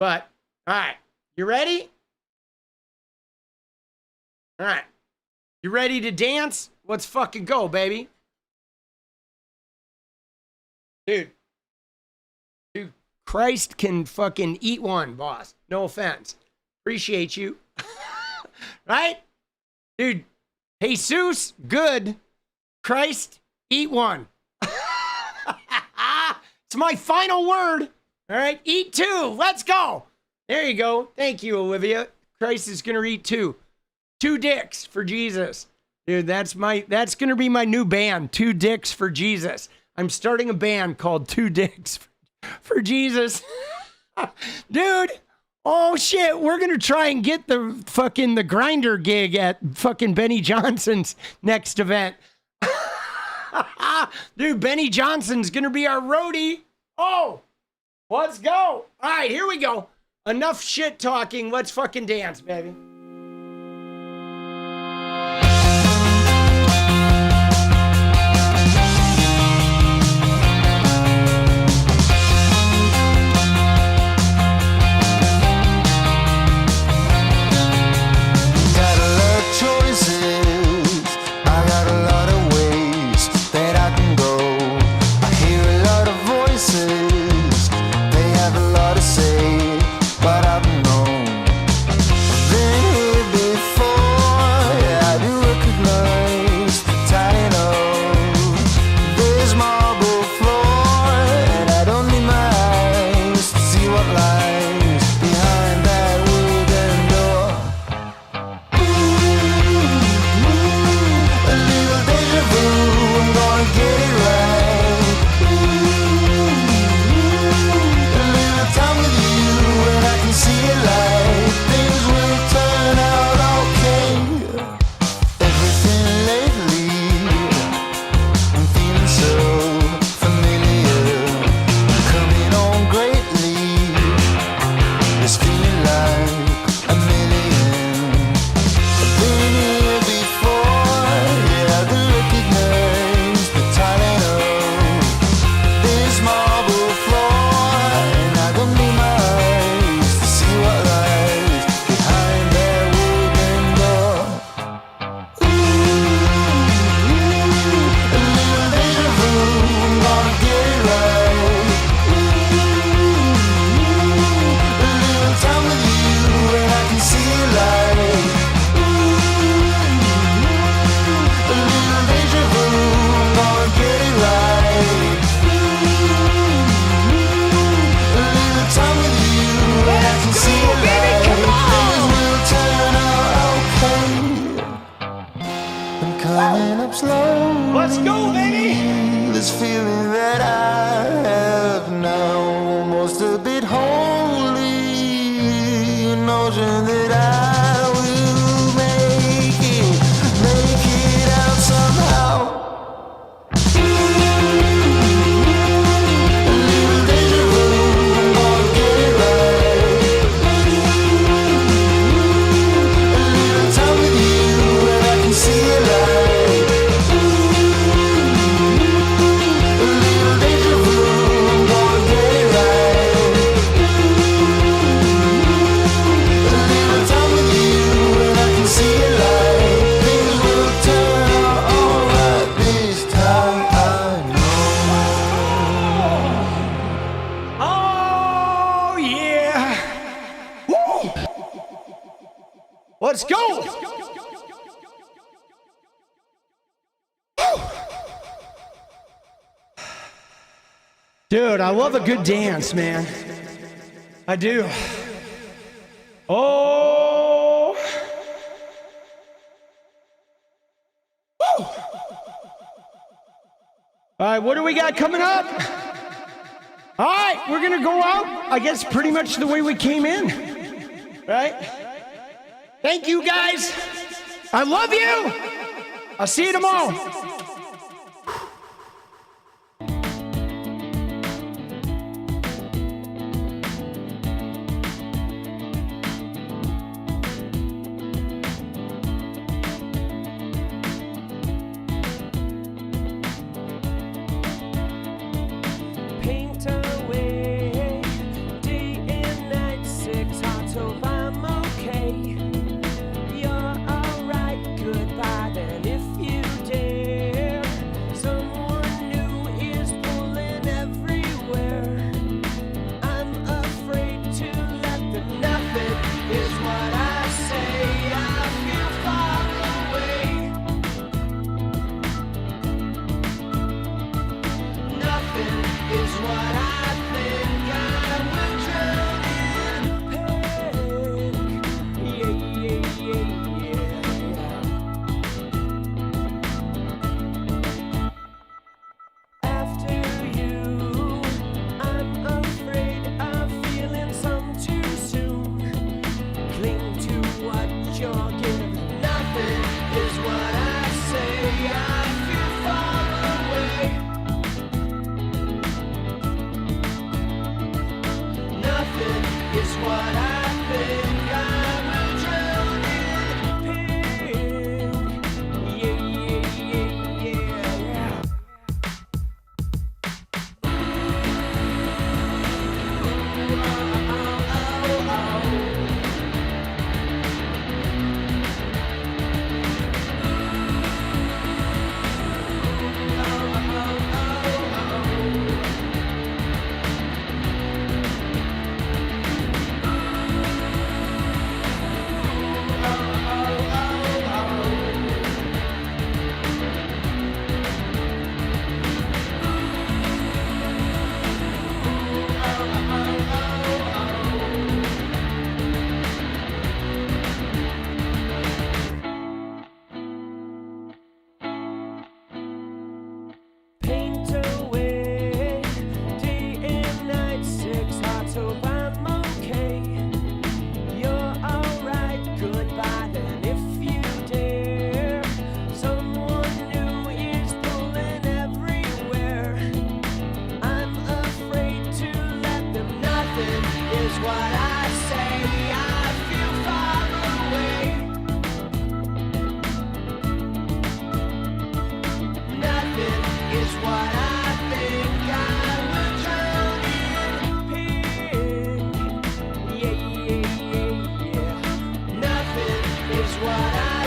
But, all right, you ready? All right, you ready to dance? Let's fucking go, baby. Dude, Christ can fucking eat one, boss. No offense. Appreciate you. Right? Dude, Jesus, good. Christ, eat one. It's my final word. All right, eat two. Let's go. There you go. Thank you, Olivia. Christ is going to eat two. 2 dicks for Jesus. Dude, that's going to be my new band, 2 dicks for Jesus. I'm starting a band called 2 dicks for Jesus. Dude, oh shit, we're going to try and get the grinder gig at fucking Benny Johnson's next event. Dude, Benny Johnson's going to be our roadie. Oh, let's go. All right, here we go. Enough shit talking. Let's fucking dance, baby. Let's go, baby! This feeling that I have now, almost a bit holy, an notion that I will make it out somehow. A little deja vu, I'm gonna get it right. A little time with you, and I can see it light. Let's go! Dude, I love a good dance, man. I do. Oh! Woo! All right, what do we got coming up? All right, we're gonna go out, I guess, pretty much the way we came in, right? Thank you, guys. I love you. I'll see you tomorrow.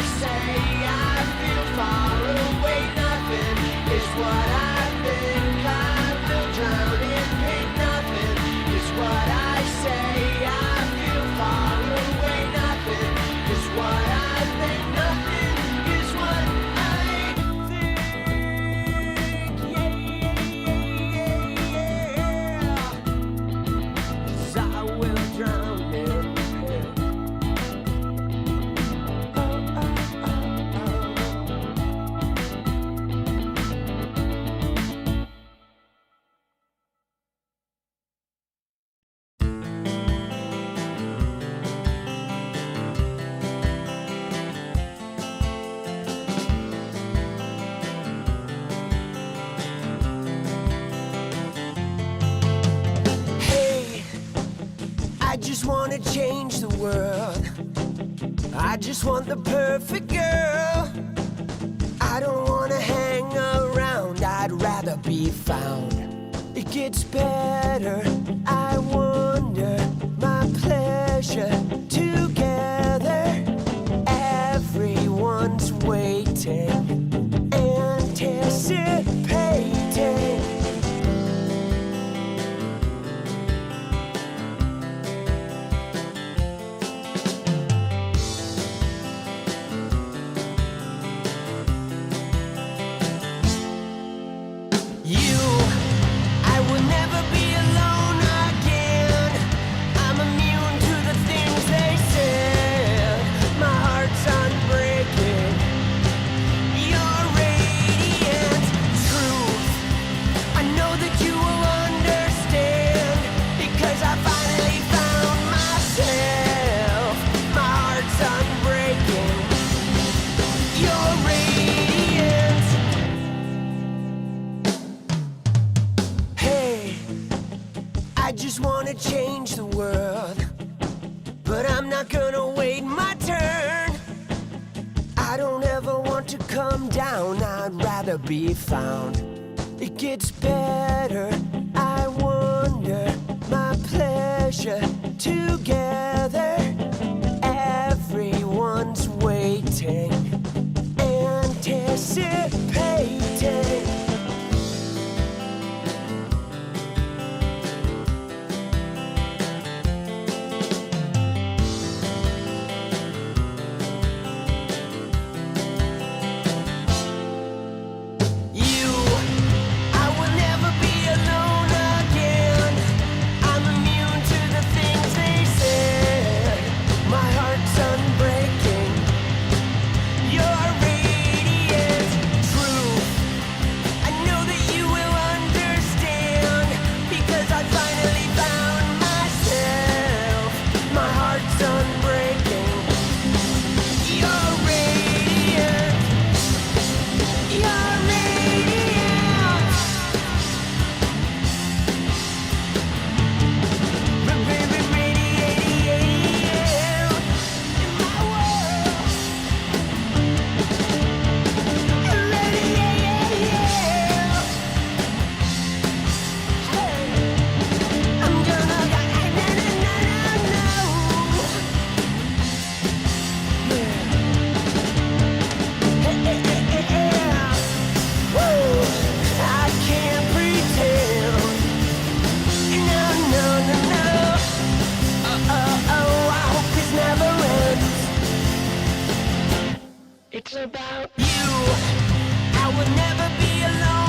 say. I feel far away. Nothing is what I've been. I will drown in pain. Nothing is what I say. I feel far away. Nothing is what I've been. Nothing is what I think. Yeah. 'Cause I will drown in pain. Hey, I just want to change the world. I just want the perfect girl. I don't want to hang around. I'd rather be found. It gets better. I wonder my pleasure together. Everyone's waiting, anticipating. You, I will never be alone again. I'm immune to the things they said. My heart's unbreaking. You're radiant truth. I know that you will understand because I finally found myself. My heart's unbreaking. You're radiant. Hey, I just want to change the world, but I'm not gonna wait my turn. I don't ever want to come down. I'd rather be found. It gets better. I wonder my pleasure together. Everyone's waiting, anticipating. You, I will never be alone again. I'm immune to the things they said. My heart's unbreaking. You're radiant truth. I know that you will understand because I finally found myself. My heart's unbreaking. You're radiant. You're radiant. Radiant in my world. Radiant. Hey, I'm gonna no. Woo! I can't pretend. No. I hope this never ends. It's about you. I will never be alone